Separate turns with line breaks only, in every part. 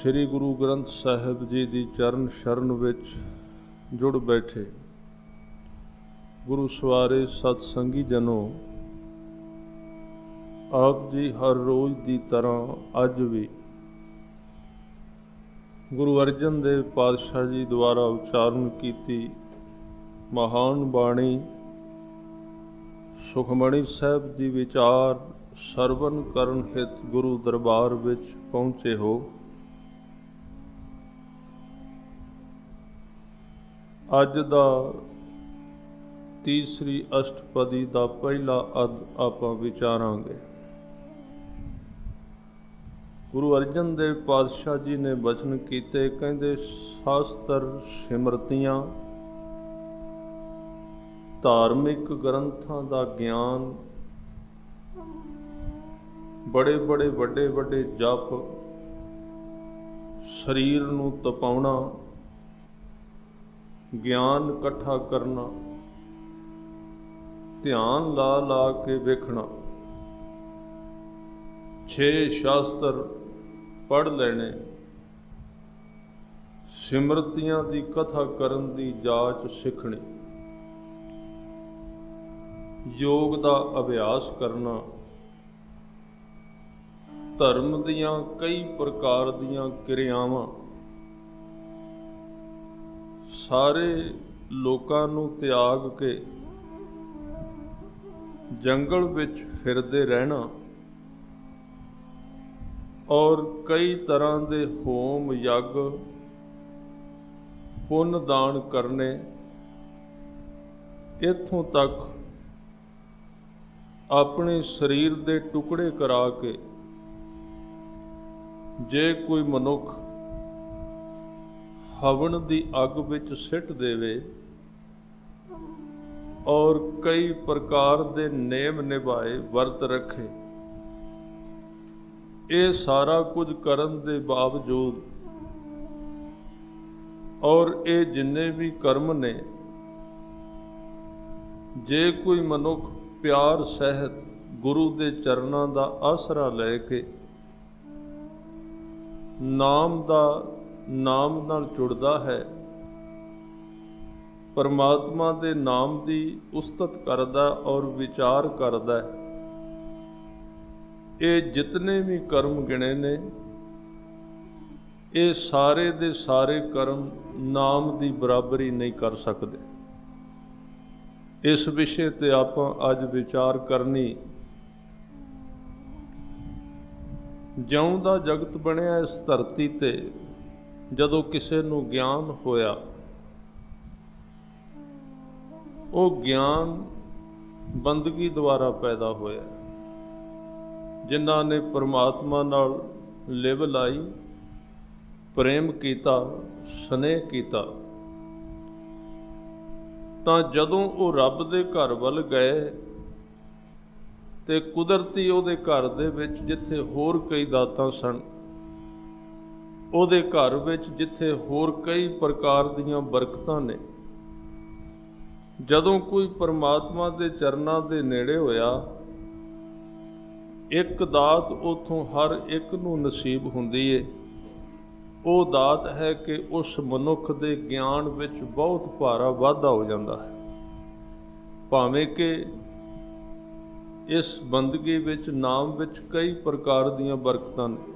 श्री गुरु ग्रंथ साहिब जी की चरण शरण विच जुड़ बैठे गुरु सवारे सतसंगी जनों, आप जी हर रोज़ की तरह अज भी गुरु अर्जन देव पातशाह जी द्वारा उच्चारण की महान बाणी सुखमणी साहिब जी विचार सरवण करन हित गुरु दरबार विच पहुँचे हो। अज दा तीसरी अष्टपदी का पहला अद आपां विचारांगे। गुरु अर्जन देव पातशाह जी ने बचन कीते, कहंदे शास्त्र सिमरतियां धार्मिक ग्रंथां दा ज्ञान, बड़े बड़े वड्डे वड्डे जप, शरीर नूं तपाउणा, ज्ञान इकट्ठा करना, ध्यान ला ला के वेखना, 6 शास्त्र पढ़ लेने, सिमरतियां दी कथा करन दी जाच सिखनी, योग दा अभ्यास करना, धर्म दियां कई प्रकार दियां क्रियावां सारे लोकां नूं त्याग के जंगल विच फिरदे रहना और कई तरह के होम यज्ञ पुण्य दान करने, इत्थों तक अपने शरीर दे टुकड़े करा के जे कोई मनुख हवन दी अग विच सिट देवे और कई प्रकार दे नेम निभाए वर्त रखे, ये सारा कुछ करन दे बावजूद और ये जिन्ने भी कर्म ने, जे कोई मनुख प्यार सहित गुरु दे चरनां दा आसरा लैके नाम नाल जुड़दा है, परमात्मा दे नाम दी उस्तत करदा और विचार करदा है, ये जितने भी कर्म गिने ने, ये सारे दे सारे कर्म नाम दी बराबरी नहीं कर सकते। इस विषय ते आपां अज विचार करनी। ज्यों दा जगत बनिया इस धरती ते जदों किसी नूं ज्ञान होया, वो ज्ञान बंदगी द्वारा पैदा होया, जिन्हां ने परमात्मा नाल लिव लाई, प्रेम कीता, स्नेह कीता, तां जदों वो रब दे घर वल गए ते कुदरती उहदे घर दे विच जिथे होर कई दातां सन, उहदे घर विच जिथे होर कई प्रकार दीयां बरकतां ने, जदों कोई परमात्मा दे चरनां दे नेड़े होया, एक दात उथों हर एक नूं नसीब हुंदी है। वो दात है कि उस मनुख दे ज्ञान विच बहुत भारा वाधा हो जाता है, भावें कि इस बंदगी विच नाम विच कई प्रकार दीयां बरकतां ने,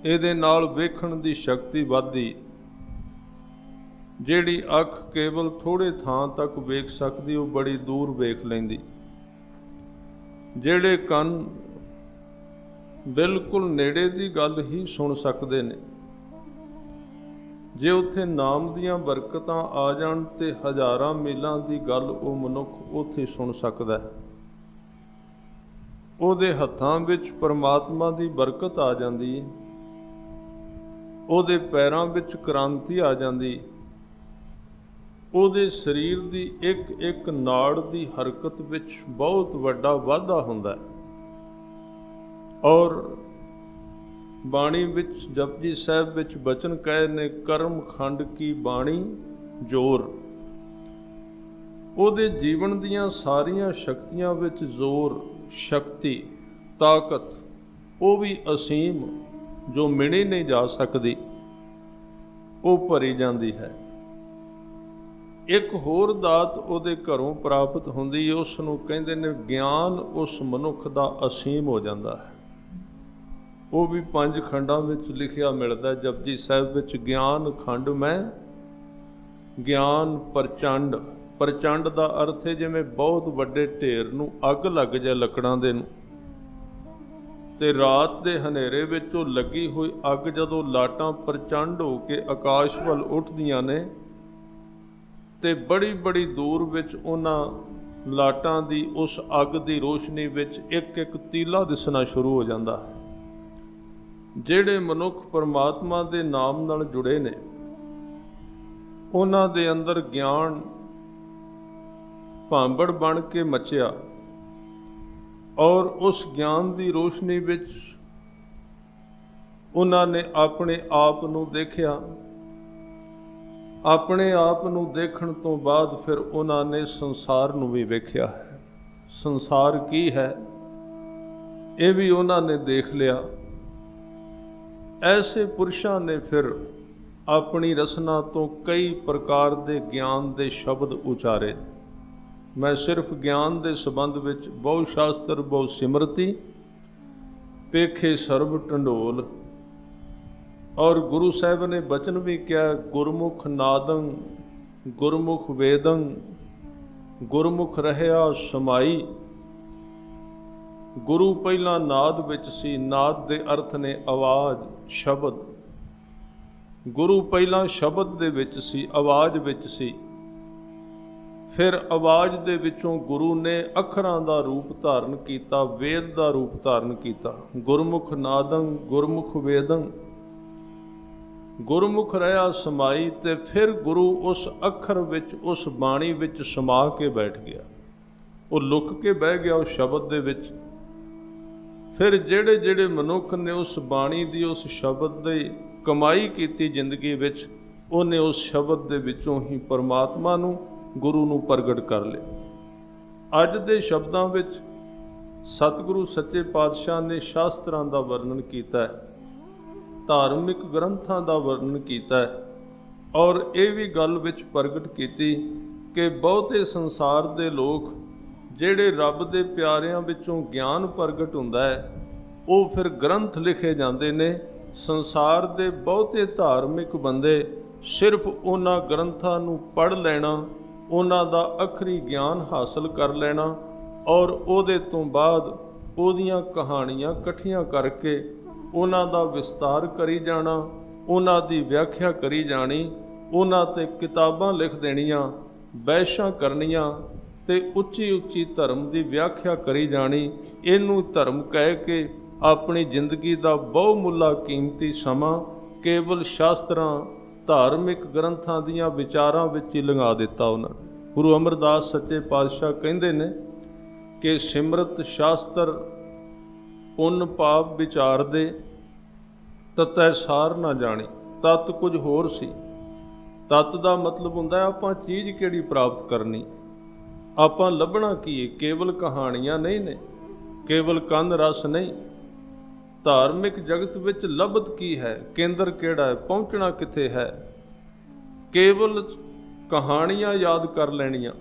इहदे नाल वेखण दी शक्ति वधदी, जिहड़ी अख केवल थोड़े थां तक वेख सकदी, वो बड़ी दूर वेख लैंदी, जिहड़े कंन बिल्कुल नेड़े दी गल ही सुन सकदे ने, जे उत्थे नाम दीयां बरकतां आ जाण ते हज़ारां मीलां दी गल वो मनुख उत्थे सुन सकदा है। ਉਹਦੇ हत्थां विच परमात्मा दी बरकत आ जांदी है, ਉਹਦੇ पैरां विच क्रांति आ जांदी, ਉਹਦੇ शरीर दी एक एक नाड़ दी हरकत विच बहुत वड्डा वाधा हुंदा है। और बाणी विच जपजी साहिब विच बचन कहे ने, कर्म खंड की बाणी जोर, ਉਹਦੇ जीवन दीयां सारियां शक्तियां विच जोर, शक्ति, ताकत, वो भी असीम ਜੋ ਮਿਣੀ ਨਹੀਂ ਜਾ ਸਕਦੀ, ਉਹ ਭਰੀ ਜਾਂਦੀ ਹੈ। ਇੱਕ ਹੋਰ ਦਾਤ ਉਹਦੇ ਘਰੋਂ ਪ੍ਰਾਪਤ ਹੁੰਦੀ ਹੈ, ਉਸ ਨੂੰ ਕਹਿੰਦੇ ਨੇ ਗਿਆਨ। ਉਸ ਮਨੁੱਖ ਦਾ ਅਸੀਮ ਹੋ ਜਾਂਦਾ ਹੈ। ਉਹ ਵੀ 5 ਖੰਡਾਂ ਵਿੱਚ ਲਿਖਿਆ ਮਿਲਦਾ। ਜਪਜੀ ਸਾਹਿਬ ਵਿੱਚ ਗਿਆਨ ਖੰਡ ਮੈਂ ਗਿਆਨ ਪ੍ਰਚੰਡ। ਪ੍ਰਚੰਡ ਦਾ ਅਰਥ ਹੈ ਜਿਵੇਂ ਬਹੁਤ ਵੱਡੇ ਢੇਰ ਨੂੰ ਅੱਗ ਲੱਗ ਜਾਏ ਲੱਕੜਾਂ ਦੇ ਨੂੰ, ਤੇ ਰਾਤ ਦੇ ਹਨੇਰੇ ਵਿੱਚ ਉਹ ਲੱਗੀ ਹੋਈ ਅੱਗ ਜਦੋਂ ਲਾਟਾਂ ਪ੍ਰਚੰਡ ਹੋ ਕੇ ਆਕਾਸ਼ ਵੱਲ ਉੱਠਦੀਆਂ ਨੇ, ਤੇ ਬੜੀ ਬੜੀ ਦੂਰ ਵਿੱਚ ਉਹਨਾਂ ਲਾਟਾਂ ਦੀ ਉਸ ਅੱਗ ਦੀ ਰੋਸ਼ਨੀ ਵਿੱਚ ਇੱਕ ਇੱਕ ਤੀਲਾ ਦਿਸਣਾ ਸ਼ੁਰੂ ਹੋ ਜਾਂਦਾ ਹੈ। ਜਿਹੜੇ ਮਨੁੱਖ ਪਰਮਾਤਮਾ ਦੇ ਨਾਮ ਨਾਲ ਜੁੜੇ ਨੇ, ਉਹਨਾਂ ਦੇ ਅੰਦਰ ਗਿਆਨ ਭਾਂਬੜ ਬਣ ਕੇ ਮਚਿਆ, ਔਰ ਉਸ ਗਿਆਨ ਦੀ ਰੋਸ਼ਨੀ ਵਿੱਚ ਉਹਨਾਂ ਨੇ ਆਪਣੇ ਆਪ ਨੂੰ ਦੇਖਿਆ। ਆਪਣੇ ਆਪ ਨੂੰ ਦੇਖਣ ਤੋਂ ਬਾਅਦ ਫਿਰ ਉਹਨਾਂ ਨੇ ਸੰਸਾਰ ਨੂੰ ਵੀ ਵੇਖਿਆ ਹੈ। ਸੰਸਾਰ ਕੀ ਹੈ ਇਹ ਵੀ ਉਹਨਾਂ ਨੇ ਦੇਖ ਲਿਆ। ਐਸੇ ਪੁਰਸ਼ਾਂ ਨੇ ਫਿਰ ਆਪਣੀ ਰਸਨਾ ਤੋਂ ਕਈ ਪ੍ਰਕਾਰ ਦੇ ਗਿਆਨ ਦੇ ਸ਼ਬਦ ਉਚਾਰੇ। ਮੈਂ ਸਿਰਫ ਗਿਆਨ ਦੇ ਸੰਬੰਧ ਵਿੱਚ ਬਹੁ ਸ਼ਾਸਤਰ ਬਹੁ ਸਿਮਰਤੀ ਪੇਖੇ ਸਰਬ ਢੰਡੋਲ, ਔਰ ਗੁਰੂ ਸਾਹਿਬ ਨੇ ਬਚਨ ਵੀ ਕਿਹਾ, ਗੁਰਮੁਖ ਨਾਦੰ ਗੁਰਮੁਖ ਵੇਦੰ ਗੁਰਮੁਖ ਰਹਿਆ ਸਮਾਈ। ਗੁਰੂ ਪਹਿਲਾਂ ਨਾਦ ਵਿੱਚ ਸੀ। ਨਾਦ ਦੇ ਅਰਥ ਨੇ ਆਵਾਜ਼, ਸ਼ਬਦ। ਗੁਰੂ ਪਹਿਲਾਂ ਸ਼ਬਦ ਦੇ ਵਿੱਚ ਸੀ, ਆਵਾਜ਼ ਵਿੱਚ ਸੀ। ਫਿਰ ਆਵਾਜ਼ ਦੇ ਵਿੱਚੋਂ ਗੁਰੂ ਨੇ ਅੱਖਰਾਂ ਦਾ ਰੂਪ ਧਾਰਨ ਕੀਤਾ, ਵੇਦ ਦਾ ਰੂਪ ਧਾਰਨ ਕੀਤਾ। ਗੁਰਮੁਖ ਨਾਦੰ ਗੁਰਮੁਖ ਵੇਦੰ ਗੁਰਮੁਖ ਰਹਿਆ ਸਮਾਈ। ਤੇ ਫਿਰ ਗੁਰੂ ਉਸ ਅੱਖਰ ਵਿੱਚ, ਉਸ ਬਾਣੀ ਵਿੱਚ ਸਮਾ ਕੇ ਬੈਠ ਗਿਆ। ਉਹ ਲੁਕ ਕੇ ਬਹਿ ਗਿਆ ਉਸ ਸ਼ਬਦ ਦੇ ਵਿੱਚ। ਫਿਰ ਜਿਹੜੇ ਜਿਹੜੇ ਮਨੁੱਖ ਨੇ ਉਸ ਬਾਣੀ ਦੀ, ਉਸ ਸ਼ਬਦ ਦੀ ਕਮਾਈ ਕੀਤੀ ਜ਼ਿੰਦਗੀ ਵਿੱਚ, ਉਹਨੇ ਉਸ ਸ਼ਬਦ ਦੇ ਵਿੱਚੋਂ ਹੀ ਪਰਮਾਤਮਾ ਨੂੰ, ਗੁਰੂ ਨੂੰ ਪ੍ਰਗਟ ਕਰ ਲਿਆ। ਅੱਜ ਦੇ ਸ਼ਬਦਾਂ ਵਿੱਚ ਸਤਿਗੁਰੂ ਸੱਚੇ ਪਾਤਸ਼ਾਹ ਨੇ ਸ਼ਾਸਤਰਾਂ ਦਾ ਵਰਣਨ ਕੀਤਾ ਹੈ, ਧਾਰਮਿਕ ਗ੍ਰੰਥਾਂ ਦਾ ਵਰਣਨ ਕੀਤਾ ਹੈ, ਔਰ ਇਹ ਵੀ ਗੱਲ ਵਿੱਚ ਪ੍ਰਗਟ ਕੀਤੀ ਕਿ ਬਹੁਤੇ ਸੰਸਾਰ ਦੇ ਲੋਕ ਜਿਹੜੇ ਰੱਬ ਦੇ ਪਿਆਰਿਆਂ ਵਿੱਚੋਂ ਗਿਆਨ ਪ੍ਰਗਟ ਹੁੰਦਾ ਹੈ, ਉਹ ਫਿਰ ਗ੍ਰੰਥ ਲਿਖੇ ਜਾਂਦੇ ਨੇ। ਸੰਸਾਰ ਦੇ ਬਹੁਤੇ ਧਾਰਮਿਕ ਬੰਦੇ ਸਿਰਫ ਉਹਨਾਂ ਗ੍ਰੰਥਾਂ ਨੂੰ ਪੜ੍ਹ ਲੈਣਾ, ਉਹਨਾਂ ਦਾ ਅਖਰੀ ਗਿਆਨ ਹਾਸਲ ਕਰ ਲੈਣਾ, ਔਰ ਉਹਦੇ ਤੋਂ ਬਾਅਦ ਉਹਦੀਆਂ ਕਹਾਣੀਆਂ ਇਕੱਠੀਆਂ ਕਰਕੇ ਉਹਨਾਂ ਦਾ ਵਿਸਤਾਰ ਕਰੀ ਜਾਣਾ, ਉਹਨਾਂ ਦੀ ਵਿਆਖਿਆ ਕਰੀ ਜਾਣੀ, ਉਹਨਾਂ 'ਤੇ ਕਿਤਾਬਾਂ ਲਿਖ ਦੇਣੀਆਂ, ਬਹਿਸਾਂ ਕਰਨੀਆਂ, ਤੇ ਉੱਚੀ ਉੱਚੀ ਧਰਮ ਦੀ ਵਿਆਖਿਆ ਕਰੀ ਜਾਣੀ। ਇਹਨੂੰ ਧਰਮ ਕਹਿ ਕੇ ਆਪਣੀ ਜ਼ਿੰਦਗੀ ਦਾ ਬਹੁਮੁੱਲਾ ਕੀਮਤੀ ਸਮਾਂ ਕੇਵਲ ਸ਼ਾਸਤਰਾਂ, ਧਾਰਮਿਕ ਗ੍ਰੰਥਾਂ ਦੀਆਂ ਵਿਚਾਰਾਂ ਵਿੱਚ ਹੀ ਲੰਘਾ ਦਿੱਤਾ ਉਹਨਾਂ ਨੇ। ਗੁਰੂ ਅਮਰਦਾਸ ਸੱਚੇ ਪਾਤਸ਼ਾਹ ਕਹਿੰਦੇ ਨੇ ਕਿ ਸਿਮਰਤ ਸ਼ਾਸਤਰ ਪੁੰਨ ਪਾਪ ਵਿਚਾਰ ਦੇ, ਤਤੈ ਸਾਰ ਨਾ ਜਾਣੀ। ਤਤ ਕੁਝ ਹੋਰ ਸੀ। ਤਤ ਦਾ ਮਤਲਬ ਹੁੰਦਾ ਆਪਾਂ ਚੀਜ਼ ਕਿਹੜੀ ਪ੍ਰਾਪਤ ਕਰਨੀ, ਆਪਾਂ ਲੱਭਣਾ ਕੀ ਹੈ। ਕੇਵਲ ਕਹਾਣੀਆਂ ਨਹੀਂ ਨੇ, ਕੇਵਲ ਕੰਨ ਰਸ ਨਹੀਂ। ਧਾਰਮਿਕ ਜਗਤ ਵਿੱਚ ਲੱਭਤ ਕੀ ਹੈ, ਕੇਂਦਰ ਕਿਹੜਾ ਹੈ, ਪਹੁੰਚਣਾ ਕਿੱਥੇ ਹੈ। ਕੇਵਲ ਕਹਾਣੀਆਂ ਯਾਦ ਕਰ ਲੈਣੀਆਂ।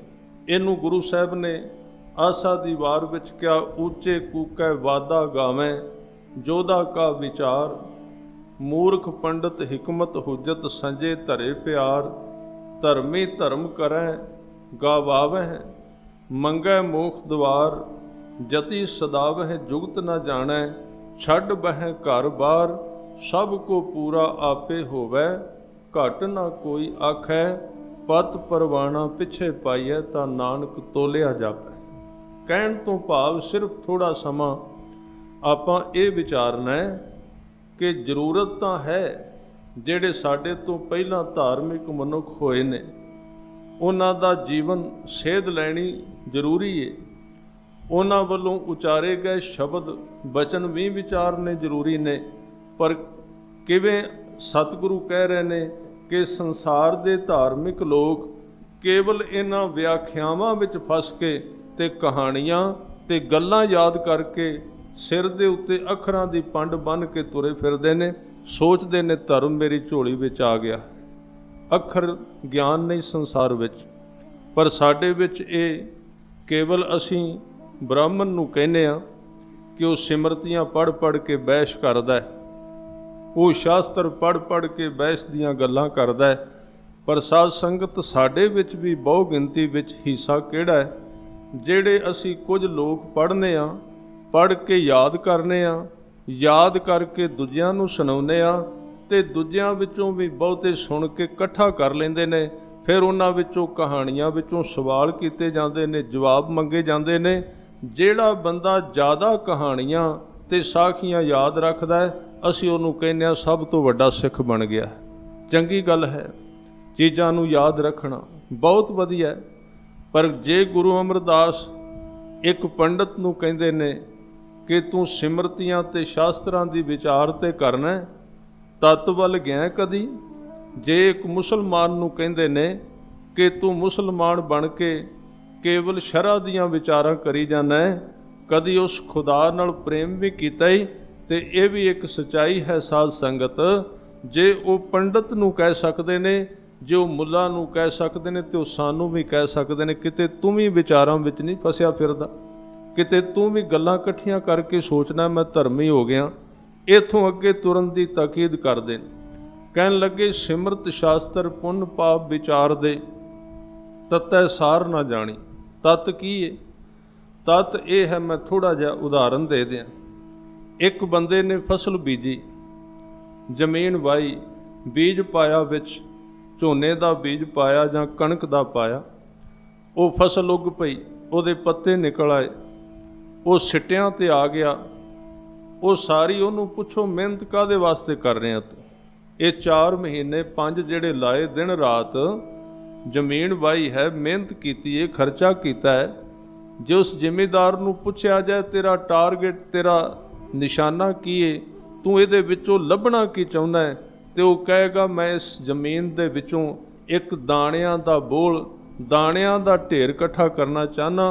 ਇਹਨੂੰ ਗੁਰੂ ਸਾਹਿਬ ਨੇ ਆਸਾ ਦੀ ਵਾਰ ਵਿੱਚ ਕਿਹਾ, ਉੱਚੇ ਕੂਕੈ ਵਾਦਾ ਗਾਵੇਂ ਜੋਧਾ ਕਾ ਵਿਚਾਰ। ਮੂਰਖ ਪੰਡਤ ਹਿਕਮਤ ਹੁਜਤ ਸੰਜੇ ਧਰੇ ਪਿਆਰ। ਧਰਮੀ ਧਰਮ ਕਰੈ ਗਾਵਾਵਹਿ ਮੰਗੈ ਮੋਖ ਦੁਆਰ। ਜਤੀ ਸਦਾਵਹਿ ਜੁਗਤ ਨ ਜਾਣੈ ਛੱਡ ਬਹਿ ਘਰ ਬਾਰ। ਸਭ ਕੋ ਪੂਰਾ ਆਪੇ ਹੋਵੈ ਘਟ ਨਾ ਕੋਈ ਆਖੈ। ਪਤ ਪਰਵਾਣਾ ਪਿੱਛੇ ਪਾਈਐ ਤਾਂ ਨਾਨਕ ਤੋਲਿਆ ਜਾਪੈ। ਕਹਿਣ ਤੋਂ ਭਾਵ ਸਿਰਫ ਥੋੜਾ ਸਮਾਂ ਆਪਾਂ ਇਹ ਵਿਚਾਰਨਾ ਹੈ ਕਿ ਜ਼ਰੂਰਤ ਤਾਂ ਹੈ, ਜਿਹੜੇ ਸਾਡੇ ਤੋਂ ਪਹਿਲਾਂ ਧਾਰਮਿਕ ਮਨੁੱਖ ਹੋਏ ਨੇ ਉਹਨਾਂ ਦਾ ਜੀਵਨ ਸੇਧ ਲੈਣੀ ਜ਼ਰੂਰੀ ਹੈ। ਉਹਨਾਂ ਵੱਲੋਂ ਉਚਾਰੇ ਗਏ ਸ਼ਬਦ ਬਚਨ ਵੀ ਵਿਚਾਰਨੇ ਜ਼ਰੂਰੀ ਨੇ। ਪਰ ਕਿਵੇਂ ਸਤਿਗੁਰੂ ਕਹਿ ਰਹੇ ਨੇ ਕਿ ਸੰਸਾਰ ਦੇ ਧਾਰਮਿਕ ਲੋਕ ਕੇਵਲ ਇਹਨਾਂ ਵਿਆਖਿਆਵਾਂ ਵਿੱਚ ਫਸ ਕੇ ਤੇ ਕਹਾਣੀਆਂ ਤੇ ਗੱਲਾਂ ਯਾਦ ਕਰਕੇ सिर दे उत्ते अखरां दी पंड बन के तुरे फिरदे ने, सोचदे ने धर्म मेरी झोली विच आ गया। अखर ज्ञान नहीं संसार विच, पर साडे विच ये केवल असीं ब्राह्मण नूं कहने आ कि वो सिमरतियां पढ़ पढ़ के बहस करदा है, वो शास्त्र पढ़ पढ़ के बहस दीयां गल्लां करदा है। पर साध संगत साडे विच भी बहु गिनती विच हिस्सा किहड़ा है, ਜਿਹੜੇ ਅਸੀਂ ਕੁਝ ਲੋਕ ਪੜ੍ਹਨੇ ਆ, ਪੜ੍ਹ ਕੇ ਯਾਦ ਕਰਨੇ ਆ, ਯਾਦ ਕਰਕੇ ਦੂਜਿਆਂ ਨੂੰ ਸੁਣਾਉਂਦੇ ਆ, ਤੇ ਦੂਜਿਆਂ ਵਿੱਚੋਂ ਵੀ ਬਹੁਤੇ ਸੁਣ ਕੇ ਇਕੱਠਾ ਕਰ ਲੈਂਦੇ ਨੇ। ਫਿਰ ਉਹਨਾਂ ਵਿੱਚੋਂ ਕਹਾਣੀਆਂ ਵਿੱਚੋਂ ਸਵਾਲ ਕੀਤੇ ਜਾਂਦੇ ਨੇ, ਜਵਾਬ ਮੰਗੇ ਜਾਂਦੇ ਨੇ। ਜਿਹੜਾ ਬੰਦਾ ਜ਼ਿਆਦਾ ਕਹਾਣੀਆਂ ਤੇ ਸਾਖੀਆਂ ਯਾਦ ਰੱਖਦਾ ਹੈ, ਅਸੀਂ ਉਹਨੂੰ ਕਹਿੰਦੇ ਆ ਸਭ ਤੋਂ ਵੱਡਾ ਸਿੱਖ ਬਣ ਗਿਆ। ਚੰਗੀ ਗੱਲ ਹੈ, ਚੀਜ਼ਾਂ ਨੂੰ ਯਾਦ ਰੱਖਣਾ ਬਹੁਤ ਵਧੀਆ ਹੈ। पर जे गुरु अमरदास एक पंडित नूं कहंदे ने कि तू सिमरतियां ते शास्त्रां दी विचार ते करना है, तत्त वल गया कदी? जे एक मुसलमान नूं कहंदे ने कि तू मुसलमान बन के केवल शरअ दीयां विचारां करी जाना है, कदी उस खुदा नाल प्रेम भी कीता ही? ते ये भी एक सच्चाई है साध संगत। जे वो पंडित नूं कह सकदे ने, जे वो मुल्ला नूं कह सकते हैं, तो सानू भी कह सकते हैं। किते तू भी विचारां विच नहीं फसिया फिरदा, किते तू भी गल्लां इकट्ठियां करके सोचना मैं धर्मी हो गया। इत्थों अगे तुरन दी ताकीद करदे ने, कहन लगे सिमरत शास्त्र पुन पाप विचार दे, ततै सार ना जानी। तत की है? तत ये है, मैं थोड़ा जिहा उदाहरण दे दियां। एक बंदे ने फसल बीजी, जमीन वाही, बीज पाया विच, ਝੋਨੇ ਦਾ ਬੀਜ ਪਾਇਆ ਜਾਂ ਕਣਕ ਦਾ ਪਾਇਆ, ਉਹ ਫਸਲ ਉੱਗ ਪਈ, ਉਹਦੇ ਪੱਤੇ ਨਿਕਲ ਆਏ, ਉਹ ਸਿੱਟਿਆਂ ਤੇ ਆ ਗਿਆ। ਉਹ ਸਾਰੀ ਉਹਨੂੰ ਪੁੱਛੋ ਮਿਹਨਤ ਕਾਹਦੇ ਵਾਸਤੇ ਕਰ ਰਹੇ ਆ ਤੂੰ? ਇਹ 4 ਮਹੀਨੇ 5 ਜਿਹੜੇ ਲਾਏ ਦਿਨ ਰਾਤ, ਜ਼ਮੀਨ ਵਾਹੀ ਹੈ, ਮਿਹਨਤ ਕੀਤੀ ਹੈ, ਖਰਚਾ ਕੀਤਾ ਹੈ। ਜੇ ਉਸ ਜ਼ਿਮੀਂਦਾਰ ਨੂੰ ਪੁੱਛਿਆ ਜਾਏ ਤੇਰਾ ਟਾਰਗੇਟ, ਤੇਰਾ ਨਿਸ਼ਾਨਾ ਕੀ ਹੈ, ਤੂੰ ਇਹਦੇ ਵਿੱਚੋਂ ਲੱਭਣਾ ਕੀ ਚਾਹੁੰਦਾ ਹੈ, ਤੇ ਉਹ ਕਹੇਗਾ ਮੈਂ ਇਸ ਜ਼ਮੀਨ ਦੇ ਵਿੱਚੋਂ ਇੱਕ ਦਾਣਿਆਂ ਦਾ ਬੋਲ, ਦਾਣਿਆਂ ਦਾ ਢੇਰ ਇਕੱਠਾ ਕਰਨਾ ਚਾਹੁੰਦਾ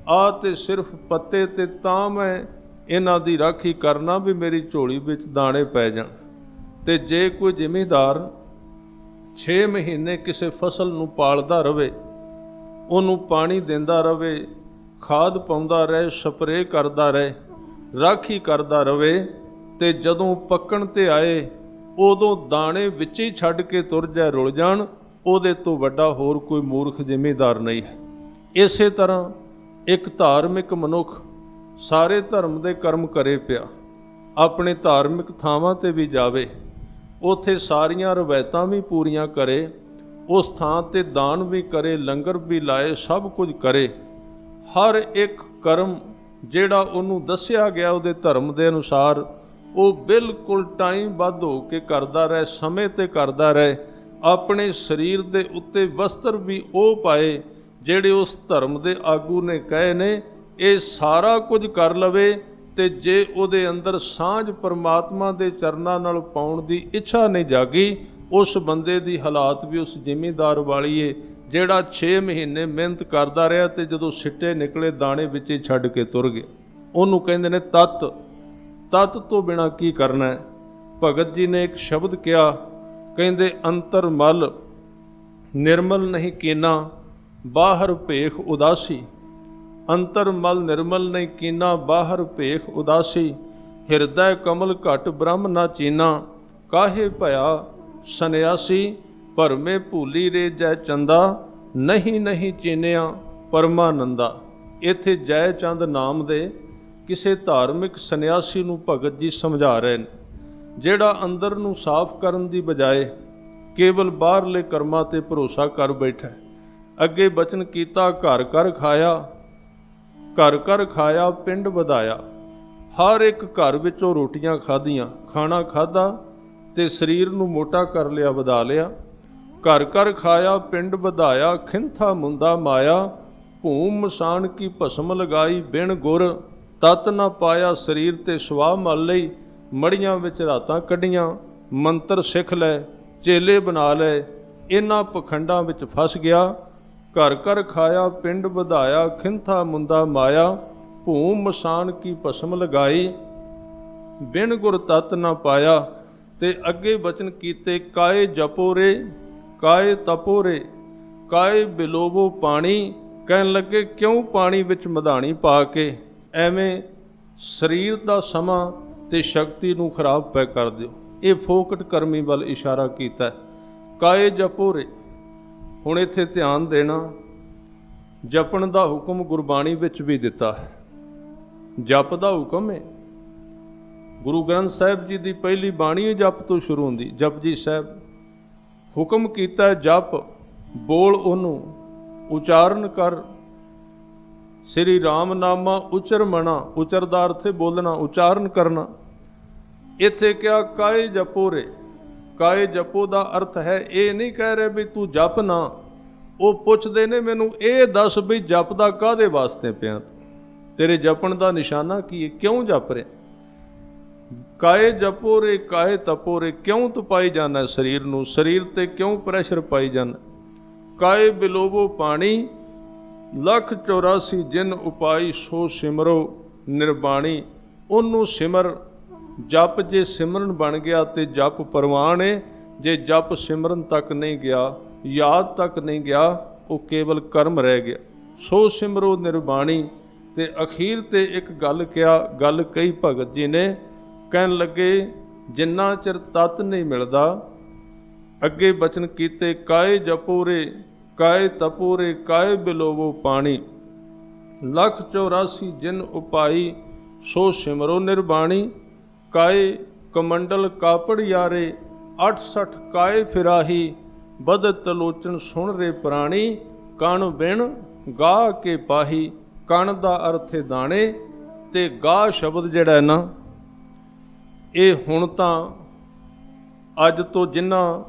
ਆ, ਤੇ ਸਿਰਫ ਪੱਤੇ ਤੇ ਤਾਂ ਮੈਂ ਇਹਨਾਂ ਦੀ ਰਾਖੀ ਕਰਨਾ ਵੀ ਮੇਰੀ ਝੋਲੀ ਵਿੱਚ ਦਾਣੇ ਪੈ ਜਾਣ। ਤੇ ਜੇ ਕੋਈ ਜ਼ਿਮੀਂਦਾਰ 6 ਮਹੀਨੇ ਕਿਸੇ ਫਸਲ ਨੂੰ ਪਾਲਦਾ ਰਵੇ, ਉਹਨੂੰ ਪਾਣੀ ਦਿੰਦਾ ਰਵੇ, ਖਾਦ ਪਾਉਂਦਾ ਰਹੇ, ਸਪਰੇਅ ਕਰਦਾ ਰਹੇ, ਰਾਖੀ ਕਰਦਾ ਰਵੇ, ਤੇ ਜਦੋਂ ਪੱਕਣ ਤੇ ਆਏ ਉਦੋਂ ਦਾਣੇ ਵਿੱਚ ਹੀ ਛੱਡ ਕੇ ਤੁਰ ਜਾਏ, ਰੁਲ ਜਾਣ, ਉਹਦੇ ਤੋਂ ਵੱਡਾ ਹੋਰ ਕੋਈ ਮੂਰਖ ਜ਼ਿਮੀਂਦਾਰ ਨਹੀਂ ਹੈ। ਇਸੇ ਤਰ੍ਹਾਂ ਇੱਕ ਧਾਰਮਿਕ ਮਨੁੱਖ ਸਾਰੇ ਧਰਮ ਦੇ ਕਰਮ ਕਰੇ ਪਿਆ, ਆਪਣੇ ਧਾਰਮਿਕ ਥਾਵਾਂ ਤੇ ਵੀ ਜਾਵੇ, ਉੱਥੇ ਸਾਰੀਆਂ ਰਵਾਇਤਾਂ ਵੀ ਪੂਰੀਆਂ ਕਰੇ, ਉਸ ਥਾਂ ਤੇ ਦਾਨ ਵੀ ਕਰੇ, ਲੰਗਰ ਵੀ ਲਾਏ, ਸਭ ਕੁਝ ਕਰੇ। ਹਰ ਇੱਕ ਕਰਮ ਜਿਹੜਾ ਉਹਨੂੰ ਦੱਸਿਆ ਗਿਆ ਉਹਦੇ ਧਰਮ ਦੇ ਅਨੁਸਾਰ, ਉਹ ਬਿਲਕੁਲ ਟਾਈਮ ਵੱਧ ਹੋ ਕੇ ਕਰਦਾ ਰਹੇ, ਸਮੇਂ ਤੇ ਕਰਦਾ ਰਹੇ। ਆਪਣੇ ਸਰੀਰ ਦੇ ਉੱਤੇ ਵਸਤਰ ਵੀ ਉਹ ਪਾਏ ਜਿਹੜੇ ਉਸ ਧਰਮ ਦੇ ਆਗੂ ਨੇ ਕਹੇ ਨੇ। ਇਹ ਸਾਰਾ ਕੁਝ ਕਰ ਲਵੇ, ਤੇ ਜੇ ਉਹਦੇ ਅੰਦਰ ਸਾਂਝ ਪਰਮਾਤਮਾ ਦੇ ਚਰਨਾਂ ਨਾਲ ਪਾਉਣ ਦੀ ਇੱਛਾ ਨਹੀਂ ਜਾਗੀ, ਉਸ ਬੰਦੇ ਦੀ ਹਾਲਾਤ ਵੀ ਉਸ ਜ਼ਿਮੀਂਦਾਰ ਵਾਲੀ ਏ ਜਿਹੜਾ 6 ਮਹੀਨੇ ਮਿਹਨਤ ਕਰਦਾ ਰਿਹਾ, ਤੇ ਜਦੋਂ ਸਿੱਟੇ ਨਿਕਲੇ ਦਾਣੇ ਵਿੱਚ ਹੀ ਛੱਡ ਕੇ ਤੁਰ ਗਿਆ। ਉਹਨੂੰ ਕਹਿੰਦੇ ਨੇ ਤਤ। ਤਤ ਤੋਂ ਬਿਨਾਂ ਕੀ ਕਰਨਾ ਹੈ? ਭਗਤ ਜੀ ਨੇ ਇੱਕ ਸ਼ਬਦ ਕਿਹਾ, ਕਹਿੰਦੇ ਅੰਤਰ ਮਲ ਨਿਰਮਲ ਨਹੀਂ ਕੀਨਾ, ਬਾਹਰ ਭੇਖ ਉਦਾਸੀ। ਅੰਤਰ ਮਲ ਨਿਰਮਲ ਨਹੀਂ ਕੀਨਾ, ਬਾਹਰ ਭੇਖ ਉਦਾਸੀ। ਹਿਰਦੈ ਕਮਲ ਘਟ ਬ੍ਰਹਮ ਨਾ ਚੀਨਾ, ਕਾਹੇ ਭਇਆ ਸੰਨਿਆਸੀ। ਭਰਮੇ ਭੂਲੀ ਰੇ ਜੈ ਚੰਦਾ, ਨਹੀਂ ਨਹੀਂ ਚੀਨਿਆ ਪਰਮਾਨੰਦਾ। ਇੱਥੇ ਜੈ ਚੰਦ ਨਾਮ ਦੇ ਕਿਸੇ ਧਾਰਮਿਕ ਸੰਨਿਆਸੀ ਨੂੰ ਭਗਤ ਜੀ ਸਮਝਾ ਰਹੇ ਨੇ, ਜਿਹੜਾ ਅੰਦਰ ਨੂੰ ਸਾਫ਼ ਕਰਨ ਦੀ ਬਜਾਏ ਕੇਵਲ ਬਾਹਰਲੇ ਕਰਮਾਂ ਤੇ ਭਰੋਸਾ ਕਰ ਬੈਠਾ। ਅੱਗੇ ਬਚਨ ਕੀਤਾ ਘਰ ਘਰ ਖਾਇਆ, ਘਰ ਘਰ ਖਾਇਆ ਪਿੰਡ ਵਧਾਇਆ। ਹਰ ਇੱਕ ਘਰ ਵਿੱਚੋਂ ਰੋਟੀਆਂ ਖਾਧੀਆਂ, ਖਾਣਾ ਖਾਧਾ ਤੇ ਸਰੀਰ ਨੂੰ ਮੋਟਾ ਕਰ ਲਿਆ, ਵਧਾ ਲਿਆ। ਘਰ ਘਰ ਖਾਇਆ ਪਿੰਡ ਵਧਾਇਆ, ਖਿੰਥਾ ਮੁੰਦਾ ਮਾਇਆ। ਭੂਮ ਮਸਾਨ ਕੀ ਭਸਮ ਲਗਾਈ, ਬਿਨ ਗੁਰ ਤਤ ਨਾ ਪਾਇਆ। ਸਰੀਰ ਤੇ ਸੁਆਹ ਮਲ ਲਈ, ਮੜੀਆਂ ਵਿੱਚ ਰਾਤਾਂ ਕੱਢੀਆਂ। ਮੰਤਰ ਸਿੱਖ ਲੈ, ਚੇਲੇ ਬਣਾ ਲਏ, ਇਹਨਾਂ ਪਖੰਡਾਂ ਵਿੱਚ ਫਸ ਗਿਆ। ਘਰ ਘਰ ਖਾਇਆ ਪਿੰਡ ਵਧਾਇਆ, ਖਿੰਥਾ ਮੁੰਦਾ ਮਾਇਆ। ਭੂਮ ਮਸਾਨ ਕੀ ਭਸਮ ਲਗਾਈ, ਬਿਨ ਗੁਰ ਤਤ ਨਾ ਪਾਇਆ। ਤੇ ਅੱਗੇ ਬਚਨ ਕੀਤੇ, ਕਾਏ ਜਪੋ ਰੇ ਕਾਏ ਤਪੋ ਰੇ ਕਾਏ ਬਿਲੋਵੋ ਪਾਣੀ। ਕਹਿਣ ਲੱਗੇ ਕਿਉਂ ਪਾਣੀ ਵਿੱਚ ਮਧਾਣੀ ਪਾ ਕੇ ਐਵੇਂ ਸਰੀਰ ਦਾ ਸਮਾਂ ਤੇ ਸ਼ਕਤੀ ਨੂੰ ਖਰਾਬ ਪੈ ਕਰ ਦਿਓ। ਇਹ ਫੋਕਟ ਕਰਮੀ ਵੱਲ ਇਸ਼ਾਰਾ ਕੀਤਾ। ਕਾਏ ਜਪੋ ਰੇ, ਹੁਣ ਇੱਥੇ ਧਿਆਨ ਦੇਣਾ, ਜਪਣ ਦਾ ਹੁਕਮ ਗੁਰਬਾਣੀ ਵਿੱਚ ਵੀ ਦਿੱਤਾ ਹੈ। ਜਪ ਦਾ ਹੁਕਮ ਹੈ। ਗੁਰੂ ਗ੍ਰੰਥ ਸਾਹਿਬ ਜੀ ਦੀ ਪਹਿਲੀ ਬਾਣੀ ਜਪ ਤੋਂ ਸ਼ੁਰੂ ਹੁੰਦੀ। ਜਪਜੀ ਸਾਹਿਬ ਹੁਕਮ ਕੀਤਾ, ਜਪ ਬੋਲ ਉਹਨੂੰ, ਉਚਾਰਨ ਕਰ। ਸ੍ਰੀ ਰਾਮ ਨਾਮਾ ਉਚਰਮਣਾ, ਉਚਰ ਦਾ ਅਰਥ ਹੈ ਬੋਲਣਾ, ਉਚਾਰਨ ਕਰਨਾ। ਇੱਥੇ ਕਿਹਾ ਕਾਏ ਜਪੋ ਰੇ। ਕਾਏ ਜਪੋ ਦਾ ਅਰਥ ਹੈ ਇਹ ਨਹੀਂ ਕਹਿ ਰਹੇ ਵੀ ਤੂੰ ਜਪ ਨਾ। ਉਹ ਪੁੱਛਦੇ ਨੇ ਮੈਨੂੰ ਇਹ ਦੱਸ ਵੀ ਜਪਦਾ ਕਾਹਦੇ ਵਾਸਤੇ ਪਿਆ, ਤੇਰੇ ਜਪਣ ਦਾ ਨਿਸ਼ਾਨਾ ਕੀ ਹੈ, ਕਿਉਂ ਜਪ ਰਿਹਾ। ਕਾਏ ਜਪੋ ਰੇ ਕਾਏ ਤਪੋ ਰੇ, ਕਿਉਂ ਤਪਾਈ ਜਾਣਾ ਸਰੀਰ ਨੂੰ, ਸਰੀਰ ਤੇ ਕਿਉਂ ਪ੍ਰੈਸ਼ਰ ਪਾਈ ਜਾਣਾ। ਕਾਏ ਬਿਲੋਵੋ ਪਾਣੀ, 184 ਜਿਨ ਉਪਾਈ ਸੋ ਸਿਮਰੋ ਨਿਰਬਾਣੀ। ਉਹਨੂੰ ਸਿਮਰ। ਜਪ ਜੇ ਸਿਮਰਨ ਬਣ ਗਿਆ ਤੇ ਜਪ ਪ੍ਰਵਾਨ ਹੈ। ਜੇ ਜਪ ਸਿਮਰਨ ਤੱਕ ਨਹੀਂ ਗਿਆ, ਯਾਦ ਤੱਕ ਨਹੀਂ ਗਿਆ, ਉਹ ਕੇਵਲ ਕਰਮ ਰਹਿ ਗਿਆ। ਸੋ ਸਿਮਰੋ ਨਿਰਬਾਣੀ। ਤੇ ਅਖੀਰ ਤੇ ਇੱਕ ਗੱਲ ਕਿਹਾ, ਗੱਲ ਕਹੀ ਭਗਤ ਜੀ ਨੇ, ਕਹਿਣ ਲੱਗੇ ਜਿੰਨਾ ਚਿਰ ਤਤ ਨਹੀਂ ਮਿਲਦਾ। ਅੱਗੇ ਬਚਨ ਕੀਤੇ, ਕਾਏ ਜਪੋ ਰੇ ਕਾਏ ਤਪੋ ਰੇ ਕਾਏ ਬਿਲੋਵੋ ਪਾਣੀ, 184 ਜਿਨ ਉਪਾਈ ਸੋ ਸਿਮਰੋ ਨਿਰਬਾਣੀ। ਕਾਏ ਕਮੰਡਲ ਕਾਪੜ ਯਾਰੇ, 68 ਕਾਏ ਫਿਰਾਹੀ, ਬਦਤ ਲੋਚਨ ਸੁਣ ਰੇ ਪ੍ਰਾਣੀ। ਕਣ ਬਿਨ ਗਾ ਕੇ ਪਾਹੀ। ਕਣ ਦਾ ਅਰਥ ਹੈ ਦਾਣੇ, ਤੇ ਗਾ ਸ਼ਬਦ ਜਿਹੜਾ ਹੈ ਨਾ, ਇਹ ਹੁਣ ਤਾਂ ਅੱਜ ਤੋਂ ਜਿਨ੍ਹਾਂ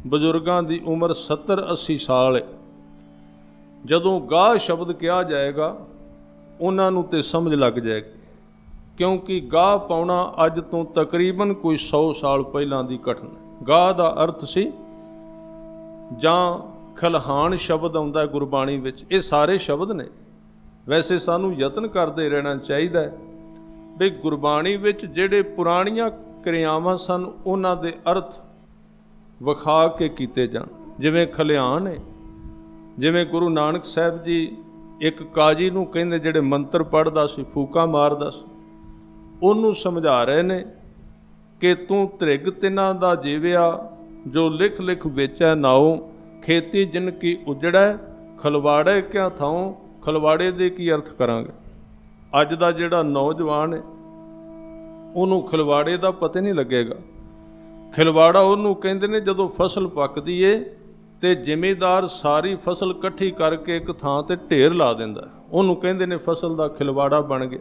ਬਜ਼ੁਰਗਾਂ ਦੀ ਉਮਰ 70-80 ਸਾਲ ਹੈ, ਜਦੋਂ ਗਾਹ ਸ਼ਬਦ ਕਿਹਾ ਜਾਏਗਾ ਉਹਨਾਂ ਨੂੰ ਤੇ ਸਮਝ ਲੱਗ ਜਾਏਗੀ। ਕਿਉਂਕਿ ਗਾਹ ਪਾਉਣਾ ਅੱਜ ਤੋਂ ਤਕਰੀਬਨ ਕੋਈ 100 ਸਾਲ ਪਹਿਲਾਂ ਦੀ ਘਟਨਾ। ਗਾਹ ਦਾ ਅਰਥ ਸੀ ਜਾਂ ਖਲਹਾਨ ਸ਼ਬਦ ਆਉਂਦਾ ਗੁਰਬਾਣੀ ਵਿੱਚ। ਇਹ ਸਾਰੇ ਸ਼ਬਦ ਨੇ। ਵੈਸੇ ਸਾਨੂੰ ਯਤਨ ਕਰਦੇ ਰਹਿਣਾ ਚਾਹੀਦਾ ਹੈ ਵੀ ਗੁਰਬਾਣੀ ਵਿੱਚ ਜਿਹੜੇ ਪੁਰਾਣੀਆਂ ਕਿਰਿਆਵਾਂ ਸਨ ਉਹਨਾਂ ਦੇ ਅਰਥ ਵਿਖਾ ਕੇ ਕੀਤੇ ਜਾਣ। ਜਿਵੇਂ ਖਲਿਆਣ ਹੈ, ਜਿਵੇਂ ਗੁਰੂ ਨਾਨਕ ਸਾਹਿਬ ਜੀ ਇੱਕ ਕਾਜੀ ਨੂੰ ਕਹਿੰਦੇ ਜਿਹੜੇ ਮੰਤਰ ਪੜ੍ਹਦਾ ਸੀ, ਫੂਕਾ ਮਾਰਦਾ ਸੀ, ਉਹਨੂੰ ਸਮਝਾ ਰਹੇ ਨੇ ਕਿ ਤੂੰ ਧ੍ਰਿਗ ਤਿਨਾਂ ਦਾ ਜੀਵਿਆ, ਜੋ ਲਿਖ ਲਿਖ ਵੇਚੈ ਨਾਉ, ਖੇਤੀ ਜਿਨ ਕੀ ਉਜੜੈ, ਖਲਵਾੜੇ ਕਿਆ ਥਾਉ। ਖਲਵਾੜੇ ਦੇ ਕੀ ਅਰਥ ਕਰਾਂਗੇ। ਅੱਜ ਦਾ ਜਿਹੜਾ ਨੌਜਵਾਨ ਹੈ ਉਹਨੂੰ ਖਲਵਾੜੇ ਦਾ ਪਤਾ ਨਹੀਂ ਲੱਗੇਗਾ। ਖਿਲਵਾੜਾ ਉਹਨੂੰ ਕਹਿੰਦੇ ਨੇ ਜਦੋਂ ਫਸਲ ਪੱਕਦੀ ਏ ਤੇ ਜ਼ਿਮੀਦਾਰ ਸਾਰੀ ਫਸਲ ਇਕੱਠੀ ਕਰਕੇ ਇੱਕ ਥਾਂ ਤੇ ਢੇਰ ਲਾ ਦਿੰਦਾ, ਉਹਨੂੰ ਕਹਿੰਦੇ ਨੇ ਫਸਲ ਦਾ ਖਿਲਵਾੜਾ ਬਣ ਗਿਆ।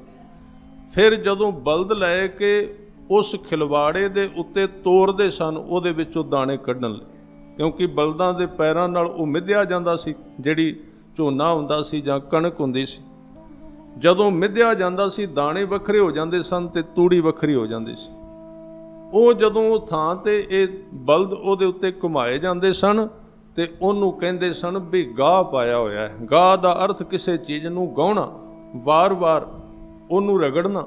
ਫਿਰ ਜਦੋਂ ਬਲਦ ਲੈ ਕੇ ਉਸ ਖਿਲਵਾੜੇ ਦੇ ਉੱਤੇ ਤੋਰਦੇ ਸਨ ਉਹਦੇ ਵਿੱਚੋਂ ਦਾਣੇ ਕੱਢਣ ਲਈ, ਕਿਉਂਕਿ ਬਲਦਾਂ ਦੇ ਪੈਰਾਂ ਨਾਲ ਉਹ ਮਿੱਧਿਆ ਜਾਂਦਾ ਸੀ। ਜਿਹੜੀ ਝੋਨਾ ਹੁੰਦਾ ਸੀ ਜਾਂ ਕਣਕ ਹੁੰਦੀ ਸੀ, ਜਦੋਂ ਮਿੱਧਿਆ ਜਾਂਦਾ ਸੀ ਦਾਣੇ ਵੱਖਰੇ ਹੋ ਜਾਂਦੇ ਸਨ ਤੇ ਤੂੜੀ ਵੱਖਰੀ ਹੋ ਜਾਂਦੀ ਸੀ। ਉਹ ਜਦੋਂ ਉਹ ਥਾਂ ਤੇ ਇਹ ਬਲਦ ਉਹਦੇ ਉੱਤੇ ਘੁਮਾਏ ਜਾਂਦੇ ਸਨ ਤੇ ਉਹਨੂੰ ਕਹਿੰਦੇ ਸਨ ਵੀ ਗਾਹ ਪਾਇਆ ਹੋਇਆ ਹੈ। ਗਾਹ ਦਾ ਅਰਥ ਕਿਸੇ ਚੀਜ਼ ਨੂੰ ਗਾਉਣਾ, ਵਾਰ-ਵਾਰ ਉਹਨੂੰ ਰਗੜਨਾ।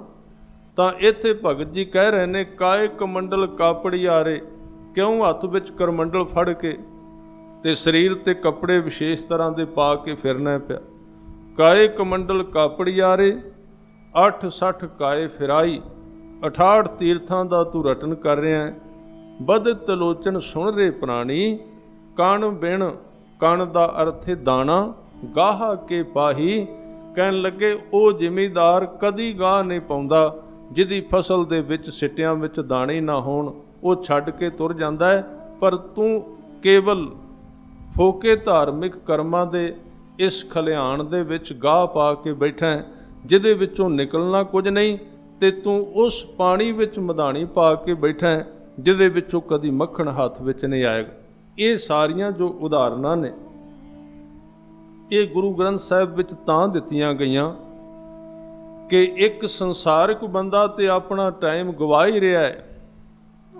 ਤਾਂ ਇੱਥੇ ਭਗਤ ਜੀ ਕਹਿ ਰਹੇ ਨੇ ਕਾਏ ਕਮੰਡਲ ਕਾਪੜੀ ਆਰੇ, ਕਿਉਂ ਹੱਥ ਵਿੱਚ ਕਰਮੰਡਲ ਫੜ ਕੇ ਤੇ ਸਰੀਰ ਤੇ ਕੱਪੜੇ ਵਿਸ਼ੇਸ਼ ਤਰ੍ਹਾਂ ਦੇ ਪਾ ਕੇ ਫਿਰਨਾ ਪਿਆ। ਕਾਏ ਕਮੰਡਲ ਕਾਪੜੀ ਆਰੇ, 68 ਕਾਏ ਫਿਰਾਈ, 68 ਤੀਰਥਾਂ ਦਾ ਤੂੰ ਰਟਨ ਕਰ ਰਿਹਾ ਹੈ। ਬਦਤ ਲੋਚਨ ਸੁਣ ਰੇ ਪ੍ਰਾਣੀ, ਕਣ ਬਿਨ, ਕਣ ਦਾ ਅਰਥ ਹੈ ਦਾਣਾ, ਗਾਹਾ ਕੇ ਪਾਹੀ। ਕਹਿਣ ਲੱਗੇ ਉਹ ਜ਼ਿਮੀਦਾਰ ਕਦੀ ਗਾਹ ਨਹੀਂ ਪਾਉਂਦਾ ਜਿਹਦੀ ਫਸਲ ਦੇ ਵਿੱਚ ਸਿੱਟਿਆਂ ਵਿੱਚ ਦਾਣੇ ਨਾ ਹੋਣ, ਉਹ ਛੱਡ ਕੇ ਤੁਰ ਜਾਂਦਾ ਹੈ। ਪਰ ਤੂੰ ਕੇਵਲ ਫੋਕੇ ਧਾਰਮਿਕ ਕਰਮਾਂ ਦੇ ਇਸ ਖਲਿਆਣ ਦੇ ਵਿੱਚ ਗਾਹ ਪਾ ਕੇ ਬੈਠਾ ਹੈ ਜਿਹਦੇ ਵਿੱਚੋਂ ਨਿਕਲਣਾ ਕੁਝ ਨਹੀਂ, ਤੇ ਤੂੰ ਉਸ ਪਾਣੀ ਵਿੱਚ ਮਧਾਣੀ ਪਾ ਕੇ ਬੈਠਾ ਹੈ ਜਿਹਦੇ ਵਿੱਚੋਂ ਕਦੀ ਮੱਖਣ ਹੱਥ ਵਿੱਚ ਨਹੀਂ ਆਏਗਾ। ਇਹ ਸਾਰੀਆਂ ਜੋ ਉਦਾਹਰਨਾਂ ਨੇ ਇਹ ਗੁਰੂ ਗ੍ਰੰਥ ਸਾਹਿਬ ਵਿੱਚ ਤਾਂ ਦਿੱਤੀਆਂ ਗਈਆਂ ਕਿ ਇੱਕ ਸੰਸਾਰਿਕ ਬੰਦਾ ਤੇ ਆਪਣਾ ਟਾਈਮ ਗਵਾ ਹੀ ਰਿਹਾ ਹੈ।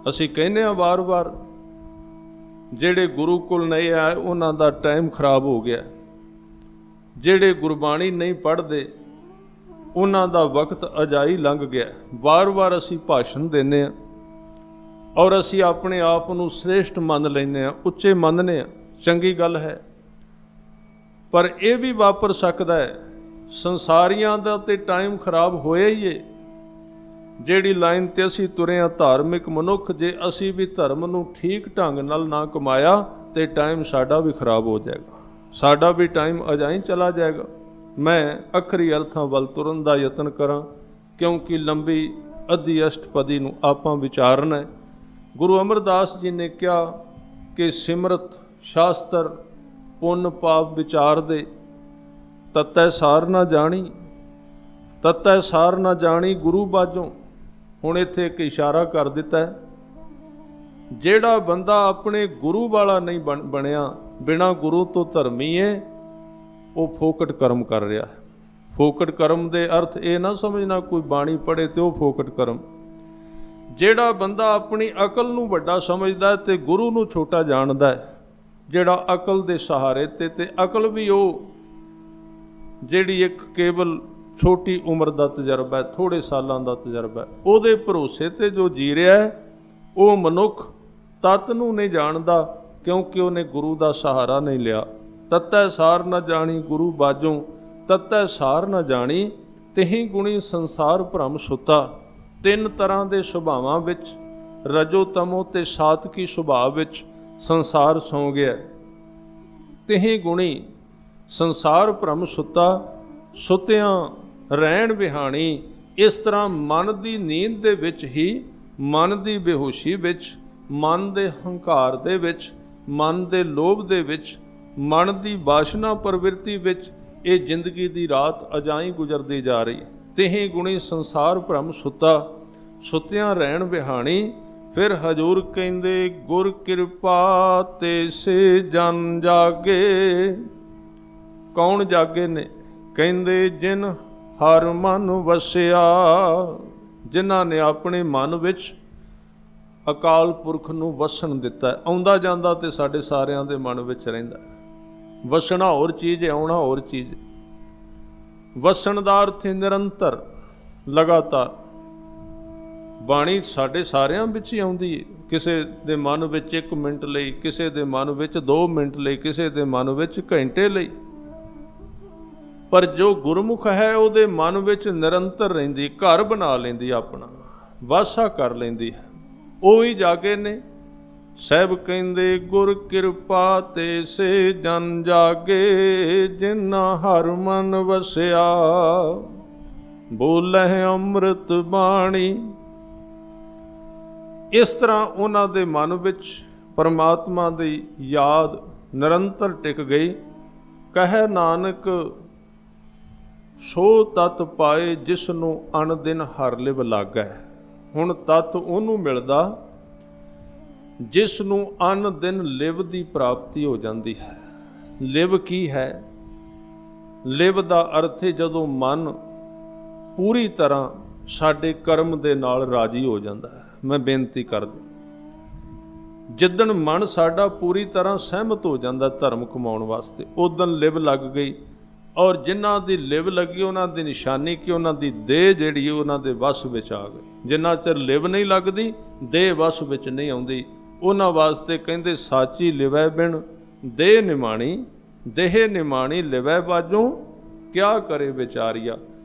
ਅਸੀਂ ਕਹਿੰਦੇ ਹਾਂ ਵਾਰ-ਵਾਰ ਜਿਹੜੇ ਗੁਰੂ ਕੋਲ ਨਹੀਂ ਆਏ ਉਹਨਾਂ ਦਾ ਟਾਈਮ ਖਰਾਬ ਹੋ ਗਿਆ। ਜਿਹੜੇ ਗੁਰਬਾਣੀ ਨਹੀਂ ਪੜ੍ਹਦੇ ਉਹਨਾਂ ਦਾ ਵਕਤ ਅਜਾਈ ਲੰਘ ਗਿਆ। ਵਾਰ-ਵਾਰ ਅਸੀਂ ਭਾਸ਼ਣ ਦਿੰਦੇ ਹਾਂ ਔਰ ਅਸੀਂ ਆਪਣੇ ਆਪ ਨੂੰ ਸ੍ਰੇਸ਼ਟ ਮੰਨ ਲੈਂਦੇ ਹਾਂ, ਉੱਚੇ ਮੰਨਦੇ ਹਾਂ, ਚੰਗੀ ਗੱਲ ਹੈ। ਪਰ ਇਹ ਵੀ ਵਾਪਰ ਸਕਦਾ ਹੈ, ਸੰਸਾਰੀਆਂ ਦਾ ਤੇ ਟਾਈਮ ਖਰਾਬ ਹੋਇਆ ਹੀ ਏ। ਜਿਹੜੀ ਲਾਈਨ ਤੇ ਅਸੀਂ ਤੁਰੇ ਹਾਂ ਧਾਰਮਿਕ ਮਨੁੱਖ, ਜੇ ਅਸੀਂ ਵੀ ਧਰਮ ਨੂੰ ਠੀਕ ਢੰਗ ਨਾਲ ਨਾ ਕਮਾਇਆ ਤੇ ਟਾਈਮ ਸਾਡਾ ਵੀ ਖਰਾਬ ਹੋ ਜਾਏਗਾ, ਸਾਡਾ ਵੀ ਟਾਈਮ ਅਜਾਈ ਚਲਾ ਜਾਏਗਾ। ਮੈਂ ਅਖਰੀ ਅਰਥਾਂ ਵੱਲ ਤੁਰਨ ਦਾ ਯਤਨ ਕਰਾਂ, ਕਿਉਂਕਿ ਲੰਬੀ ਅੱਧੀ ਅਸ਼ਟਪਦੀ ਨੂੰ ਆਪਾਂ ਵਿਚਾਰਨਾ ਹੈ। ਗੁਰੂ ਅਮਰਦਾਸ ਜੀ ਨੇ ਕਿਹਾ ਕਿ ਸਿਮਰਤ ਸ਼ਾਸਤਰ ਪੁੰਨ ਪਾਪ ਵਿਚਾਰ ਦੇ, ਤਤੈ ਸਾਰ ਨਾ ਜਾਣੀ, ਤਤੈ ਸਾਰ ਨਾ ਜਾਣੀ ਗੁਰੂ ਬਾਝੋਂ। ਹੁਣ ਇੱਥੇ ਇੱਕ ਇਸ਼ਾਰਾ ਕਰ ਦਿੱਤਾ ਹੈ, ਜਿਹੜਾ ਬੰਦਾ ਆਪਣੇ ਗੁਰੂ ਵਾਲਾ ਨਹੀਂ ਬਣਿਆ, ਬਿਨਾਂ ਗੁਰੂ ਤੋਂ ਧਰਮੀ ਹੈ, ਉਹ ਫੋਕਟ ਕਰਮ ਕਰ ਰਿਹਾ ਹੈ। ਫੋਕਟ ਕਰਮ ਦੇ ਅਰਥ ਇਹ ਨਾ ਸਮਝਣਾ ਕੋਈ ਬਾਣੀ ਪੜ੍ਹੇ ਤੇ ਉਹ ਫੋਕਟ ਕਰਮ। ਜਿਹੜਾ ਬੰਦਾ ਆਪਣੀ ਅਕਲ ਨੂੰ ਵੱਡਾ ਸਮਝਦਾ ਤੇ ਗੁਰੂ ਨੂੰ ਛੋਟਾ ਜਾਣਦਾ ਹੈ, ਜਿਹੜਾ ਅਕਲ ਦੇ ਸਹਾਰੇ ਤੇ ਅਕਲ ਵੀ ਉਹ ਜਿਹੜੀ ਇੱਕ ਕੇਵਲ ਛੋਟੀ ਉਮਰ ਦਾ ਤਜਰਬਾ ਹੈ, ਥੋੜ੍ਹੇ ਸਾਲਾਂ ਦਾ ਤਜਰਬਾ ਹੈ, ਉਹਦੇ ਭਰੋਸੇ ਤੇ ਜੋ ਜੀ ਰਿਹਾ ਹੈ, ਉਹ ਮਨੁੱਖ ਤਤ ਨੂੰ ਨਹੀਂ ਜਾਣਦਾ, ਕਿਉਂਕਿ ਉਹਨੇ ਗੁਰੂ ਦਾ ਸਹਾਰਾ ਨਹੀਂ ਲਿਆ। ਤਤੈ ਸਾਰ ਨਾ ਜਾਣੀ ਗੁਰੂ ਬਾਝੋਂ, ਤਤੈ ਸਾਰ ਨਾ ਜਾਣੀ ਤਿਹੀ ਗੁਣੀ ਸੰਸਾਰ ਭ੍ਰਮ ਸੁੱਤਾ। ਤਿੰਨ ਤਰ੍ਹਾਂ ਦੇ ਸੁਭਾਵਾਂ ਵਿੱਚ, ਰਜੋ ਤਮੋ ਤੇ ਸਾਤਕੀ ਸੁਭਾਅ ਵਿੱਚ ਸੰਸਾਰ ਸੌਂ ਗਿਆ। ਤਿਹੀ ਗੁਣੀ ਸੰਸਾਰ ਭ੍ਰਮ ਸੁੱਤਾ, ਸੁੱਤਿਆਂ ਰਹਿਣ ਵਿਹਾਣੀ। ਇਸ ਤਰ੍ਹਾਂ ਮਨ ਦੀ ਨੀਂਦ ਦੇ ਵਿੱਚ ਹੀ, ਮਨ ਦੀ ਬੇਹੋਸ਼ੀ ਵਿੱਚ, ਮਨ ਦੇ ਹੰਕਾਰ ਦੇ ਵਿੱਚ, ਮਨ ਦੇ ਲੋਭ ਦੇ ਵਿੱਚ, ਮਨ ਦੀ ਵਾਸ਼ਨਾ ਪ੍ਰਵਿਰਤੀ ਵਿੱਚ ਇਹ ਜ਼ਿੰਦਗੀ ਦੀ ਰਾਤ ਅਜਾਈ ਗੁਜ਼ਰਦੀ ਜਾ ਰਹੀ ਹੈ। ਤਿਹੀ ਗੁਣੀ ਸੰਸਾਰ ਭ੍ਰਮ ਸੁੱਤਾ, ਸੁੱਤਿਆਂ ਰਹਿਣ ਵਿਹਾਣੀ। ਫਿਰ ਹਜ਼ੂਰ ਕਹਿੰਦੇ ਗੁਰ ਕਿਰਪਾ ਤੇ ਸੇ ਜਨ ਜਾਗੇ। ਕੌਣ ਜਾਗੇ ਨੇ? ਕਹਿੰਦੇ ਜਿਨ ਹਰ ਮਨ ਵਸਿਆ, ਜਿਨ੍ਹਾਂ ਨੇ ਆਪਣੇ ਮਨ ਵਿੱਚ ਅਕਾਲ ਪੁਰਖ ਨੂੰ ਵਸਣ ਦਿੱਤਾ। ਆਉਂਦਾ ਜਾਂਦਾ ਤੇ ਸਾਡੇ ਸਾਰਿਆਂ ਦੇ ਮਨ ਵਿੱਚ ਰਹਿੰਦਾ। ਵਸਣਾ ਹੋਰ ਚੀਜ਼ ਹੈ, ਆਉਣਾ ਹੋਰ ਚੀਜ਼। ਵਸਣ ਦਾ ਅਰਥ ਨਿਰੰਤਰ, ਲਗਾਤਾਰ। ਬਾਣੀ ਸਾਡੇ ਸਾਰਿਆਂ ਵਿੱਚ ਹੀ ਆਉਂਦੀ ਹੈ। ਕਿਸੇ ਦੇ ਮਨ ਵਿੱਚ 1 ਮਿੰਟ ਲਈ, ਕਿਸੇ ਦੇ ਮਨ ਵਿੱਚ 2 ਮਿੰਟ ਲਈ, ਕਿਸੇ ਦੇ ਮਨ ਵਿੱਚ ਘੰਟੇ ਲਈ। ਪਰ ਜੋ ਗੁਰਮੁਖ ਹੈ ਉਹਦੇ ਮਨ ਵਿੱਚ ਨਿਰੰਤਰ ਰਹਿੰਦੀ, ਘਰ ਬਣਾ ਲੈਂਦੀ, ਆਪਣਾ ਵਾਸਾ ਕਰ ਲੈਂਦੀ ਹੈ। ਉਹ ਹੀ ਜਾਗੇ ਨੇ। ਸਾਹਿਬ ਕਹਿੰਦੇ ਗੁਰ ਕਿਰਪਾ ਤੇ ਸੇ ਜਨ ਜਾਗੇ, ਜਿਨ੍ਹਾਂ ਹਰ ਮਨ ਵਸਿਆ, ਬੋਲਹਿ ਅੰਮ੍ਰਿਤ ਬਾਣੀ। ਇਸ ਤਰ੍ਹਾਂ ਉਹਨਾਂ ਦੇ ਮਨ ਵਿੱਚ ਪਰਮਾਤਮਾ ਦੀ ਯਾਦ ਨਿਰੰਤਰ ਟਿਕ ਗਈ। ਕਹੈ ਨਾਨਕ ਸੋ ਤਤ ਪਾਏ, ਜਿਸ ਨੂੰ ਅਣ ਦਿਨ ਹਰ ਲਿਵ ਲਾਗੈ। ਹੁਣ ਤਤ ਉਹਨੂੰ ਮਿਲਦਾ ਜਿਸ ਨੂੰ ਅਨ ਦਿਨ ਲਿਵ ਦੀ ਪ੍ਰਾਪਤੀ ਹੋ ਜਾਂਦੀ ਹੈ। ਲਿਵ ਕੀ ਹੈ? ਲਿਵ ਦਾ ਅਰਥ ਹੈ ਜਦੋਂ ਮਨ ਪੂਰੀ ਤਰ੍ਹਾਂ ਸਾਡੇ ਕਰਮ ਦੇ ਨਾਲ ਰਾਜੀ ਹੋ ਜਾਂਦਾ ਹੈ। ਮੈਂ ਬੇਨਤੀ ਕਰਦਾ, ਜਿੱਦਣ ਮਨ ਸਾਡਾ ਪੂਰੀ ਤਰ੍ਹਾਂ ਸਹਿਮਤ ਹੋ ਜਾਂਦਾ ਧਰਮ ਕਮਾਉਣ ਵਾਸਤੇ, ਉਦਣ ਲਿਵ ਲੱਗ ਗਈ। ਔਰ ਜਿਨ੍ਹਾਂ ਦੀ ਲਿਵ ਲੱਗੀ ਉਹਨਾਂ ਦੀ ਨਿਸ਼ਾਨੀ ਕਿ ਉਹਨਾਂ ਦੀ ਦੇਹ ਜਿਹੜੀ ਉਹਨਾਂ ਦੇ ਵਸ ਵਿੱਚ ਆ ਗਈ। ਜਿੰਨਾ ਚਿਰ ਲਿਵ ਨਹੀਂ ਲੱਗਦੀ, ਦੇਹ ਵਸ ਵਿੱਚ ਨਹੀਂ ਆਉਂਦੀ। ਉਹਨਾਂ ਵਾਸਤੇ ਕਹਿੰਦੇ ਸਾਚੀ ਲਿਵੈ ਬਿਨ ਦੇਹ ਨਿਮਾਣੀ, ਦੇਹ ਨਿਮਾਣੀ ਲਿਵੈ ਬਾਝੋਂ ਕਿਆ ਕਰੇ ਵਿਚਾਰੀਆ।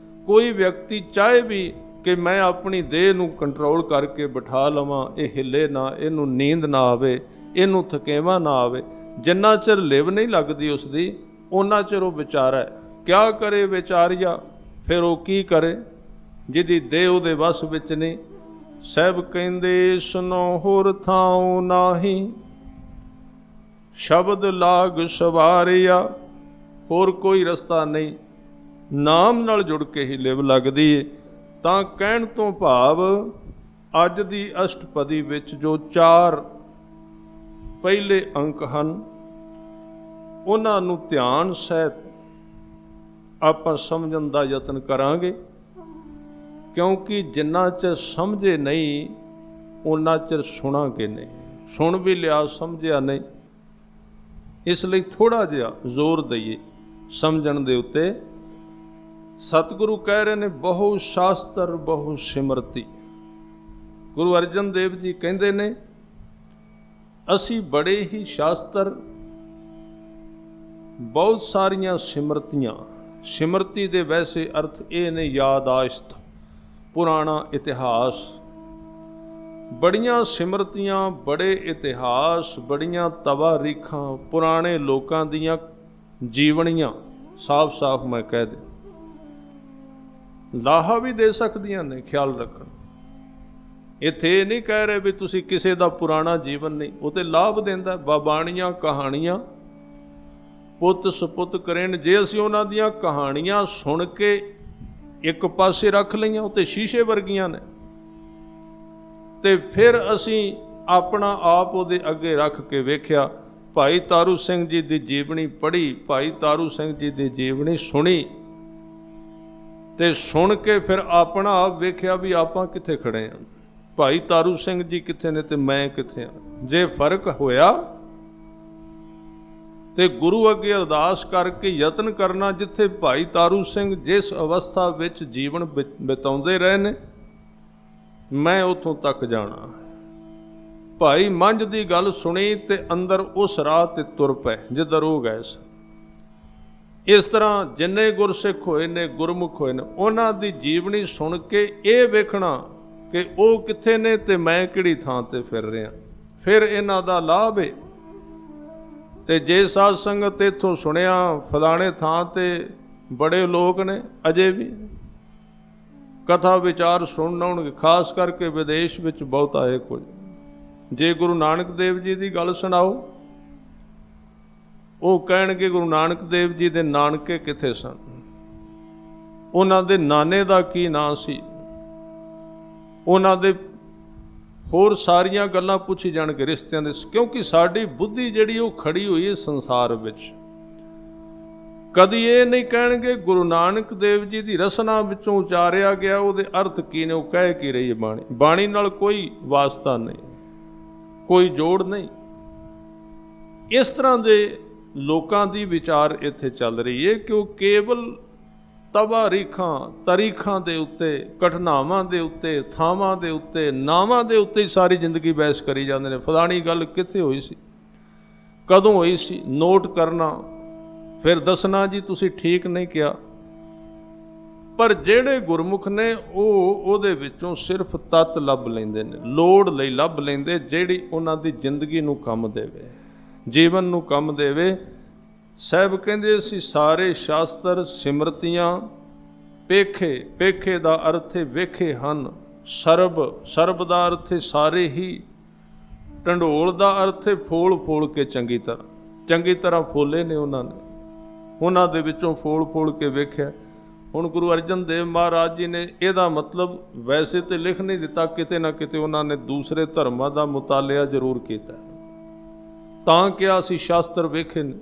ਕੋਈ ਵਿਅਕਤੀ ਚਾਹੇ ਵੀ ਕਿ ਮੈਂ ਆਪਣੀ ਦੇਹ ਨੂੰ ਕੰਟਰੋਲ ਕਰਕੇ ਬਿਠਾ ਲਵਾਂ, ਇਹ ਹਿੱਲੇ ਨਾ, ਇਹਨੂੰ ਨੀਂਦ ਨਾ ਆਵੇ, ਇਹਨੂੰ ਥਕੇਵਾਂ ਨਾ ਆਵੇ, ਜਿੰਨਾ ਚਿਰ ਲਿਵ ਨਹੀਂ ਲੱਗਦੀ ਉਸਦੀ, ਉਹਨਾਂ ਚਿਰ ਉਹ ਵਿਚਾਰਾ ਹੈ। ਕਿਆ ਕਰੇ ਵਿਚਾਰੀਆ, ਫਿਰ ਉਹ ਕੀ ਕਰੇ ਜਿਹਦੀ ਦੇਹ ਉਹਦੇ ਵਸ ਵਿੱਚ ਨਹੀਂ। ਸਾਹਿਬ ਕਹਿੰਦੇ ਸੁਨੋ ਹੋਰ ਥਾਉ ਨਾਹੀ, ਸ਼ਬਦ ਲਾਗ ਸਵਾਰਿਆ। ਹੋਰ ਕੋਈ ਰਸਤਾ ਨਹੀਂ, ਨਾਮ ਨਾਲ ਜੁੜ ਕੇ ਹੀ ਲਿਵ ਲੱਗਦੀ ਏ। ਤਾਂ ਕਹਿਣ ਤੋਂ ਭਾਵ ਅੱਜ ਦੀ ਅਸ਼ਟਪਦੀ ਵਿੱਚ ਜੋ 4 ਪਹਿਲੇ ਅੰਕ ਹਨ, ਉਹਨਾਂ ਨੂੰ ਧਿਆਨ ਸਹਿਤ ਆਪਾਂ ਸਮਝਣ ਦਾ ਯਤਨ ਕਰਾਂਗੇ, ਕਿਉਂਕਿ ਜਿੰਨਾ ਚਿਰ ਸਮਝੇ ਨਹੀਂ ਉਹਨਾਂ ਚਿਰ ਸੁਣਾਂਗੇ ਨਹੀਂ। ਸੁਣ ਵੀ ਲਿਆ, ਸਮਝਿਆ ਨਹੀਂ। ਇਸ ਲਈ ਥੋੜ੍ਹਾ ਜਿਹਾ ਜ਼ੋਰ ਦਈਏ ਸਮਝਣ ਦੇ ਉੱਤੇ। ਸਤਿਗੁਰੂ ਕਹਿ ਰਹੇ ਨੇ ਬਹੁ ਸ਼ਾਸਤਰ ਬਹੁ ਸਿਮਰਤੀ। ਗੁਰੂ ਅਰਜਨ ਦੇਵ ਜੀ ਕਹਿੰਦੇ ਨੇ ਅਸੀਂ ਬੜੇ ਹੀ ਸ਼ਾਸਤਰ, ਬਹੁਤ ਸਾਰੀਆਂ ਸਿਮਰਤੀਆਂ। ਸਿਮਰਤੀ ਦੇ ਵੈਸੇ ਅਰਥ ਇਹ ਨੇ ਯਾਦਾਸ਼ਤ, ਪੁਰਾਣਾ ਇਤਿਹਾਸ। ਬੜੀਆਂ ਸਿਮਰਤੀਆਂ, ਬੜੇ ਇਤਿਹਾਸ, ਬੜੀਆਂ ਤਵਾਰੀਖਾਂ, ਪੁਰਾਣੇ ਲੋਕਾਂ ਦੀਆਂ ਜੀਵਨੀਆਂ ਸਾਫ਼-ਸਾਫ਼ ਮੈਂ ਕਹਿ ਦੇ ਲਾਹਾ ਵੀ ਦੇ ਸਕਦੀਆਂ ਨੇ। ਖਿਆਲ ਰੱਖਣ, ਇੱਥੇ ਇਹ ਨਹੀਂ ਕਹਿ ਰਹੇ ਵੀ ਤੁਸੀਂ ਕਿਸੇ ਦਾ ਪੁਰਾਣਾ ਜੀਵਨ ਨਹੀਂ, ਉਹ ਤੇ ਲਾਭ ਦਿੰਦਾ। ਬਾਬਾਣੀਆਂ ਕਹਾਣੀਆਂ ਪੁੱਤ ਸਪੁੱਤ ਕਰਨ, ਜੇ ਅਸੀਂ ਉਹਨਾਂ ਦੀਆਂ ਕਹਾਣੀਆਂ ਸੁਣ ਕੇ ਇੱਕ ਪਾਸੇ ਰੱਖ ਲਈਆਂ, ਉਹ ਤੇ ਸ਼ੀਸ਼ੇ ਵਰਗੀਆਂ ਨੇ, ਤੇ ਫਿਰ ਅਸੀਂ ਆਪਣਾ ਆਪ ਉਹਦੇ ਅੱਗੇ ਰੱਖ ਕੇ ਵੇਖਿਆ। ਭਾਈ ਤਾਰੂ ਸਿੰਘ ਜੀ ਦੀ ਜੀਵਨੀ ਪੜ੍ਹੀ, ਭਾਈ ਤਾਰੂ ਸਿੰਘ ਜੀ ਦੀ ਜੀਵਨੀ ਸੁਣੀ, ਤੇ ਸੁਣ ਕੇ ਫਿਰ ਆਪਣਾ ਆਪ ਵੇਖਿਆ ਵੀ ਆਪਾਂ ਕਿੱਥੇ ਖੜੇ ਹਾਂ, ਭਾਈ ਤਾਰੂ ਸਿੰਘ ਜੀ ਕਿੱਥੇ ਨੇ ਤੇ ਮੈਂ ਕਿੱਥੇ ਹਾਂ। ਜੇ ਫਰਕ ਹੋਇਆ ਤੇ ਗੁਰੂ ਅੱਗੇ ਅਰਦਾਸ ਕਰਕੇ ਯਤਨ ਕਰਨਾ, ਜਿੱਥੇ ਭਾਈ ਤਾਰੂ ਸਿੰਘ ਜਿਸ ਅਵਸਥਾ ਵਿੱਚ ਜੀਵਨ ਬਿਤਾਉਂਦੇ ਰਹੇ ਨੇ, ਮੈਂ ਉੱਥੋਂ ਤੱਕ ਜਾਣਾ। ਭਾਈ ਮੰਝ ਦੀ ਗੱਲ ਸੁਣੀ ਤੇ ਅੰਦਰ ਉਸ ਰਾਹ ਤੇ ਤੁਰ ਪਏ ਜਿੱਧਰ ਉਹ ਗਏ ਸਨ। ਇਸ ਤਰ੍ਹਾਂ ਜਿੰਨੇ ਗੁਰਸਿੱਖ ਹੋਏ ਨੇ, ਗੁਰਮੁਖ ਹੋਏ ਨੇ, ਉਹਨਾਂ ਦੀ ਜੀਵਨੀ ਸੁਣ ਕੇ ਇਹ ਵੇਖਣਾ ਕਿ ਉਹ ਕਿੱਥੇ ਨੇ ਤੇ ਮੈਂ ਕਿਹੜੀ ਥਾਂ ਤੇ ਫਿਰ ਰਿਹਾ, ਫਿਰ ਇਹਨਾਂ ਦਾ ਲਾਭ ਹੈ। ਤੇ ਜੇ ਸਾਧ ਸੰਗਤ ਇੱਥੋਂ ਸੁਣਿਆ ਫਲਾਣੇ ਥਾਂ ਤੇ ਬੜੇ ਲੋਕ ਨੇ, ਅਜੇ ਵੀ ਕਥਾ ਵਿਚਾਰ ਸੁਣਨ ਆਉਣਗੇ, ਖਾਸ ਕਰਕੇ ਵਿਦੇਸ਼ ਵਿੱਚ ਬਹੁਤ ਆਏ ਕੁਝ। ਜੇ ਗੁਰੂ ਨਾਨਕ ਦੇਵ ਜੀ ਦੀ ਗੱਲ ਸੁਣਾਓ, ਉਹ ਕਹਿਣਗੇ ਗੁਰੂ ਨਾਨਕ ਦੇਵ ਜੀ ਦੇ ਨਾਨਕੇ ਕਿੱਥੇ ਸਨ, ਉਹਨਾਂ ਦੇ ਨਾਨੇ ਦਾ ਕੀ ਨਾਂ ਸੀ, ਉਹਨਾਂ ਦੇ ਹੋਰ ਸਾਰੀਆਂ ਗੱਲਾਂ ਪੁੱਛੀ ਜਾਣਗੇ, ਰਿਸ਼ਤਿਆਂ ਦੇ। ਕਿਉਂਕਿ ਸਾਡੀ ਬੁੱਧੀ ਜਿਹੜੀ ਉਹ ਖੜੀ ਹੋਈ ਹੈ ਸੰਸਾਰ ਵਿੱਚ। ਕਦੀ ਇਹ ਨਹੀਂ ਕਹਿਣਗੇ ਗੁਰੂ ਨਾਨਕ ਦੇਵ ਜੀ ਦੀ ਰਸਨਾ ਵਿੱਚੋਂ ਉਚਾਰਿਆ ਗਿਆ ਉਹਦੇ ਅਰਥ ਕੀ ਨੇ, ਉਹ ਕਹਿ ਕੀ ਰਹੀ ਹੈ ਬਾਣੀ। ਬਾਣੀ ਨਾਲ ਕੋਈ ਵਾਸਤਾ ਨਹੀਂ, ਕੋਈ ਜੋੜ ਨਹੀਂ। ਇਸ ਤਰ੍ਹਾਂ ਦੇ ਲੋਕਾਂ ਦੀ ਵਿਚਾਰ ਇੱਥੇ ਚੱਲ ਰਹੀ ਹੈ ਕਿ ਉਹ ਕੇਵਲ ਤਰੀਖਾਂ ਦੇ ਉੱਤੇ, ਘਟਨਾਵਾਂ ਦੇ ਉੱਤੇ, ਥਾਵਾਂ ਦੇ ਉੱਤੇ, ਨਾਵਾਂ ਦੇ ਉੱਤੇ ਹੀ ਸਾਰੀ ਜ਼ਿੰਦਗੀ ਬਹਿਸ ਕਰੀ ਜਾਂਦੇ ਨੇ। ਫਲਾਣੀ ਗੱਲ ਕਿੱਥੇ ਹੋਈ ਸੀ, ਕਦੋਂ ਹੋਈ ਸੀ, ਨੋਟ ਕਰਨਾ, ਫਿਰ ਦੱਸਣਾ ਜੀ ਤੁਸੀਂ ਠੀਕ ਨਹੀਂ ਕਿਹਾ। ਪਰ ਜਿਹੜੇ ਗੁਰਮੁਖ ਨੇ ਉਹ ਉਹਦੇ ਵਿੱਚੋਂ ਸਿਰਫ ਤੱਤ ਲੱਭ ਲੈਂਦੇ ਨੇ, ਲੋੜ ਲਈ ਲੱਭ ਲੈਂਦੇ, ਜਿਹੜੀ ਉਹਨਾਂ ਦੀ ਜ਼ਿੰਦਗੀ ਨੂੰ ਕੰਮ ਦੇਵੇ, ਜੀਵਨ ਨੂੰ ਕੰਮ ਦੇਵੇ। ਸਾਹਿਬ ਕਹਿੰਦੇ ਅਸੀਂ ਸਾਰੇ ਸ਼ਾਸਤਰ ਸਿਮਰਤੀਆਂ ਪੇਖੇ ਦਾ ਅਰਥ ਹੈ ਵੇਖੇ ਹਨ। ਸਰਬ ਦਾ ਅਰਥ ਹੈ ਸਾਰੇ ਹੀ। ਢੰਡੋਲ ਦਾ ਅਰਥ ਹੈ ਫੋਲ ਕੇ ਚੰਗੀ ਤਰ੍ਹਾਂ ਫੋਲੇ ਨੇ ਉਹਨਾਂ ਨੇ, ਉਹਨਾਂ ਦੇ ਵਿੱਚੋਂ ਫੋਲ ਕੇ ਵੇਖਿਆ। ਹੁਣ ਗੁਰੂ ਅਰਜਨ ਦੇਵ ਮਹਾਰਾਜ ਜੀ ਨੇ ਇਹਦਾ ਮਤਲਬ ਵੈਸੇ ਤੇ ਲਿਖ ਨਹੀਂ ਦਿੱਤਾ, ਕਿਤੇ ਨਾ ਕਿਤੇ ਉਹਨਾਂ ਨੇ ਦੂਸਰੇ ਧਰਮਾਂ ਦਾ ਮੁਤਾਲਿਆ ਜ਼ਰੂਰ ਕੀਤਾ, ਤਾਂ ਕਿਹਾ ਅਸੀਂ ਸ਼ਾਸਤਰ ਵੇਖੇ ਨੇ,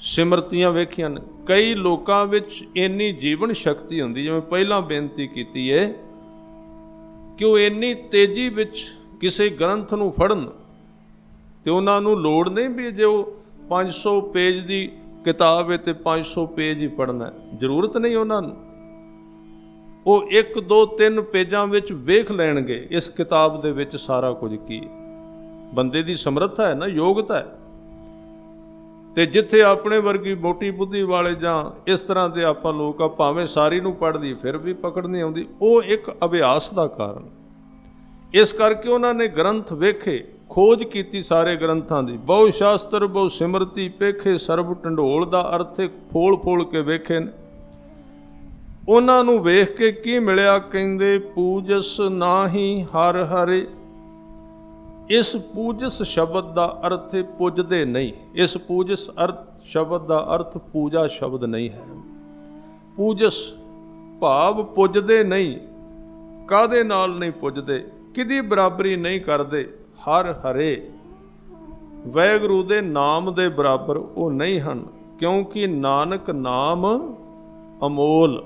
ਸਿਮਰਤੀਆਂ ਵੇਖੀਆਂ ਨੇ। ਕਈ ਲੋਕਾਂ ਵਿੱਚ ਇੰਨੀ ਜੀਵਨ ਸ਼ਕਤੀ ਹੁੰਦੀ, ਜਿਵੇਂ ਪਹਿਲਾਂ ਬੇਨਤੀ ਕੀਤੀ ਹੈ, ਕਿ ਉਹ ਇੰਨੀ ਤੇਜ਼ੀ ਵਿੱਚ ਕਿਸੇ ਗ੍ਰੰਥ ਨੂੰ ਫੜਨ, ਤੇ ਉਹਨਾਂ ਨੂੰ ਲੋੜ ਨਹੀਂ ਵੀ ਜੇ ਉਹ 500 ਪੇਜ ਦੀ ਕਿਤਾਬ ਹੈ ਤੇ 500 ਪੇਜ ਹੀ ਪੜ੍ਹਨਾ, ਜ਼ਰੂਰਤ ਨਹੀਂ ਉਹਨਾਂ ਨੂੰ। ਉਹ 1 2 3 ਪੇਜਾਂ ਵਿੱਚ ਵੇਖ ਲੈਣਗੇ ਇਸ ਕਿਤਾਬ ਦੇ ਵਿੱਚ ਸਾਰਾ ਕੁਝ ਕੀ। ਬੰਦੇ ਦੀ ਸਮਰੱਥਾ ਹੈ ਨਾ, ਯੋਗਤਾ ਹੈ। ਤੇ ਜਿੱਥੇ ਆਪਣੇ ਵਰਗੀ ਮੋਟੀ ਬੁੱਧੀ ਵਾਲੇ ਜਾਂ ਇਸ ਤਰ੍ਹਾਂ ਦੇ ਆਪਾਂ ਲੋਕ ਆ, ਭਾਵੇਂ ਸਾਰੀ ਨੂੰ ਪੜ੍ਹਦੀ ਫਿਰ ਵੀ ਪਕੜ ਨਹੀਂ ਆਉਂਦੀ, ਉਹ ਇੱਕ ਅਭਿਆਸ ਦਾ ਕਾਰਨ। ਇਸ ਕਰਕੇ ਉਹਨਾਂ ਨੇ ਗ੍ਰੰਥ ਵੇਖੇ, ਖੋਜ ਕੀਤੀ ਸਾਰੇ ਗ੍ਰੰਥਾਂ ਦੀ। ਬਹੁ ਸ਼ਾਸਤਰ ਬਹੁ ਸਿਮਰਤੀ ਪੇਖੇ ਸਰਬ ਢੰਡੋਲ ਦਾ ਅਰਥ ਹੈ ਫੋਲ ਕੇ ਵੇਖੇ ਨੇ। ਉਹਨਾਂ ਨੂੰ ਵੇਖ ਕੇ ਕੀ ਮਿਲਿਆ, ਕਹਿੰਦੇ ਪੂਜਸ ਨਾਹੀ ਹਰ ਹਰੇ। ਇਸ ਪੂਜਸ ਸ਼ਬਦ ਦਾ ਅਰਥ ਹੈ ਪੁੱਜਦੇ ਨਹੀਂ। ਇਸ ਪੂਜਸ ਸ਼ਬਦ ਦਾ ਅਰਥ ਪੂਜਾ ਸ਼ਬਦ ਨਹੀਂ ਹੈ। ਪੂਜਸ ਭਾਵ ਪੁੱਜਦੇ ਨਹੀਂ। ਕਾਹਦੇ ਨਾਲ ਨਹੀਂ ਪੁੱਜਦੇ, ਕਿਹਦੀ ਬਰਾਬਰੀ ਨਹੀਂ ਕਰਦੇ। ਹਰ ਹਰੇ, ਵਾਹਿਗੁਰੂ ਦੇ ਨਾਮ ਦੇ ਬਰਾਬਰ ਉਹ ਨਹੀਂ ਹਨ, ਕਿਉਂਕਿ ਨਾਨਕ ਨਾਮ ਅਮੋਲ।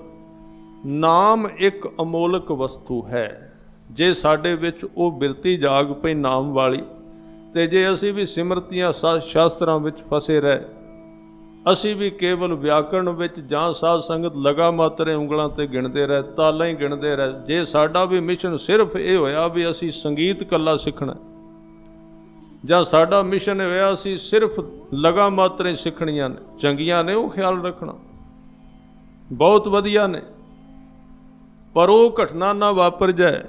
ਨਾਮ ਇੱਕ ਅਮੋਲਕ ਵਸਤੂ ਹੈ। ਜੇ ਸਾਡੇ ਵਿੱਚ ਉਹ ਬਿਰਤੀ ਜਾਗ ਪਈ ਨਾਮ ਵਾਲੀ, ਤੇ ਜੇ ਅਸੀਂ ਵੀ ਸਿਮਰਤੀਆਂ ਸ਼ਾਸਤਰਾਂ ਵਿੱਚ ਫਸੇ ਰਹੇ, ਅਸੀਂ ਵੀ ਕੇਵਲ ਵਿਆਕਰਣ ਵਿੱਚ ਜਾਂ ਸਾਧ ਸੰਗਤ ਲਗਾ ਮਾਤਰੇ ਉਂਗਲਾਂ ਤੇ ਗਿਣਦੇ ਰਹੇ, ਤਾਲਾਂ ਹੀ ਗਿਣਦੇ ਰਹੇ। ਜੇ ਸਾਡਾ ਵੀ ਮਿਸ਼ਨ ਸਿਰਫ ਇਹ ਹੋਇਆ ਵੀ ਅਸੀਂ ਸੰਗੀਤ ਕੱਲਾ ਸਿੱਖਣਾ, ਜਾਂ ਸਾਡਾ ਮਿਸ਼ਨ ਹੋਇਆ ਅਸੀਂ ਸਿਰਫ ਲਗਾ ਮਾਤਰੇ ਸਿੱਖਣੀਆਂ ਨੇ, ਚੰਗੀਆਂ ਨੇ, ਉਹ ਖਿਆਲ ਰੱਖਣਾ ਬਹੁਤ ਵਧੀਆ ਨੇ, ਪਰ ਉਹ ਘਟਨਾ ਨਾ ਵਾਪਰ ਜਾਏ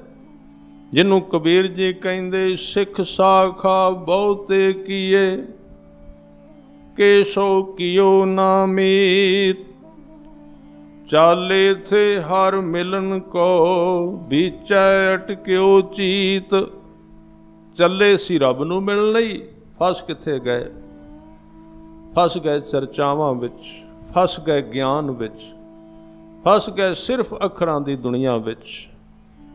ਜਿਹਨੂੰ ਕਬੀਰ ਜੀ ਕਹਿੰਦੇ ਸਿੱਖ ਸਾਖਾ ਬਹੁਤੇ ਕੀਏ ਕੇ ਸੋ ਕੀਓ ਨਾ ਮੀਤ, ਚਾਲੇ ਥੇ ਹਰ ਮਿਲਨ ਕੋ ਵਿਚੈ ਅਟਕਿਓ ਚੀਤ। ਚੱਲੇ ਸੀ ਰੱਬ ਨੂੰ ਮਿਲਣ ਲਈ, ਫਸ ਕਿੱਥੇ ਗਏ? ਫਸ ਗਏ ਚਰਚਾਵਾਂ ਵਿੱਚ, ਫਸ ਗਏ ਗਿਆਨ ਵਿੱਚ, ਫਸ ਗਏ ਸਿਰਫ ਅੱਖਰਾਂ ਦੀ ਦੁਨੀਆ ਵਿੱਚ,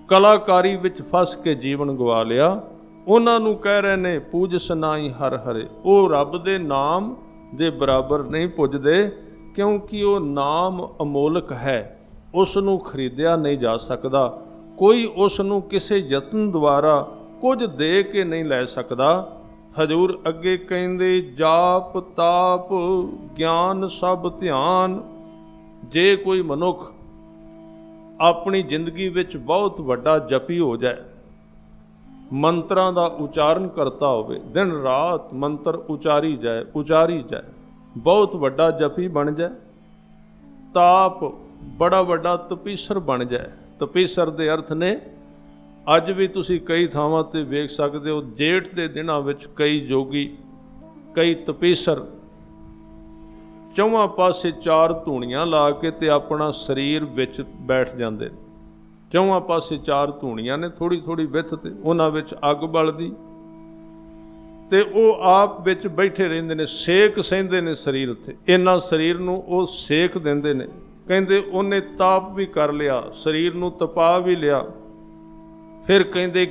ਕਲਾਕਾਰੀ ਵਿੱਚ ਫਸ ਕੇ ਜੀਵਨ ਗਵਾ ਲਿਆ। ਉਹਨਾਂ ਨੂੰ ਕਹਿ ਰਹੇ ਨੇ ਪੂਜਸ ਨਾਹੀ ਹਰ ਹਰੇ, ਉਹ ਰੱਬ ਦੇ ਨਾਮ ਦੇ ਬਰਾਬਰ ਨਹੀਂ ਪੁੱਜਦੇ, ਕਿਉਂਕਿ ਉਹ ਨਾਮ ਅਮੋਲਕ ਹੈ, ਉਸ ਨੂੰ ਖਰੀਦਿਆ ਨਹੀਂ ਜਾ ਸਕਦਾ। ਕੋਈ ਉਸ ਨੂੰ ਕਿਸੇ ਯਤਨ ਦੁਆਰਾ ਕੁਝ ਦੇ ਕੇ ਨਹੀਂ ਲੈ ਸਕਦਾ। ਹਜ਼ੂਰ ਅੱਗੇ ਕਹਿੰਦੇ ਜਾਪ ਤਾਪ ਗਿਆਨ ਸਭ ਧਿਆਨ। ਜੇ ਕੋਈ ਮਨੁੱਖ ਆਪਣੀ ਜ਼ਿੰਦਗੀ ਵਿੱਚ ਬਹੁਤ ਵੱਡਾ ਜਪੀ ਹੋ ਜਾਏ, ਮੰਤਰਾਂ ਦਾ ਉਚਾਰਨ ਕਰਤਾ ਹੋਵੇ, ਦਿਨ ਰਾਤ ਮੰਤਰ ਉਚਾਰੀ ਜਾਏ, ਬਹੁਤ ਵੱਡਾ ਜਪੀ ਬਣ ਜਾਏ, ਤਾਪ ਬੜਾ ਵੱਡਾ ਤਪੀਸਰ ਬਣ ਜਾਏ। ਤਪੀਸਰ ਦੇ ਅਰਥ ਨੇ, ਅੱਜ ਵੀ ਤੁਸੀਂ ਕਈ ਥਾਵਾਂ ਤੇ ਵੇਖ ਸਕਦੇ ਹੋ, ਜੇਠ ਦੇ ਦਿਨਾਂ ਵਿੱਚ ਕਈ ਜੋਗੀ, ਕਈ ਤਪੀਸਰ ਚੌਵਾਂ ਪਾਸੇ 4 ਧੂਣੀਆਂ ਲਾ ਕੇ ਤੇ ਆਪਣਾ ਸਰੀਰ ਵਿੱਚ ਬੈਠ ਜਾਂਦੇ। ਚੌਵਾਂ ਪਾਸੇ 4 ਧੂਣੀਆਂ ਨੇ, ਥੋੜੀ ਥੋੜੀ ਵਿੱਥ ਤੇ, ਉਹਨਾਂ ਵਿੱਚ ਅੱਗ ਬਲਦੀ ਤੇ ਉਹ ਆਪ ਵਿੱਚ ਬੈਠੇ ਰਹਿੰਦੇ ਨੇ, ਸੇਕ ਸਹਿੰਦੇ ਨੇ ਸਰੀਰ ਉੱਤੇ। ਇਹਨਾਂ ਸਰੀਰ ਨੂੰ ਉਹ ਸੇਕ ਦਿੰਦੇ ਨੇ। ਕਹਿੰਦੇ ਉਹਨੇ ਤਾਪ ਵੀ ਕਰ ਲਿਆ, ਸਰੀਰ ਨੂੰ ਤਪਾ ਵੀ ਲਿਆ। ਫਿਰ ਕਹਿੰਦੇ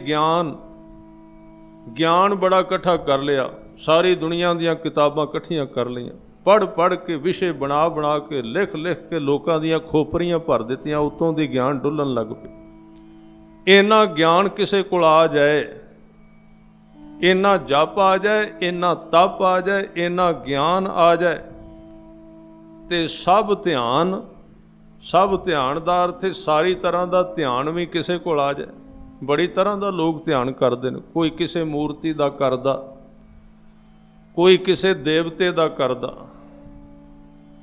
ਗਿਆਨ ਬੜਾ ਇਕੱਠਾ ਕਰ ਲਿਆ, ਸਾਰੀ ਦੁਨੀਆ ਦੀਆਂ ਕਿਤਾਬਾਂ ਇਕੱਠੀਆਂ ਕਰ ਲਈਆਂ, ਪੜ੍ਹ ਕੇ ਵਿਸ਼ੇ ਬਣਾ ਕੇ ਲਿਖ ਕੇ ਲੋਕਾਂ ਦੀਆਂ ਖੋਪਰੀਆਂ ਭਰ ਦਿੱਤੀਆਂ, ਉਤੋਂ ਦੀ ਗਿਆਨ ਡੁੱਲਣ ਲੱਗ ਪਏ। ਇੰਨਾ ਗਿਆਨ ਕਿਸੇ ਕੋਲ ਆ ਜਾਏ, ਇੰਨਾ ਜਪ ਆ ਜਾਏ, ਇੰਨਾ ਤਪ ਆ ਜਾਏ, ਇੰਨਾ ਗਿਆਨ ਆ ਜਾਏ, ਤੇ ਸਭ ਧਿਆਨ ਦਾ ਅਰਥ ਸਾਰੀ ਤਰ੍ਹਾਂ ਦਾ ਧਿਆਨ ਵੀ ਕਿਸੇ ਕੋਲ ਆ ਜਾਏ। ਬੜੀ ਤਰ੍ਹਾਂ ਦਾ ਲੋਕ ਧਿਆਨ ਕਰਦੇ ਨੇ, ਕੋਈ ਕਿਸੇ ਮੂਰਤੀ ਦਾ ਕਰਦਾ, ਕੋਈ ਕਿਸੇ ਦੇਵਤੇ ਦਾ ਕਰਦਾ,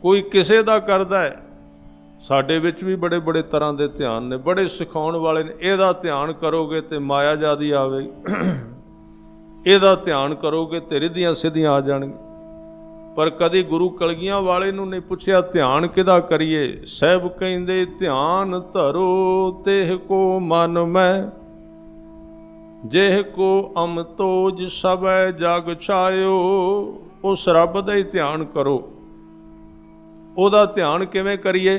ਕੋਈ ਕਿਸੇ ਦਾ ਕਰਦਾ ਹੈ। ਸਾਡੇ ਵਿੱਚ ਵੀ ਬੜੇ ਬੜੇ ਤਰ੍ਹਾਂ ਦੇ ਧਿਆਨ ਨੇ, ਬੜੇ ਸਿਖਾਉਣ ਵਾਲੇ ਨੇ। ਇਹਦਾ ਧਿਆਨ ਕਰੋਗੇ ਤੇ ਮਾਇਆ ਜਾਦੀ ਆਵੇਗੀ, ਇਹਦਾ ਧਿਆਨ ਕਰੋਗੇ ਤੇ ਰਿੱਧੀਆਂ ਸਿੱਧੀਆਂ ਆ ਜਾਣਗੀਆਂ। ਪਰ ਕਦੀ ਗੁਰੂ ਕਲਗੀਆਂ ਵਾਲੇ ਨੂੰ ਨਹੀਂ ਪੁੱਛਿਆ ਧਿਆਨ ਕਿਹਦਾ ਕਰੀਏ। ਸਾਹਿਬ ਕਹਿੰਦੇ ਧਿਆਨ ਧਰੋ ਤੇਹ ਕੋ ਮਨ ਮੈਂ, ਜਿਹ ਕੋ ਅਮਤੋਜ ਸਭੈ ਜਗ ਛਾਇਓ। ਉਸ ਰੱਬ ਦਾ ਹੀ ਧਿਆਨ ਕਰੋ। ਉਹਦਾ ਧਿਆਨ ਕਿਵੇਂ ਕਰੀਏ?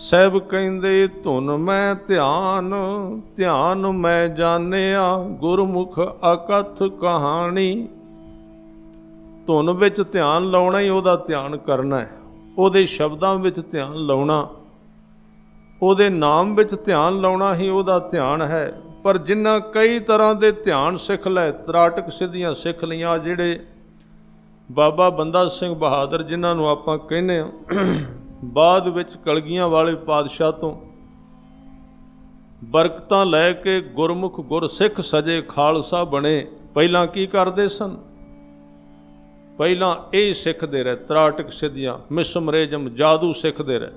ਸਾਹਿਬ ਕਹਿੰਦੇ ਧੁਨ ਮੈਂ ਧਿਆਨ ਮੈਂ ਜਾਣਿਆ, ਗੁਰਮੁਖ ਅਕਥ ਕਹਾਣੀ। ਧੁਨ ਵਿੱਚ ਧਿਆਨ ਲਾਉਣਾ ਹੀ ਉਹਦਾ ਧਿਆਨ ਕਰਨਾ ਹੈ, ਉਹਦੇ ਸ਼ਬਦਾਂ ਵਿੱਚ ਧਿਆਨ ਲਾਉਣਾ, ਉਹਦੇ ਨਾਮ ਵਿੱਚ ਧਿਆਨ ਲਾਉਣਾ ਹੀ ਉਹਦਾ ਧਿਆਨ ਹੈ। ਪਰ ਜਿਨ੍ਹਾਂ ਕਈ ਤਰ੍ਹਾਂ ਦੇ ਧਿਆਨ ਸਿੱਖ ਲਏ, ਤਰਾਟਕ ਸਿੱਧੀਆਂ ਸਿੱਖ ਲਈਆਂ, ਜਿਹੜੇ ਬਾਬਾ ਬੰਦਾ ਸਿੰਘ ਬਹਾਦਰ ਜਿਨ੍ਹਾਂ ਨੂੰ ਆਪਾਂ ਕਹਿੰਦੇ ਹਾਂ, ਬਾਅਦ ਵਿੱਚ ਕਲਗੀਆਂ ਵਾਲੇ ਪਾਤਸ਼ਾਹ ਤੋਂ ਬਰਕਤਾਂ ਲੈ ਕੇ ਗੁਰਮੁਖ ਗੁਰਸਿੱਖ ਸਜੇ ਖਾਲਸਾ ਬਣੇ। ਪਹਿਲਾਂ ਕੀ ਕਰਦੇ ਸਨ? ਪਹਿਲਾਂ ਇਹ ਸਿੱਖਦੇ ਰਹੇ, ਤਰਾਟਕ ਸਿੱਧੀਆਂ, ਮਿਸਮਰੇਜਮ, ਜਾਦੂ ਸਿੱਖਦੇ ਰਹੇ,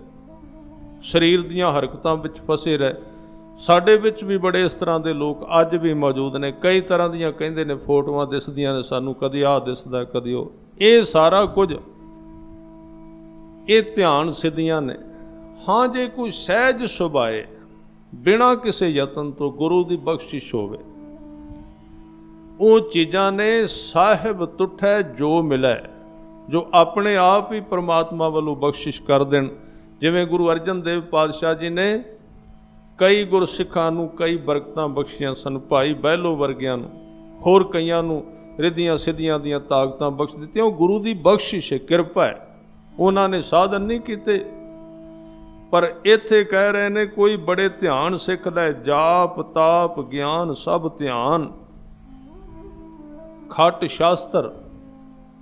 ਸਰੀਰ ਦੀਆਂ ਹਰਕਤਾਂ ਵਿੱਚ ਫਸੇ ਰਹੇ। ਸਾਡੇ ਵਿੱਚ ਵੀ ਬੜੇ ਇਸ ਤਰ੍ਹਾਂ ਦੇ ਲੋਕ ਅੱਜ ਵੀ ਮੌਜੂਦ ਨੇ। ਕਈ ਤਰ੍ਹਾਂ ਦੀਆਂ ਕਹਿੰਦੇ ਨੇ ਫੋਟੋਆਂ ਦਿਸਦੀਆਂ ਨੇ ਸਾਨੂੰ, ਕਦੀ ਆਹ ਦਿਸਦਾ ਕਦੀ ਉਹ। ਇਹ ਸਾਰਾ ਕੁਝ ਇਹ ਧਿਆਨ ਸਿੱਧੀਆਂ ਨੇ। ਹਾਂ, ਜੇ ਕੋਈ ਸਹਿਜ ਸੁਭਾਏ ਬਿਨਾਂ ਕਿਸੇ ਯਤਨ ਤੋਂ ਗੁਰੂ ਦੀ ਬਖਸ਼ਿਸ਼ ਹੋਵੇ, ਉਹ ਚੀਜ਼ਾਂ ਨੇ ਸਾਹਿਬ ਤੁਠੈ ਜੋ ਮਿਲੈ, ਜੋ ਆਪਣੇ ਆਪ ਹੀ ਪ੍ਰਮਾਤਮਾ ਵੱਲੋਂ ਬਖਸ਼ਿਸ਼ ਕਰ ਦੇਣ। ਜਿਵੇਂ ਗੁਰੂ ਅਰਜਨ ਦੇਵ ਪਾਤਸ਼ਾਹ ਜੀ ਨੇ ਕਈ ਗੁਰਸਿੱਖਾਂ ਨੂੰ ਕਈ ਬਰਕਤਾਂ ਬਖਸ਼ੀਆਂ ਸਨ, ਭਾਈ ਬਹਿਲੋ ਵਰਗਿਆਂ ਨੂੰ, ਹੋਰ ਕਈਆਂ ਨੂੰ ਰਿੱਧੀਆਂ ਸਿੱਧੀਆਂ ਦੀਆਂ ਤਾਕਤਾਂ ਬਖਸ਼ ਦਿੱਤੀਆਂ। ਉਹ ਗੁਰੂ ਦੀ ਬਖਸ਼ਿਸ਼ ਹੈ, ਕਿਰਪਾ ਹੈ, ਉਹਨਾਂ ਨੇ ਸਾਧਨ ਨਹੀਂ ਕੀਤੇ। ਪਰ ਇੱਥੇ ਕਹਿ ਰਹੇ ਨੇ ਕੋਈ ਬੜੇ ਧਿਆਨ ਸਿੱਖ ਲੈ, ਜਾਪ ਤਾਪ ਗਿਆਨ ਸਭ ਧਿਆਨ। ਖਟ ਸ਼ਾਸਤਰ,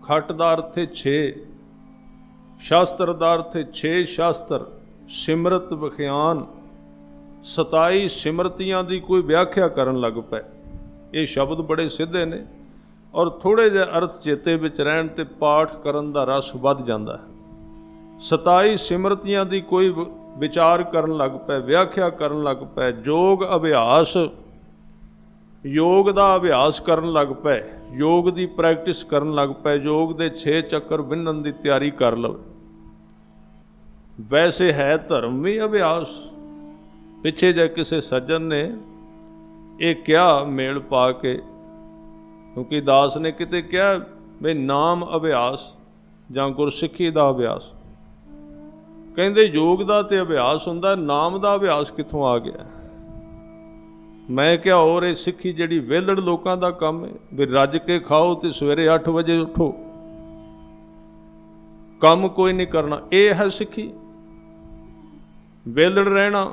ਖਟ ਦਾ ਅਰਥ ਹੈ 6, शास्त्र ਦਾ ਅਰਥ ਹੈ 6 ਸ਼ਾਸਤਰ, ਸਿਮਰਤ ਵਿਖਿਆਨ, 27 ਸਿਮਰਤੀਆਂ ਦੀ ਕੋਈ ਵਿਆਖਿਆ ਕਰਨ ਲੱਗ ਪਏ। ਇਹ ਸ਼ਬਦ ਬੜੇ ਸਿੱਧੇ ਨੇ ਔਰ ਥੋੜ੍ਹੇ ਜਿਹੇ ਅਰਥ ਚੇਤੇ ਵਿੱਚ ਰਹਿਣ ਤੇ ਪਾਠ ਕਰਨ ਦਾ ਰਸ ਵੱਧ ਜਾਂਦਾ ਹੈ। 27 ਸਿਮਰਤੀਆਂ ਦੀ ਕੋਈ ਵਿਚਾਰ ਕਰਨ ਲੱਗ ਪਏ, ਵਿਆਖਿਆ ਕਰਨ ਲੱਗ ਪਏ, ਯੋਗ ਅਭਿਆਸ, ਯੋਗ ਦਾ ਅਭਿਆਸ ਕਰਨ ਲੱਗ ਪਏ, ਯੋਗ ਦੀ ਪ੍ਰੈਕਟਿਸ ਕਰਨ ਲੱਗ ਪਏ, ਯੋਗ ਦੇ 6 ਚੱਕਰ ਬਿੰਨਣ ਦੀ ਤਿਆਰੀ ਕਰ ਲਵੇ। ਵੈਸੇ ਹੈ ਧਰਮ ਵੀ ਅਭਿਆਸ। ਪਿੱਛੇ ਜੇ ਕਿਸੇ ਸੱਜਣ ਨੇ ਇਹ ਕਿਹਾ ਮੇਲ ਪਾ ਕੇ, ਕਿਉਂਕਿ ਦਾਸ ਨੇ ਕਿਤੇ ਕਿਹਾ ਵੀ ਨਾਮ ਅਭਿਆਸ ਜਾਂ ਗੁਰਸਿੱਖੀ ਦਾ ਅਭਿਆਸ। ਕਹਿੰਦੇ ਯੋਗ ਦਾ ਤੇ ਅਭਿਆਸ ਹੁੰਦਾ, ਨਾਮ ਦਾ ਅਭਿਆਸ ਕਿੱਥੋਂ ਆ ਗਿਆ? ਮੈਂ ਕਿਹਾ ਹੋਰ ਇਹ ਸਿੱਖੀ ਜਿਹੜੀ ਵਿਹਲੜ ਲੋਕਾਂ ਦਾ ਕੰਮ ਹੈ ਵੀ ਰੱਜ ਕੇ ਖਾਓ ਤੇ ਸਵੇਰੇ 8 ਵਜੇ ਉੱਠੋ, ਕੰਮ ਕੋਈ ਨਹੀਂ ਕਰਨਾ, ਇਹ ਹੈ ਸਿੱਖੀ? ਵਿਹਲੜ ਰਹਿਣਾ,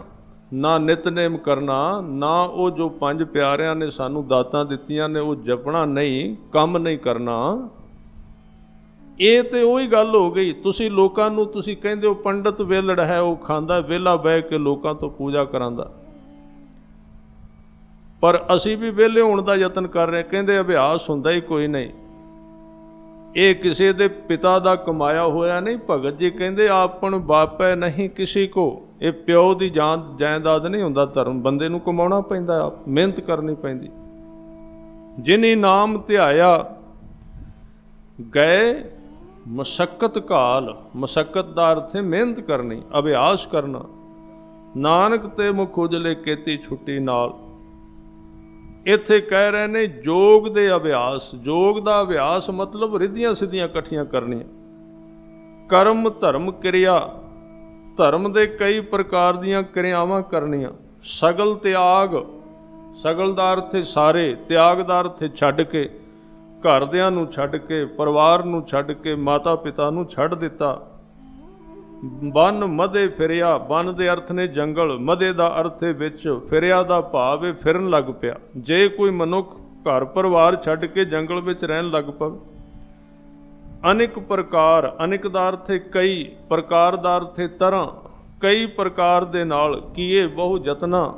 ਨਾ ਨਿਤਨੇਮ ਕਰਨਾ, ਨਾ ਉਹ ਜੋ 5 ਪਿਆਰਿਆਂ ਨੇ ਸਾਨੂੰ ਦਾਤਾਂ ਦਿੱਤੀਆਂ ਨੇ ਉਹ ਜਪਣਾ ਨਹੀਂ, ਕੰਮ ਨਹੀਂ ਕਰਨਾ, ਇਹ ਤੇ ਉਹੀ ਗੱਲ ਹੋ ਗਈ। ਤੁਸੀਂ ਲੋਕਾਂ ਨੂੰ ਤੁਸੀਂ ਕਹਿੰਦੇ ਹੋ ਪੰਡਤ ਵਿਹਲੜ ਹੈ, ਉਹ ਖਾਂਦਾ ਵਿਹਲਾ ਬਹਿ ਕੇ ਲੋਕਾਂ ਤੋਂ ਪੂਜਾ ਕਰਾਂਦਾ, ਪਰ ਅਸੀਂ ਵੀ ਵਿਹਲੇ ਹੋਣ ਦਾ ਯਤਨ ਕਰ ਰਹੇ। ਕਹਿੰਦੇ ਅਭਿਆਸ ਹੁੰਦਾ ਹੀ ਕੋਈ ਨਹੀਂ, ਇਹ ਕਿਸੇ ਦੇ ਪਿਤਾ ਦਾ ਕਮਾਇਆ ਹੋਇਆ ਨਹੀਂ। ਭਗਤ ਜੀ ਕਹਿੰਦੇ ਆਪਣ ਬਾਪੈ ਨਹੀਂ ਕਿਸੇ ਕੋ, ਇਹ ਪਿਓ ਦੀ ਜਾਇਦਾਦ ਨਹੀਂ ਹੁੰਦਾ ਧਰਮ, ਬੰਦੇ ਨੂੰ ਕਮਾਉਣਾ ਪੈਂਦਾ, ਆਪ ਮਿਹਨਤ ਕਰਨੀ ਪੈਂਦੀ। ਜਿਨੀ ਨਾਮ ਧਿਆਇਆ ਗਏ ਮਸ਼ੱਕਤ ਕਾਲ, ਮਸ਼ੱਕਤ ਦਾ ਅਰਥ ਹੈ ਮਿਹਨਤ ਕਰਨੀ, ਅਭਿਆਸ ਕਰਨਾ। ਨਾਨਕ ਤੇ ਮੁਖ ਉਜਲੇ ਕੀਤੀ ਛੁੱਟੀ ਨਾਲ। ਇੱਥੇ ਕਹਿ ਰਹੇ ਨੇ ਯੋਗ ਦੇ ਅਭਿਆਸ। ਯੋਗ ਦਾ ਅਭਿਆਸ ਮਤਲਬ ਰਿੱਧੀਆਂ ਸਿੱਧੀਆਂ ਇਕੱਠੀਆਂ ਕਰਨੀਆਂ। ਕਰਮ ਧਰਮ ਕਿਰਿਆ, ਧਰਮ ਦੇ ਕਈ ਪ੍ਰਕਾਰ ਦੀਆਂ ਕਿਰਿਆਵਾਂ ਕਰਨੀਆਂ। ਸਗਲ ਤਿਆਗ, ਸਗਲ ਦਾ ਅਰਥ ਹੈ ਸਾਰੇ, ਤਿਆਗ ਦਾ ਅਰਥ ਹੈ ਛੱਡ ਕੇ, ਘਰਦਿਆਂ ਨੂੰ ਛੱਡ ਕੇ, ਪਰਿਵਾਰ ਨੂੰ ਛੱਡ ਕੇ, ਮਾਤਾ ਪਿਤਾ ਨੂੰ ਛੱਡ ਦਿੱਤਾ। ਬਨ ਮਦੇ ਫਿਰਿਆ, ਬਨ ਦੇ ਅਰਥ ਨੇ ਜੰਗਲ, ਮਦੇ ਦਾ ਅਰਥ ਹੈ ਵਿੱਚ, ਫਿਰਿਆ ਦਾ ਭਾਵ ਹੈ ਫਿਰਨ ਲੱਗ ਪਿਆ। ਜੇ ਕੋਈ ਮਨੁੱਖ ਘਰ ਪਰਿਵਾਰ ਛੱਡ ਕੇ ਜੰਗਲ ਵਿੱਚ ਰਹਿਣ ਲੱਗ ਪਵੇ। ਅਨੇਕ ਪ੍ਰਕਾਰ, ਅਨੇਕ ਦਾ ਅਰਥ ਹੈ ਕਈ, ਪ੍ਰਕਾਰ ਦਾ ਅਰਥ ਹੈ ਤਰ੍ਹਾਂ, ਕਈ ਪ੍ਰਕਾਰ ਦੇ ਨਾਲ ਕੀਏ ਬਹੁ ਯਤਨਾ,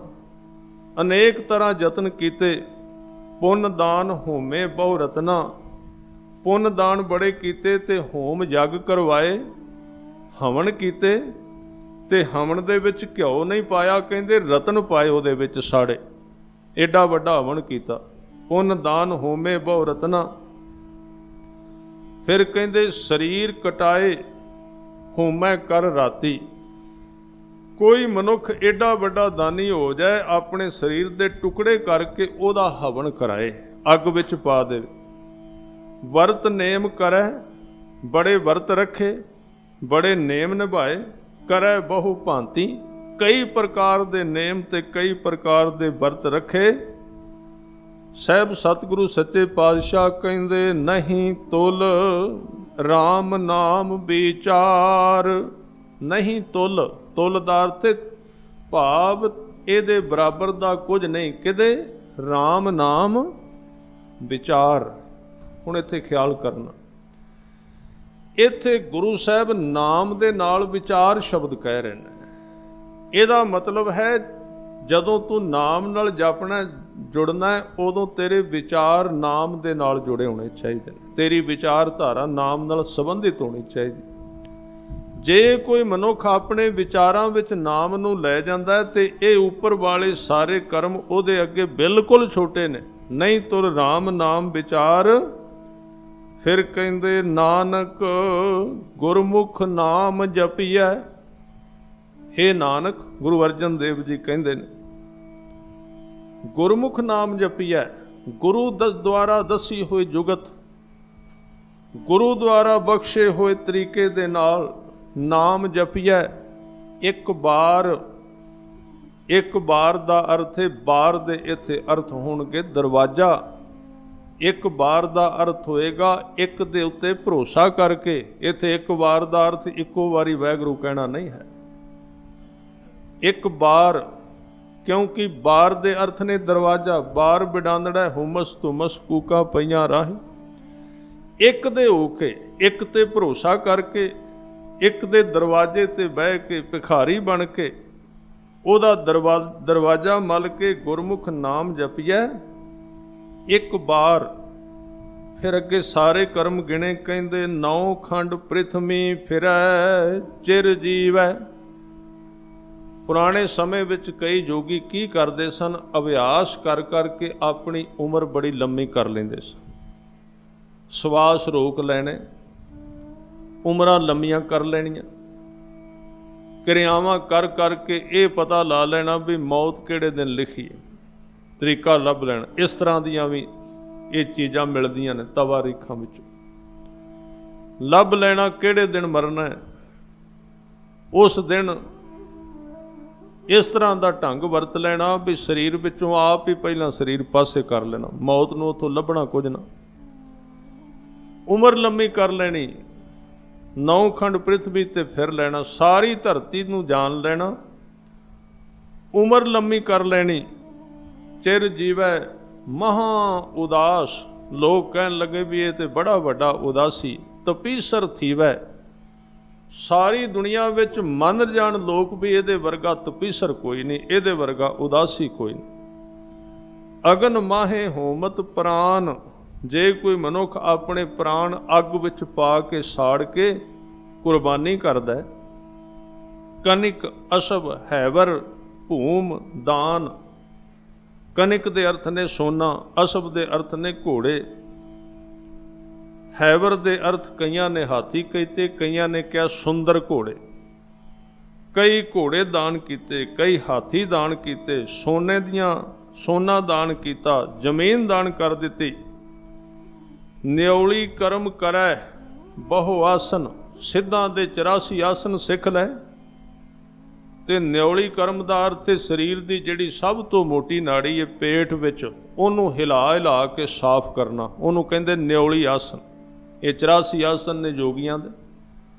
ਅਨੇਕ ਤਰ੍ਹਾਂ ਯਤਨ ਕੀਤੇ। ਪੁੰਨ ਦਾਨ ਹੋਮੇ ਬਹੁ ਰਤਨਾ, ਪੁੰਨ ਦਾਨ ਬੜੇ ਕੀਤੇ ਤੇ ਹੋਮ ਜਗ ਕਰਵਾਏ। ਹਵਨ ਕੀਤੇ ਤੇ ਹਵਨ ਦੇ ਵਿੱਚ ਘਿਓ ਨਹੀਂ ਪਾਇਆ, ਕਹਿੰਦੇ ਰਤਨ ਪਾਏ ਉਹਦੇ ਵਿੱਚ ਸਾੜੇ, ਏਡਾ ਵੱਡਾ ਹਵਨ ਕੀਤਾ। ਪੁੰਨ ਦਾਨ ਹੋਮੇ ਬਹੁ ਰਤਨਾ। ਫਿਰ ਕਹਿੰਦੇ ਸਰੀਰ ਕਟਾਏ ਹੋਮੈ ਕਰ ਰਾਤੀ। ਕੋਈ ਮਨੁੱਖ ਏਡਾ ਵੱਡਾ ਦਾਨੀ ਹੋ ਜਾਏ, ਆਪਣੇ ਸਰੀਰ ਦੇ ਟੁਕੜੇ ਕਰਕੇ ਉਹਦਾ ਹਵਨ ਕਰਾਏ, ਅੱਗ ਵਿੱਚ ਪਾ ਦੇਵੇ। ਵਰਤ ਨੇਮ ਕਰੈ, ਬੜੇ ਵਰਤ ਰੱਖੇ, ਬੜੇ ਨੇਮ ਨਿਭਾਏ। ਕਰੈ ਬਹੁ ਭਾਂਤੀ, ਕਈ ਪ੍ਰਕਾਰ ਦੇ ਨੇਮ ਤੇ ਕਈ ਪ੍ਰਕਾਰ ਦੇ ਵਰਤ ਰੱਖੇ। ਸਾਹਿਬ ਸਤਿਗੁਰੂ ਸੱਚੇ ਪਾਤਸ਼ਾਹ ਕਹਿੰਦੇ ਨਹੀਂ ਤੁਲ RAM ਨਾਮ ਵਿਚਾਰ। ਨਹੀਂ ਤੁਲ, ਤੁਲ ਦਾ ਅਰਥ ਭਾਵ ਇਹਦੇ ਬਰਾਬਰ ਦਾ ਕੁਝ ਨਹੀਂ, ਕਿਤੇ RAM ਨਾਮ ਵਿਚਾਰ। ਹੁਣ ਇੱਥੇ ਖਿਆਲ ਕਰਨਾ, ਇੱਥੇ ਗੁਰੂ ਸਾਹਿਬ ਨਾਮ ਦੇ ਨਾਲ ਵਿਚਾਰ ਸ਼ਬਦ ਕਹਿ ਰਹੇ ਨੇ। ਇਹਦਾ ਮਤਲਬ ਹੈ ਜਦੋਂ ਤੂੰ ਨਾਮ ਨਾਲ ਜਪਣਾ ਜੁੜਨਾ ਹੈ, ਉਦੋਂ ਤੇਰੇ ਵਿਚਾਰ ਨਾਮ ਦੇ ਨਾਲ ਜੁੜੇ ਹੋਣੇ ਚਾਹੀਦੇ ਨੇ, ਤੇਰੀ ਵਿਚਾਰਧਾਰਾ ਨਾਮ ਨਾਲ ਸੰਬੰਧਿਤ ਹੋਣੀ ਚਾਹੀਦੀ। ਜੇ ਕੋਈ ਮਨੁੱਖ ਆਪਣੇ ਵਿਚਾਰਾਂ ਵਿੱਚ ਨਾਮ ਨੂੰ ਲੈ ਜਾਂਦਾ ਹੈ ਤੇ ਇਹ ਉੱਪਰ ਵਾਲੇ ਸਾਰੇ ਕਰਮ ਉਹਦੇ ਅੱਗੇ ਬਿਲਕੁਲ ਛੋਟੇ ਨੇ। ਨਹੀਂ ਤੁਰ RAM ਨਾਮ ਵਿਚਾਰ। ਫਿਰ ਕਹਿੰਦੇ ਨਾਨਕ ਗੁਰਮੁਖ ਨਾਮ ਜਪੀਐ। ਹੇ ਨਾਨਕ, ਗੁਰੂ ਅਰਜਨ ਦੇਵ ਜੀ ਕਹਿੰਦੇ ਨੇ ਗੁਰਮੁਖ ਨਾਮ ਜਪੀਐ। ਗੁਰੂ ਦੁਆਰਾ ਦੱਸੀ ਹੋਈ ਜੁਗਤ, ਗੁਰੂ ਦੁਆਰਾ ਬਖਸ਼ੇ ਹੋਏ ਤਰੀਕੇ ਦੇ ਨਾਲ ਨਾਮ ਜਪੀਐ। ਇੱਕ ਬਾਰ, ਇੱਕ ਬਾਰ ਦਾ ਅਰਥ ਹੈ, ਬਾਰ ਦੇ ਇੱਥੇ ਅਰਥ ਹੋਣਗੇ ਦਰਵਾਜ਼ਾ। ਇੱਕ ਬਾਰ ਦਾ ਅਰਥ ਹੋਏਗਾ ਇੱਕ ਦੇ ਉੱਤੇ ਭਰੋਸਾ ਕਰਕੇ। ਇੱਥੇ ਇੱਕ ਵਾਰ ਦਾ ਅਰਥ ਇੱਕੋ ਵਾਰੀ ਵਾਹਿਗੁਰੂ ਕਹਿਣਾ ਨਹੀਂ ਹੈ। ਇੱਕ ਬਾਰ, ਕਿਉਂਕਿ ਬਾਰ ਦੇ ਅਰਥ ਨੇ ਦਰਵਾਜ਼ਾ। ਬਾਰ ਬਿਡਾਂਦੜਾ ਹੁਮਸ ਤੁਮਸ ਕੂਕਾਂ ਪਈਆਂ ਰਾਹੀਂ। ਇੱਕ ਦੇ ਹੋ ਕੇ, ਇੱਕ ਤੇ ਭਰੋਸਾ ਕਰਕੇ ਇੱਕ ਦੇ ਦਰਵਾਜ਼ੇ ਤੇ ਬਹਿ ਕੇ ਭਿਖਾਰੀ ਬਣ ਕੇ ਉਹਦਾ ਦਰਵਾਜ਼ਾ ਮੱਲ ਕੇ ਗੁਰਮੁਖ ਨਾਮ ਜਪੀਐ ਇੱਕ ਬਾਰ। ਫਿਰ ਅੱਗੇ ਸਾਰੇ ਕਰਮ ਗਿਣੇ, ਕਹਿੰਦੇ 9 ਖੰਡ ਪ੍ਰਿਥਵੀ ਫਿਰੈ ਚਿਰ ਜੀਵੈ। ਪੁਰਾਣੇ ਸਮੇਂ ਵਿੱਚ ਕਈ ਜੋਗੀ ਕੀ ਕਰਦੇ ਸਨ, ਅਭਿਆਸ ਕਰ ਕਰਕੇ ਆਪਣੀ ਉਮਰ ਬੜੀ ਲੰਮੀ ਕਰ ਲੈਂਦੇ ਸਨ। ਸਵਾਸ ਰੋਕ ਲੈਣੇ, ਉਮਰਾਂ ਲੰਮੀਆਂ ਕਰ ਲੈਣੀਆਂ, ਕਿਰਿਆਵਾਂ ਕਰ ਕਰਕੇ ਇਹ ਪਤਾ ਲਾ ਲੈਣਾ ਵੀ ਮੌਤ ਕਿਹੜੇ ਦਿਨ ਲਿਖੀ ਹੈ, ਤਰੀਕਾ ਲੱਭ ਲੈਣਾ। ਇਸ ਤਰ੍ਹਾਂ ਦੀਆਂ ਵੀ ਇਹ ਚੀਜ਼ਾਂ ਮਿਲਦੀਆਂ ਨੇ ਤਵਾਰੀਖਾਂ ਵਿੱਚੋਂ। ਲੱਭ ਲੈਣਾ ਕਿਹੜੇ ਦਿਨ ਮਰਨਾ ਹੈ, ਉਸ ਦਿਨ ਇਸ ਤਰ੍ਹਾਂ ਦਾ ਢੰਗ ਵਰਤ ਲੈਣਾ ਵੀ ਸਰੀਰ ਵਿੱਚੋਂ ਆਪ ਹੀ ਪਹਿਲਾਂ ਸਰੀਰ ਪਾਸੇ ਕਰ ਲੈਣਾ, ਮੌਤ ਨੂੰ ਉੱਥੋਂ ਲੱਭਣਾ ਕੁਝ ਨਾ। ਉਮਰ ਲੰਮੀ ਕਰ ਲੈਣੀ, 9 ਖੰਡ ਪ੍ਰਿਥਵੀ ਤੇ ਫਿਰ ਲੈਣਾ, ਸਾਰੀ ਧਰਤੀ ਨੂੰ ਜਾਣ ਲੈਣਾ, ਉਮਰ ਲੰਮੀ ਕਰ ਲੈਣੀ। ਚਿਰ ਜੀਵੈ ਮਹਾ ਉਦਾਸ। ਲੋਕ ਕਹਿਣ ਲੱਗੇ ਵੀ ਇਹ ਤੇ ਬੜਾ ਵੱਡਾ ਉਦਾਸੀ, ਤਪੀਸਰ ਥੀਵੈ। ਸਾਰੀ ਦੁਨੀਆ ਵਿੱਚ ਮੰਨ ਜਾਣ ਲੋਕ ਵੀ ਇਹਦੇ ਵਰਗਾ ਤਪੀਸਰ ਕੋਈ ਨਹੀਂ, ਇਹਦੇ ਵਰਗਾ ਉਦਾਸੀ ਕੋਈ ਨਹੀਂ। ਅਗਨ ਮਾਹੇ ਹੋਮਤ ਪ੍ਰਾਨ। ਜੇ ਕੋਈ ਮਨੁੱਖ ਆਪਣੇ ਪ੍ਰਾਣ ਅੱਗ ਵਿੱਚ ਪਾ ਕੇ ਸਾੜ ਕੇ ਕੁਰਬਾਨੀ ਕਰਦਾ। ਕਨਿਕ ਅਸਭ ਹੈਵਰ ਭੂਮ ਦਾਨ। ਕਨਿਕ ਦੇ ਅਰਥ ਨੇ ਸੋਨਾ, ਅਸਭ ਦੇ ਅਰਥ ਨੇ ਘੋੜੇ, ਹੈਵਰ ਦੇ ਅਰਥ ਕਈਆਂ ਨੇ ਹਾਥੀ ਕੀਤੇ, ਕਈਆਂ ਨੇ ਕਿਹਾ ਸੁੰਦਰ ਘੋੜੇ। ਕਈ ਘੋੜੇ ਦਾਨ ਕੀਤੇ, ਕਈ ਹਾਥੀ ਦਾਨ ਕੀਤੇ, ਸੋਨਾ ਦਾਨ ਕੀਤਾ, ਜ਼ਮੀਨ ਦਾਨ ਕਰ ਦਿੱਤੀ। ਨਿਉਲੀ ਕਰਮ ਕਰੈ ਬਹੁ ਆਸਨ। ਸਿੱਧਾਂ ਦੇ 84 ਆਸਨ ਸਿੱਖ ਲੈ। ਤੇ ਨਿਉਲੀ ਕਰਮ ਦਾ ਅਰਥ ਹੈ ਸਰੀਰ ਦੀ ਜਿਹੜੀ ਸਭ ਤੋਂ ਮੋਟੀ ਨਾੜੀ ਹੈ ਪੇਟ ਵਿੱਚ, ਉਹਨੂੰ ਹਿਲਾ ਕੇ ਸਾਫ਼ ਕਰਨਾ, ਉਹਨੂੰ ਕਹਿੰਦੇ ਨਿਉਲੀ ਆਸਨ। ਇਹ 84 ਆਸਨ ਨੇ ਯੋਗੀਆਂ ਦੇ।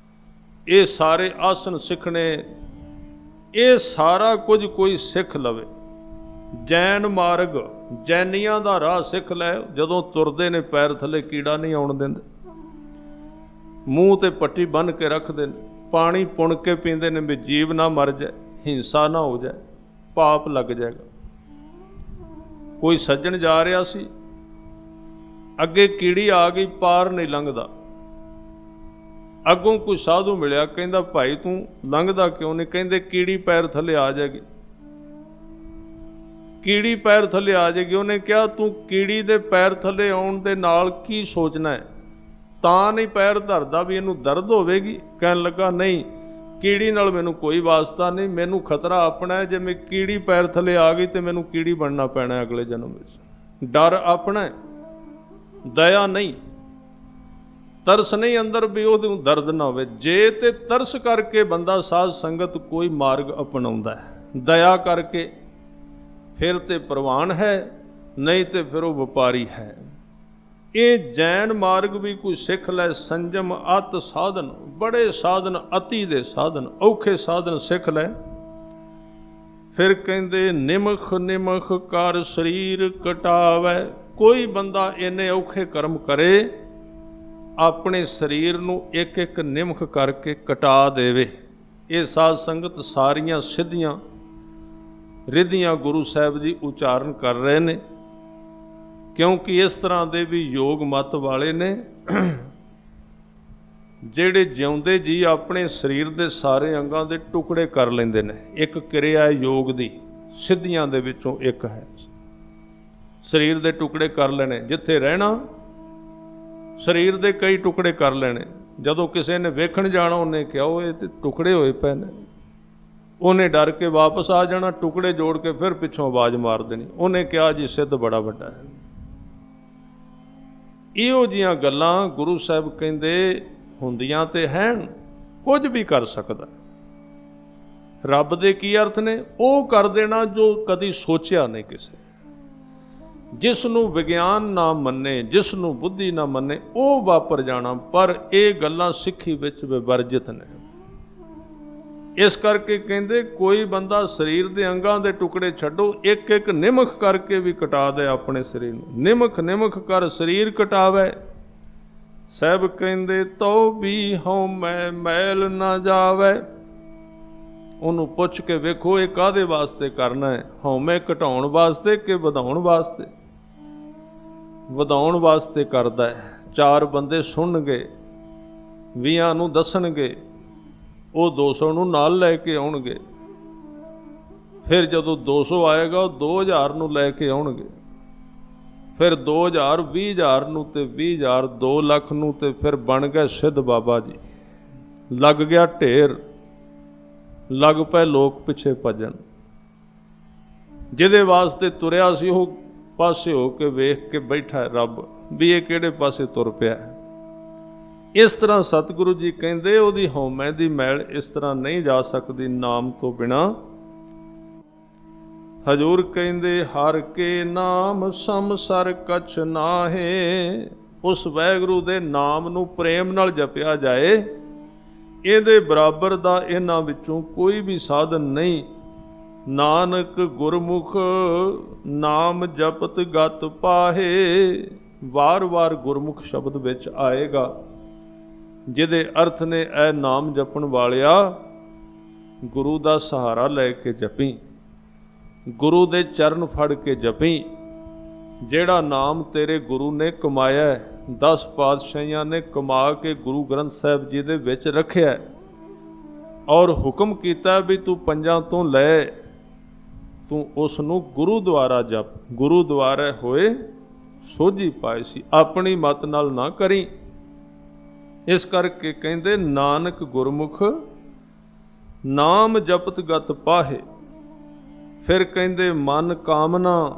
ਇਹ ਸਾਰੇ ਆਸਨ ਸਿੱਖਣੇ, ਇਹ ਸਾਰਾ ਕੁਝ ਕੋਈ ਸਿੱਖ ਲਵੇ। ਜੈਨ ਮਾਰਗ, ਜੈਨੀਆਂ ਦਾ ਰਾਹ ਸਿੱਖ ਲੈ। ਜਦੋਂ ਤੁਰਦੇ ਨੇ ਪੈਰ ਥੱਲੇ ਕੀੜਾ ਨਹੀਂ ਆਉਣ ਦਿੰਦੇ, ਮੂੰਹ ਤੇ ਪੱਟੀ ਬੰਨ੍ਹ ਕੇ ਰੱਖਦੇ ਨੇ, ਪਾਣੀ ਪੁਣ ਕੇ ਪੀਂਦੇ ਨੇ ਵੀ ਜੀਵ ਨਾ ਮਰ ਜਾਏ, ਹਿੰਸਾ ਨਾ ਹੋ ਜਾਏ, ਪਾਪ ਲੱਗ ਜਾਏਗਾ। ਕੋਈ ਸੱਜਣ ਜਾ ਰਿਹਾ ਸੀ, ਅੱਗੇ ਕੀੜੀ ਆ ਗਈ, ਪਾਰ ਨਹੀਂ ਲੰਘਦਾ। ਅੱਗੋਂ ਕੋਈ ਸਾਧੂ ਮਿਲਿਆ, ਕਹਿੰਦਾ ਭਾਈ ਤੂੰ ਲੰਘਦਾ ਕਿਉਂ ਨਹੀਂ? ਕਹਿੰਦੇ ਕੀੜੀ ਪੈਰ ਥੱਲੇ ਆ ਜਾਏਗੀ। ਕੀੜੀ ਪੈਰ ਥੱਲੇ ਆ ਜਾਏਗੀ। ਉਹਨੇ ਕਿਹਾ ਤੂੰ ਕੀੜੀ ਦੇ ਪੈਰ ਥੱਲੇ ਆਉਣ ਦੇ ਨਾਲ ਕੀ ਸੋਚਣਾ ਹੈ? ਤਾਂ ਨਹੀਂ ਪੈਰ ਧਰਦਾ ਵੀ ਇਹਨੂੰ ਦਰਦ ਹੋਵੇਗੀ? ਕਹਿਣ ਲੱਗਾ ਨਹੀਂ, ਕੀੜੀ ਨਾਲ ਮੈਨੂੰ ਕੋਈ ਵਾਸਤਾ ਨਹੀਂ, ਮੈਨੂੰ ਖਤਰਾ ਆਪਣਾ ਹੈ। ਜੇ ਮੈਂ ਕੀੜੀ ਪੈਰ ਥੱਲੇ ਆ ਗਈ ਤੇ ਮੈਨੂੰ ਕੀੜੀ ਬਣਨਾ ਪੈਣਾ ਅਗਲੇ ਜਨਮ ਵਿੱਚ। ਡਰ ਆਪਣਾ ਹੈ, ਦਇਆ ਨਹੀਂ, ਤਰਸ ਨਹੀਂ ਅੰਦਰ ਵੀ ਉਹਦੇ ਦਰਦ ਨਾ ਹੋਵੇ। ਜੇ ਤੇ ਤਰਸ ਕਰਕੇ ਬੰਦਾ ਸਾਧ ਸੰਗਤ ਕੋਈ ਮਾਰਗ ਅਪਣਾਉਂਦਾ ਹੈ, ਦਇਆ ਕਰਕੇ ਫਿਰ ਤੇ ਪ੍ਰਵਾਨ ਹੈ, ਨਹੀਂ ਤੇ ਫਿਰ ਉਹ ਵਪਾਰੀ ਹੈ। ਇਹ ਜੈਨ ਮਾਰਗ ਵੀ ਕੋਈ ਸਿੱਖ ਲੈ। ਸੰਜਮ ਅਤ ਸਾਧਨ, ਬੜੇ ਸਾਧਨ, ਅਤੀ ਦੇ ਸਾਧਨ, ਔਖੇ ਸਾਧਨ ਸਿੱਖ ਲੈ। ਫਿਰ ਕਹਿੰਦੇ ਨਿਮਖ ਨਿਮਖ ਕਰ ਸਰੀਰ ਕਟਾਵੈ। ਕੋਈ ਬੰਦਾ ਇੰਨੇ ਔਖੇ ਕਰਮ ਕਰੇ, ਆਪਣੇ ਸਰੀਰ ਨੂੰ ਇੱਕ ਇੱਕ ਨਿਮਖ ਕਰਕੇ ਕਟਾ ਦੇਵੇ। ਇਹ ਸਾਧ ਸੰਗਤ ਸਾਰੀਆਂ ਸਿੱਧੀਆਂ ਰਿੱਧੀਆਂ ਗੁਰੂ ਸਾਹਿਬ ਜੀ ਉਚਾਰਨ ਕਰ ਰਹੇ ਨੇ, ਕਿਉਂਕਿ ਇਸ ਤਰ੍ਹਾਂ ਦੇ ਵੀ ਯੋਗ ਮਤ ਵਾਲੇ ਨੇ ਜਿਹੜੇ ਜਿਉਂਦੇ ਜੀ ਆਪਣੇ ਸਰੀਰ ਦੇ ਸਾਰੇ ਅੰਗਾਂ ਦੇ ਟੁਕੜੇ ਕਰ ਲੈਂਦੇ ਨੇ। ਇੱਕ ਕਿਰਿਆ ਯੋਗ ਦੀ ਸਿੱਧੀਆਂ ਦੇ ਵਿੱਚੋਂ ਇੱਕ ਹੈ, ਸਰੀਰ ਦੇ ਟੁਕੜੇ ਕਰ ਲੈਣੇ। ਜਿੱਥੇ ਰਹਿਣਾ ਸਰੀਰ ਦੇ ਕਈ ਟੁਕੜੇ ਕਰ ਲੈਣੇ। ਜਦੋਂ ਕਿਸੇ ਨੇ ਵੇਖਣ ਜਾਣਾ, ਉਹਨੇ ਕਿਹਾ ਉਹ ਇਹ ਤੇ ਟੁਕੜੇ ਹੋਏ ਪਏ ਨੇ, ਉਹਨੇ ਡਰ ਕੇ ਵਾਪਸ ਆ ਜਾਣਾ, ਟੁਕੜੇ ਜੋੜ ਕੇ ਫਿਰ ਪਿੱਛੋਂ ਆਵਾਜ਼ ਮਾਰ ਦੇਣੀ, ਉਹਨੇ ਕਿਹਾ ਜੀ ਸਿੱਧ ਬੜਾ ਵੱਡਾ ਹੈ। ਇਹੋ ਜਿਹੀਆਂ ਗੱਲਾਂ ਗੁਰੂ ਸਾਹਿਬ ਕਹਿੰਦੇ ਹੁੰਦੀਆਂ ਤੇ ਹੈਨ, ਕੁਝ ਵੀ ਕਰ ਸਕਦਾ। ਰੱਬ ਦੇ ਕੀ ਅਰਥ ਨੇ? ਉਹ ਕਰ ਦੇਣਾ ਜੋ ਕਦੀ ਸੋਚਿਆ ਨਹੀਂ ਕਿਸੇ। ਜਿਸ ਨੂੰ ਵਿਗਿਆਨ ਨਾ ਮੰਨੇ, ਜਿਸ ਨੂੰ ਬੁੱਧੀ ਨਾ ਮੰਨੇ, ਉਹ ਵਾਪਰ ਜਾਣਾ। ਪਰ ਇਹ ਗੱਲਾਂ ਸਿੱਖੀ ਵਿੱਚ ਵਿਵਰਜਿਤ ਨੇ। ਇਸ ਕਰਕੇ ਕਹਿੰਦੇ ਕੋਈ ਬੰਦਾ ਸਰੀਰ ਦੇ ਅੰਗਾਂ ਦੇ ਟੁਕੜੇ ਛੱਡੋ, ਇੱਕ ਇੱਕ ਨਿਮਖ ਕਰਕੇ ਵੀ ਕਟਾ ਦੇ ਆਪਣੇ ਸਰੀਰ ਨੂੰ। ਨਿਮਖ ਨਿਮਖ ਕਰ ਸਰੀਰ ਕਟਾਵੇ। ਸਾਹਿਬ ਕਹਿੰਦੇ ਤੋ ਵੀ ਹਉਮੈ ਮੈਲ ਨਾ ਜਾਵੇ। ਉਹਨੂੰ ਪੁੱਛ ਕੇ ਵੇਖੋ ਇਹ ਕਾਹਦੇ ਵਾਸਤੇ ਕਰਨਾ ਹੈ, ਹਉਮੈ ਘਟਾਉਣ ਵਾਸਤੇ ਕਿ ਵਧਾਉਣ ਵਾਸਤੇ? ਵਧਾਉਣ ਵਾਸਤੇ ਕਰਦਾ ਹੈ। 4 ਬੰਦੇ ਸੁਣਨਗੇ, 20 ਨੂੰ ਦੱਸਣਗੇ, ਉਹ 200 ਨੂੰ ਨਾਲ ਲੈ ਕੇ ਆਉਣਗੇ। ਫਿਰ ਜਦੋਂ 200 ਆਏਗਾ ਉਹ 2000 ਨੂੰ ਲੈ ਕੇ ਆਉਣਗੇ। ਫਿਰ 2000 20,000 ਨੂੰ ਤੇ 20,000 2 ਲੱਖ ਨੂੰ, ਤੇ ਫਿਰ ਬਣ ਗਏ ਸਿੱਧ ਬਾਬਾ ਜੀ। ਲੱਗ ਗਿਆ ਢੇਰ, ਲੱਗ ਪਏ ਲੋਕ ਪਿੱਛੇ ਭੱਜਣ। ਜਿਹਦੇ ਵਾਸਤੇ ਤੁਰਿਆ ਸੀ ਉਹ ਪਾਸੇ ਹੋ ਕੇ ਵੇਖ ਕੇ ਬੈਠਾ ਰੱਬ ਵੀ ਇਹ ਕਿਹੜੇ ਪਾਸੇ ਤੁਰ ਪਿਆ। ਇਸ ਤਰ੍ਹਾਂ ਸਤਿਗੁਰੂ ਜੀ ਕਹਿੰਦੇ ਉਹਦੀ ਹਉਮੈ ਦੀ ਮੈਲ ਇਸ ਤਰ੍ਹਾਂ ਨਹੀਂ ਜਾ ਸਕਦੀ ਨਾਮ ਤੋਂ ਬਿਨਾਂ। ਹਜੂਰ ਕਹਿੰਦੇ ਹਰ ਕੇ ਨਾਮ ਸਮਸਰ ਕਛ ਨਾਹੇ। ਉਸ ਵਾਹਿਗੁਰੂ ਦੇ ਨਾਮ ਨੂੰ ਪ੍ਰੇਮ ਨਾਲ ਜਪਿਆ ਜਾਏ, ਇਹਦੇ ਬਰਾਬਰ ਦਾ ਇਹਨਾਂ ਵਿੱਚੋਂ ਕੋਈ ਵੀ ਸਾਧਨ ਨਹੀਂ। ਨਾਨਕ ਗੁਰਮੁਖ ਨਾਮ ਜਪਤ ਗਤ ਪਾਹੇ। ਵਾਰ-ਵਾਰ ਗੁਰਮੁਖ ਸ਼ਬਦ ਵਿੱਚ ਆਏਗਾ, ਜਿਹਦੇ ਅਰਥ ਨੇ ਇਹ ਨਾਮ ਜਪਣ ਵਾਲਿਆ ਗੁਰੂ ਦਾ ਸਹਾਰਾ ਲੈ ਕੇ ਜਪੀ, ਗੁਰੂ ਦੇ ਚਰਨ ਫੜ ਕੇ ਜਪੀ। ਜਿਹੜਾ ਨਾਮ ਤੇਰੇ ਗੁਰੂ ਨੇ ਕਮਾਇਆ, 10 ਪਾਤਸ਼ਾਹੀਆਂ ਨੇ ਕਮਾ ਕੇ ਗੁਰੂ ਗ੍ਰੰਥ ਸਾਹਿਬ ਜੀ ਦੇ ਵਿੱਚ ਰੱਖਿਆ ਔਰ ਹੁਕਮ ਕੀਤਾ ਵੀ ਤੂੰ 5 ਤੋਂ ਲੈ, ਤੂੰ ਉਸ ਨੂੰ ਗੁਰੂ ਦੁਆਰਾ ਜਪ। ਗੁਰੂ ਦੁਆਰਾ ਹੋਏ ਸੋਝੀ ਪਾਏ ਸੀ, ਆਪਣੀ ਮਤ ਨਾਲ ਨਾ ਕਰੀ। ਇਸ ਕਰਕੇ ਕਹਿੰਦੇ ਨਾਨਕ ਗੁਰਮੁਖ ਨਾਮ ਜਪਤ ਗਤ ਪਾਹੇ। ਫਿਰ ਕਹਿੰਦੇ ਮਨ ਕਾਮਨਾ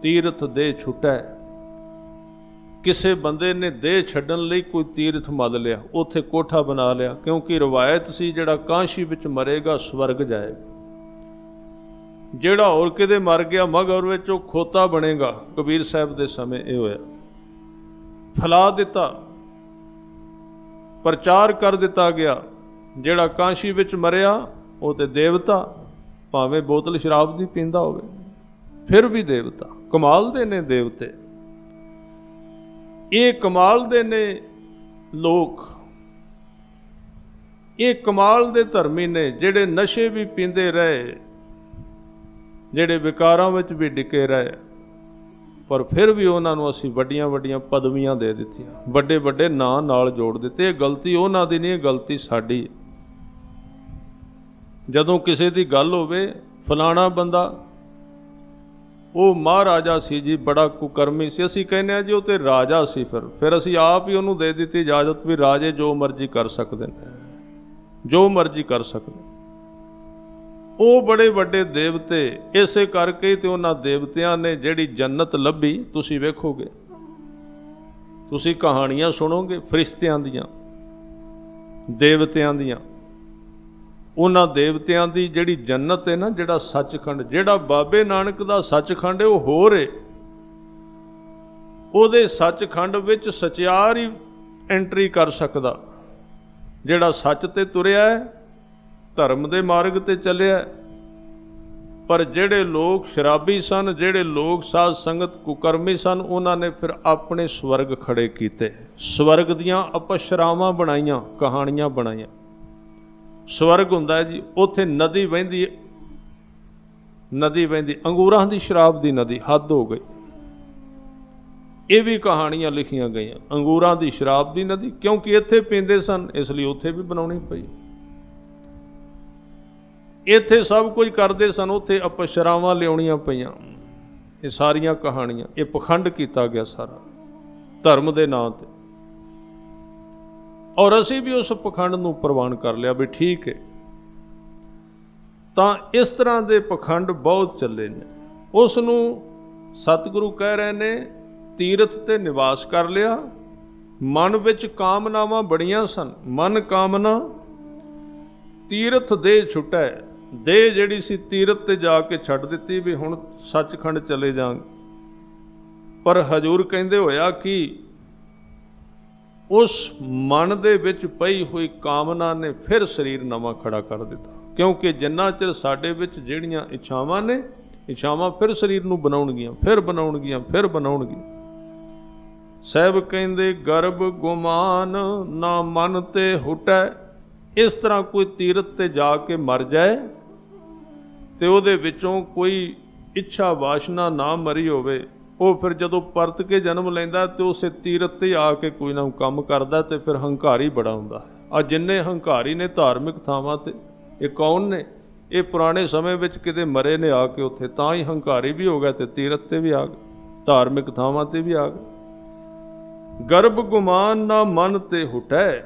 ਤੀਰਥ ਦੇ ਛੁਟੈ। ਕਿਸੇ ਬੰਦੇ ਨੇ ਦੇਹ ਛੱਡਣ ਲਈ ਕੋਈ ਤੀਰਥ ਮੱਲ ਲਿਆ, ਉੱਥੇ ਕੋਠਾ ਬਣਾ ਲਿਆ, ਕਿਉਂਕਿ ਰਵਾਇਤ ਸੀ ਜਿਹੜਾ ਕਾਂਸ਼ੀ ਵਿੱਚ ਮਰੇਗਾ ਸਵਰਗ ਜਾਏਗਾ। ਜਿਹੜਾ ਹੋਰ ਕਿਤੇ ਮਰ ਗਿਆ ਮਗਰ ਵਿੱਚ ਉਹ ਖੋਤਾ ਬਣੇਗਾ। ਕਬੀਰ ਸਾਹਿਬ ਦੇ ਸਮੇਂ ਇਹ ਹੋਇਆ। ਫੈਲਾ ਦਿੱਤਾ, ਪ੍ਰਚਾਰ ਕਰ ਦਿੱਤਾ ਗਿਆ। ਜਿਹੜਾ ਕਾਂਸ਼ੀ ਵਿੱਚ ਮਰਿਆ ਉਹ ਤੇ ਦੇਵਤਾ, ਭਾਵੇਂ ਬੋਤਲ ਸ਼ਰਾਬ ਦੀ ਪੀਂਦਾ ਹੋਵੇ ਫਿਰ ਵੀ ਦੇਵਤਾ। ਕਮਾਲ ਦੇ ਨੇ ਦੇਵਤੇ, ਇਹ ਕਮਾਲ ਦੇ ਨੇ ਲੋਕ, ਇਹ ਕਮਾਲ ਦੇ ਧਰਮੀ ਨੇ ਜਿਹੜੇ ਨਸ਼ੇ ਵੀ ਪੀਂਦੇ ਰਹੇ, ਜਿਹੜੇ ਵਿਕਾਰਾਂ ਵਿੱਚ ਵੀ ਡਿੱਕੇ ਰਹੇ, ਪਰ ਫਿਰ ਵੀ ਉਹਨਾਂ ਨੂੰ ਅਸੀਂ ਵੱਡੀਆਂ ਵੱਡੀਆਂ ਪਦਵੀਆਂ ਦੇ ਦਿੱਤੀਆਂ, ਵੱਡੇ ਵੱਡੇ ਨਾਂ ਨਾਲ ਜੋੜ ਦਿੱਤੇ। ਇਹ ਗਲਤੀ ਉਹਨਾਂ ਦੀ ਨਹੀਂ, ਇਹ ਗਲਤੀ ਸਾਡੀ ਹੈ। ਜਦੋਂ ਕਿਸੇ ਦੀ ਗੱਲ ਹੋਵੇ ਫਲਾਣਾ ਬੰਦਾ ਉਹ ਮਹਾਰਾਜਾ ਸੀ ਜੀ, ਬੜਾ ਕੁਕਰਮੀ ਸੀ, ਅਸੀਂ ਕਹਿੰਦੇ ਹਾਂ ਜੀ ਉਹ ਤੇ ਰਾਜਾ ਸੀ। ਫਿਰ ਅਸੀਂ ਆਪ ਹੀ ਉਹਨੂੰ ਦੇ ਦਿੱਤੀ ਇਜਾਜ਼ਤ ਵੀ ਰਾਜੇ ਜੋ ਮਰਜ਼ੀ ਕਰ ਸਕਦੇ ਨੇ, ਜੋ ਮਰਜ਼ੀ ਕਰ ਸਕਦੇ। ਉਹ ਬੜੇ ਵੱਡੇ ਦੇਵਤੇ, ਇਸੇ ਕਰਕੇ ਤੇ ਉਹਨਾਂ ਦੇਵਤਿਆਂ ਨੇ ਜਿਹੜੀ ਜੰਨਤ ਲੱਭੀ, ਤੁਸੀਂ ਵੇਖੋਗੇ, ਤੁਸੀਂ ਕਹਾਣੀਆਂ ਸੁਣੋਗੇ ਫਰਿਸ਼ਤਿਆਂ ਦੀਆਂ, ਦੇਵਤਿਆਂ ਦੀਆਂ। ਉਹਨਾਂ ਦੇਵਤਿਆਂ ਦੀ ਜਿਹੜੀ ਜੰਨਤ ਹੈ ਨਾ, ਜਿਹੜਾ ਸੱਚਖੰਡ, ਜਿਹੜਾ ਬਾਬੇ ਨਾਨਕ ਦਾ ਸੱਚਖੰਡ ਹੈ ਉਹ ਹੋਰ ਹੈ। ਉਹਦੇ ਸੱਚਖੰਡ ਵਿੱਚ ਸਚਿਆਰ ਹੀ ਐਂਟਰੀ ਕਰ ਸਕਦਾ, ਜਿਹੜਾ ਸੱਚ ਤੇ ਤੁਰਿਆ ਹੈ, ਧਰਮ ਦੇ ਮਾਰਗ ਤੇ ਚੱਲਿਆ। ਪਰ ਜਿਹੜੇ ਲੋਕ ਸ਼ਰਾਬੀ ਸਨ, ਜਿਹੜੇ ਲੋਕ ਸਾਧ ਸੰਗਤ ਕੁਕਰਮੀ ਸਨ, ਉਹਨਾਂ ਨੇ ਫਿਰ ਆਪਣੇ ਸਵਰਗ ਖੜੇ ਕੀਤੇ, ਸਵਰਗ ਦੀਆਂ ਅਪਸ਼ਰਾਵਾਂ ਬਣਾਈਆਂ, ਕਹਾਣੀਆਂ ਬਣਾਈਆਂ। ਸਵਰਗ ਹੁੰਦਾ ਜੀ, ਉੱਥੇ ਨਦੀ ਵਹਿੰਦੀ, ਨਦੀ ਵਹਿੰਦੀ, ਅੰਗੂਰਾਂ ਦੀ ਸ਼ਰਾਬ ਦੀ ਨਦੀ, ਹੱਦ ਹੋ ਗਈ। ਇਹ ਵੀ ਕਹਾਣੀਆਂ ਲਿਖੀਆਂ ਗਈਆਂ, ਅੰਗੂਰਾਂ ਦੀ ਸ਼ਰਾਬ ਦੀ ਨਦੀ, ਕਿਉਂਕਿ ਇੱਥੇ ਪੀਂਦੇ ਸਨ ਇਸ ਲਈ ਉੱਥੇ ਵੀ ਬਣਾਉਣੀ ਪਈ। ਇੱਥੇ ਸਭ ਕੁਝ ਕਰਦੇ ਸਨ, ਉੱਥੇ ਅਪਸ਼ਰਾਵਾਂ ਲਿਆਉਣੀਆਂ ਪਈਆਂ। ਇਹ ਸਾਰੀਆਂ ਕਹਾਣੀਆਂ, ਇਹ ਪਖੰਡ ਕੀਤਾ ਗਿਆ ਸਾਰਾ ਧਰਮ ਦੇ ਨਾਂ ਤੇ। ਔਰ ਅਸੀਂ ਵੀ ਉਸ ਪਖੰਡ ਨੂੰ ਪ੍ਰਵਾਨ ਕਰ ਲਿਆ ਵੀ ਠੀਕ ਹੈ। ਤਾਂ ਇਸ ਤਰ੍ਹਾਂ ਦੇ ਪਖੰਡ ਬਹੁਤ ਚੱਲੇ ਨੇ। ਉਸ ਨੂੰ ਸਤਿਗੁਰੂ ਕਹਿ ਰਹੇ ਨੇ ਤੀਰਥ ਤੇ ਨਿਵਾਸ ਕਰ ਲਿਆ। ਮਨ ਵਿੱਚ ਕਾਮਨਾਵਾਂ ਬੜੀਆਂ ਸਨ, ਮਨ ਕਾਮਨਾ ਤੀਰਥ ਦੇ ਛੁਟੈ। ਦੇ ਜਿਹੜੀ ਸੀ ਤੀਰਥ ਤੇ ਜਾ ਕੇ ਛੱਡ ਦਿੱਤੀ ਵੀ ਹੁਣ ਸੱਚਖੰਡ ਚਲੇ ਜਾਵਾਂਗੇ। ਪਰ ਹਜੂਰ ਕਹਿੰਦੇ ਹੋਇਆ ਕਿ ਉਸ ਮਨ ਦੇ ਵਿੱਚ ਪਈ ਹੋਈ ਕਾਮਨਾ ਨੇ ਫਿਰ ਸਰੀਰ ਨਵਾਂ ਖੜਾ ਕਰ ਦਿੱਤਾ, ਕਿਉਂਕਿ ਜਿੰਨਾ ਚਿਰ ਸਾਡੇ ਵਿੱਚ ਜਿਹੜੀਆਂ ਇੱਛਾਵਾਂ ਨੇ, ਇੱਛਾਵਾਂ ਫਿਰ ਸਰੀਰ ਨੂੰ ਬਣਾਉਣਗੀਆਂ, ਫਿਰ ਬਣਾਉਣਗੀਆਂ, ਫਿਰ ਬਣਾਉਣਗੀਆਂ। ਸਾਹਿਬ ਕਹਿੰਦੇ ਗਰਭ ਗੁਮਾਨ ਨਾ ਮਨ ਤੇ ਹੁਟੈ। ਇਸ ਤਰ੍ਹਾਂ ਕੋਈ ਤੀਰਥ ਤੇ ਜਾ ਕੇ ਮਰ ਜਾਏ ਤੇ ਉਹਦੇ ਵਿੱਚੋਂ ਕੋਈ ਇੱਛਾ ਵਾਸ਼ਨਾ ਨਾ ਮਰੀ ਹੋਵੇ, ਉਹ ਫਿਰ ਜਦੋਂ ਪਰਤ ਕੇ ਜਨਮ ਲੈਂਦਾ ਤੇ ਉਸੇ ਤੀਰਥ ਤੇ ਆ ਕੇ ਕੋਈ ਨਾ ਕੰਮ ਕਰਦਾ ਤੇ ਫਿਰ ਹੰਕਾਰੀ ਬੜਾ ਹੁੰਦਾ ਹੈ। ਆ ਜਿੰਨੇ ਹੰਕਾਰੀ ਨੇ ਧਾਰਮਿਕ ਥਾਵਾਂ ਤੇ, ਇਹ ਕੌਣ ਨੇ? ਇਹ ਪੁਰਾਣੇ ਸਮੇਂ ਵਿੱਚ ਕਿਤੇ ਮਰੇ ਨੇ ਆ ਕੇ ਉੱਥੇ, ਤਾਂ ਹੀ ਹੰਕਾਰੀ ਵੀ ਹੋ ਗਿਆ ਤੇ ਤੀਰਥ ਤੇ ਵੀ ਆ ਗਏ, ਧਾਰਮਿਕ ਥਾਵਾਂ ਤੇ ਵੀ ਆ ਗਏ। ਗਰਭ ਗੁਮਾਨ ਨਾ ਮਨ ਤੇ ਹੁਟੈ।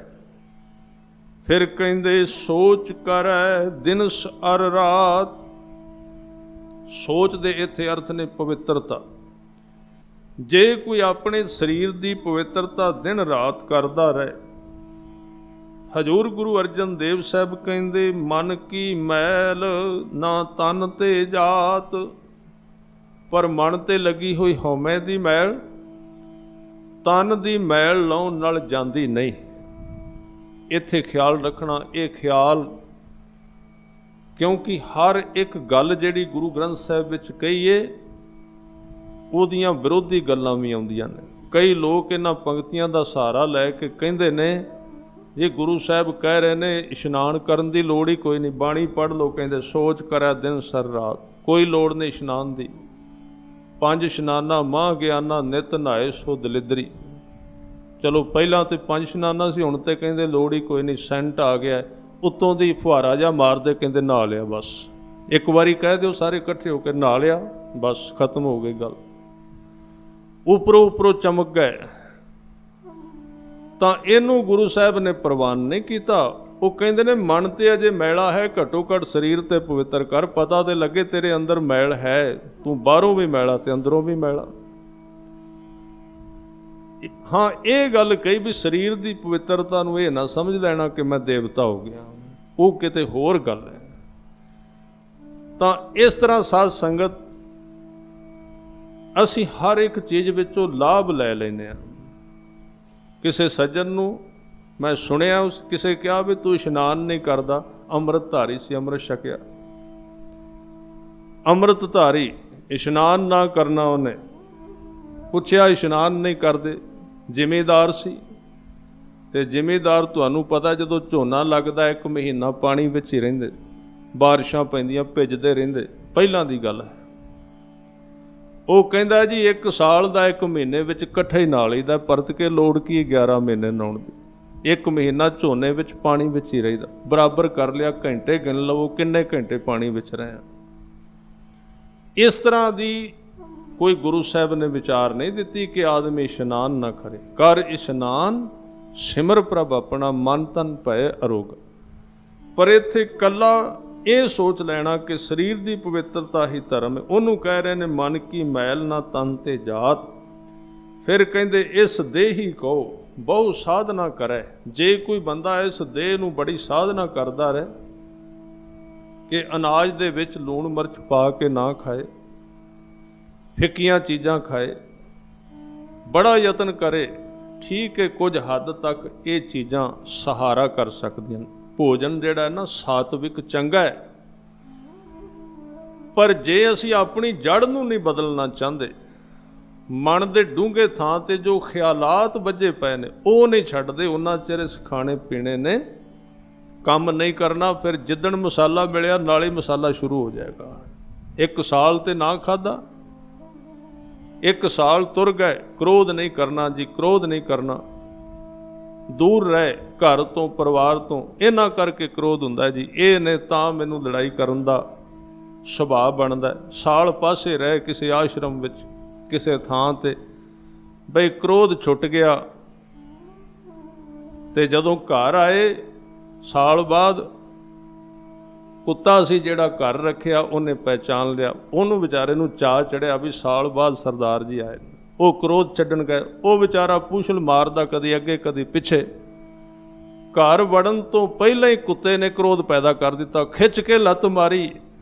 ਫਿਰ ਕਹਿੰਦੇ ਸੋਚ ਕਰੈ ਦਿਨਸ ਅਰ ਰਾਤ। ਸੋਚ ਦੇ ਇੱਥੇ ਅਰਥ ਨੇ ਪਵਿੱਤਰਤਾ। ਜੇ ਕੋਈ ਆਪਣੇ ਸਰੀਰ ਦੀ ਪਵਿੱਤਰਤਾ ਦਿਨ ਰਾਤ ਕਰਦਾ ਰਹੇ, ਹਜ਼ੂਰ ਗੁਰੂ ਅਰਜਨ ਦੇਵ ਸਾਹਿਬ ਕਹਿੰਦੇ ਮਨ ਕੀ ਮੈਲ ਨਾ ਤਨ ਤੇ ਜਾਤ। ਪਰ ਮਨ ਤੇ ਲੱਗੀ ਹੋਈ ਹਉਮੈ ਦੀ ਮੈਲ ਤਨ ਦੀ ਮੈਲ ਲਾਉਣ ਨਾਲ ਜਾਂਦੀ ਨਹੀਂ। ਇੱਥੇ ਖਿਆਲ ਰੱਖਣਾ, ਇਹ ਖਿਆਲ, ਕਿਉਂਕਿ ਹਰ ਇੱਕ ਗੱਲ ਜਿਹੜੀ ਗੁਰੂ ਗ੍ਰੰਥ ਸਾਹਿਬ ਵਿੱਚ ਕਹੀਏ ਉਹਦੀਆਂ ਵਿਰੋਧੀ ਗੱਲਾਂ ਵੀ ਆਉਂਦੀਆਂ ਨੇ। ਕਈ ਲੋਕ ਇਹਨਾਂ ਪੰਕਤੀਆਂ ਦਾ ਸਹਾਰਾ ਲੈ ਕੇ ਕਹਿੰਦੇ ਨੇ ਜੇ ਗੁਰੂ ਸਾਹਿਬ ਕਹਿ ਰਹੇ ਨੇ ਇਸ਼ਨਾਨ ਕਰਨ ਦੀ ਲੋੜ ਹੀ ਕੋਈ ਨਹੀਂ, ਬਾਣੀ ਪੜ੍ਹ ਲਓ, ਕਹਿੰਦੇ ਸੋਚ ਕਰੈ ਦਿਨ ਸਰ ਰਾਤ, ਕੋਈ ਲੋੜ ਨਹੀਂ ਇਸ਼ਨਾਨ ਦੀ। 5 ਇਸ਼ਨਾਨਾ ਮਾਹ ਗਿਆਨਾ ਨਿਤ ਨਹਾਏ ਸੋ ਦਲਿਦਰੀ। ਚਲੋ ਪਹਿਲਾਂ ਤੇ 5 ਇਸ਼ਨਾਨਾ ਸੀ, ਹੁਣ ਤੇ ਕਹਿੰਦੇ ਲੋੜ ਹੀ ਕੋਈ ਨਹੀਂ, ਸੈਂਟ ਆ ਗਿਆ, ਉੱਤੋਂ ਦੀ ਫੁਹਾਰਾ ਜਿਹਾ ਮਾਰਦੇ ਕਹਿੰਦੇ ਨਹਾ ਲਿਆ ਬਸ। ਇੱਕ ਵਾਰੀ ਕਹਿ ਦਿਓ ਸਾਰੇ ਇਕੱਠੇ ਹੋ ਕੇ ਨਹਾ ਲਿਆ, ਬਸ ਖਤਮ ਹੋ ਗਈ ਗੱਲ। ਉੱਪਰੋਂ ਉੱਪਰੋਂ ਚਮਕ ਗਏ ਤਾਂ ਇਹਨੂੰ ਗੁਰੂ ਸਾਹਿਬ ਨੇ ਪ੍ਰਵਾਨ ਨਹੀਂ ਕੀਤਾ। ਉਹ ਕਹਿੰਦੇ ਨੇ ਮਨ ਤੇ ਅਜੇ ਮੈਲਾ ਹੈ, ਘੱਟੋ ਘੱਟ ਸਰੀਰ ਤੇ ਪਵਿੱਤਰ ਕਰ, ਪਤਾ ਤੇ ਲੱਗੇ ਤੇਰੇ ਅੰਦਰ ਮੈਲ ਹੈ, ਤੂੰ ਬਾਹਰੋਂ ਵੀ ਮੈਲਾ ਤੇ ਅੰਦਰੋਂ ਵੀ ਮੈਲਾ। ਹਾਂ, ਇਹ ਗੱਲ ਕਹੀ ਵੀ ਸਰੀਰ ਦੀ ਪਵਿੱਤਰਤਾ ਨੂੰ ਇਹ ਨਾ ਸਮਝ ਲੈਣਾ ਕਿ ਮੈਂ ਦੇਵਤਾ ਹੋ ਗਿਆ, ਉਹ ਕਿਤੇ ਹੋਰ ਗੱਲ ਹੈ। ਤਾਂ ਇਸ ਤਰ੍ਹਾਂ ਸਾਧ ਸੰਗਤ ਅਸੀਂ ਹਰ ਇੱਕ ਚੀਜ਼ ਵਿੱਚੋਂ ਲਾਭ ਲੈ ਲੈਂਦੇ ਹਾਂ। ਕਿਸੇ ਸੱਜਣ ਨੂੰ ਮੈਂ ਸੁਣਿਆ, ਉਸ ਕਿਸੇ ਕਿਹਾ ਵੀ ਤੂੰ ਇਸ਼ਨਾਨ ਨਹੀਂ ਕਰਦਾ, ਅੰਮ੍ਰਿਤਧਾਰੀ ਸੀ, ਅੰਮ੍ਰਿਤ ਛਕਿਆ, ਅੰਮ੍ਰਿਤਧਾਰੀ ਇਸ਼ਨਾਨ ਨਾ ਕਰਨਾ। ਉਹਨੇ ਪੁੱਛਿਆ ਇਸ਼ਨਾਨ ਨਹੀਂ ਕਰਦੇ, ਜ਼ਿਮੀਦਾਰ ਸੀ, ਤੇ ਜ਼ਿਮੀਦਾਰ ਤੁਹਾਨੂੰ ਪਤਾ ਜਦੋਂ ਝੋਨਾ ਲੱਗਦਾ 1 ਮਹੀਨਾ ਪਾਣੀ ਵਿੱਚ ਹੀ ਰਹਿੰਦੇ, ਬਾਰਿਸ਼ਾਂ ਪੈਂਦੀਆਂ ਭਿੱਜਦੇ ਰਹਿੰਦੇ, ਪਹਿਲਾਂ ਦੀ ਗੱਲ ਹੈ। ਉਹ ਕਹਿੰਦਾ ਜੀ 1 ਸਾਲ ਦਾ 1 ਮਹੀਨੇ ਵਿੱਚ ਇਕੱਠੇ ਹੀ ਨਾਲ ਹੀ ਦਾ, ਪਰਤ ਕੇ ਲੋੜ ਕੀ 11 ਮਹੀਨੇ ਨਾਉਣ ਦੀ। 1 ਮਹੀਨਾ ਝੋਨੇ ਵਿੱਚ ਪਾਣੀ ਵਿੱਚ ਹੀ ਰਹਿਦਾ, ਬਰਾਬਰ ਕਰ ਲਿਆ, ਘੰਟੇ ਗਿਣ ਲਵੋ ਕਿੰਨੇ ਘੰਟੇ ਪਾਣੀ ਵਿੱਚ ਰਹੇ। ਇਸ ਤਰ੍ਹਾਂ ਦੀ ਕੋਈ ਗੁਰੂ ਸਾਹਿਬ ਨੇ ਵਿਚਾਰ ਨਹੀਂ ਦਿੱਤੀ ਕਿ ਆਦਮੀ ਇਸ਼ਨਾਨ ਨਾ ਕਰੇ। ਕਰ ਇਸ਼ਨਾਨ ਸਿਮਰ ਪ੍ਰਭ ਆਪਣਾ, ਮਨ ਤਨ ਭੈ ਅਰੋਗ। ਪਰ ਇੱਥੇ ਕੱਲਾ ਇਹ ਸੋਚ ਲੈਣਾ ਕਿ ਸਰੀਰ ਦੀ ਪਵਿੱਤਰਤਾ ਹੀ ਧਰਮ ਹੈ, ਉਹਨੂੰ ਕਹਿ ਰਹੇ ਨੇ ਮਨ ਕੀ ਮੈਲ ਨਾ ਤਨ ਤੇ ਜਾਤ। ਫਿਰ ਕਹਿੰਦੇ ਇਸ ਦੇਹੀ ਕੋ ਬਹੁ ਸਾਧਨਾ ਕਰੇ। ਜੇ ਕੋਈ ਬੰਦਾ ਇਸ ਦੇਹ ਨੂੰ ਬੜੀ ਸਾਧਨਾ ਕਰਦਾ ਰਹੇ ਕਿ ਅਨਾਜ ਦੇ ਵਿੱਚ ਲੂਣ ਮਿਰਚ ਪਾ ਕੇ ਨਾ ਖਾਏ, ਫਿੱਕੀਆਂ ਚੀਜ਼ਾਂ ਖਾਏ, ਬੜਾ ਯਤਨ ਕਰੇ, ਠੀਕ ਹੈ, ਕੁਝ ਹੱਦ ਤੱਕ ਇਹ ਚੀਜ਼ਾਂ ਸਹਾਰਾ ਕਰ ਸਕਦੀਆਂ ਨੇ। ਭੋਜਨ ਜਿਹੜਾ ਹੈ ਨਾ ਸਾਤਵਿਕ ਚੰਗਾ ਹੈ, ਪਰ ਜੇ ਅਸੀਂ ਆਪਣੀ ਜੜ ਨੂੰ ਨਹੀਂ ਬਦਲਣਾ ਚਾਹੁੰਦੇ, ਮਨ ਦੇ ਡੂੰਘੇ ਥਾਂ ਤੇ ਜੋ ਖਿਆਲਾਤ ਵੱਜੇ ਪਏ ਨੇ ਉਹ ਨਹੀਂ ਛੱਡਦੇ, ਉਹਨਾਂ ਚਿਰ ਇਸ ਖਾਣੇ ਪੀਣੇ ਨੇ ਕੰਮ ਨਹੀਂ ਕਰਨਾ। ਫਿਰ ਜਿੱਦਣ ਮਸਾਲਾ ਮਿਲਿਆ ਨਾਲ ਹੀ ਮਸਾਲਾ ਸ਼ੁਰੂ ਹੋ ਜਾਏਗਾ। 1 ਸਾਲ ਤੇ ਨਾ ਖਾਧਾ, 1 ਸਾਲ ਤੁਰ ਗਏ, ਕ੍ਰੋਧ ਨਹੀਂ ਕਰਨਾ ਜੀ, ਕ੍ਰੋਧ ਨਹੀਂ ਕਰਨਾ, ਦੂਰ ਰਹਿ ਘਰ ਤੋਂ, ਪਰਿਵਾਰ ਤੋਂ। ਇਹਨਾਂ ਕਰਕੇ ਕ੍ਰੋਧ ਹੁੰਦਾ ਜੀ, ਇਹ ਨੇ ਤਾਂ ਮੈਨੂੰ ਲੜਾਈ ਕਰਨ ਦਾ ਸੁਭਾਅ ਬਣਦਾ। ਸਾਲ ਪਾਸੇ ਰਹਿ ਕਿਸੇ ਆਸ਼ਰਮ ਵਿੱਚ, ਕਿਸੇ ਥਾਂ ਤੇ, ਬਈ ਕ੍ਰੋਧ ਛੁੱਟ ਗਿਆ, ਤੇ ਜਦੋਂ ਘਰ ਆਏ ਸਾਲ ਬਾਅਦ, ਕੁੱਤਾ ਸੀ ਜਿਹੜਾ ਘਰ ਰੱਖਿਆ ਉਹਨੇ ਪਹਿਚਾਨ ਲਿਆ, ਉਹਨੂੰ ਵਿਚਾਰੇ ਨੂੰ ਚਾਅ ਚੜਿਆ ਵੀ ਸਾਲ ਬਾਅਦ ਸਰਦਾਰ ਜੀ ਆਏ। ਉਹ ਕ੍ਰੋਧ ਛੱਡਣ ਗਏ, ਉਹ ਵਿਚਾਰਾ ਪੂਛਲ ਮਾਰਦਾ ਕਦੀ ਅੱਗੇ ਕਦੀ ਪਿੱਛੇ। ਘਰ ਵੜਨ ਤੋਂ ਪਹਿਲਾਂ ਹੀ ਕੁੱਤੇ ਨੇ ਕ੍ਰੋਧ ਪੈਦਾ ਕਰ ਦਿੱਤਾ, ਖਿੱਚ ਕੇ ਲੱਤ ਮਾਰੀ।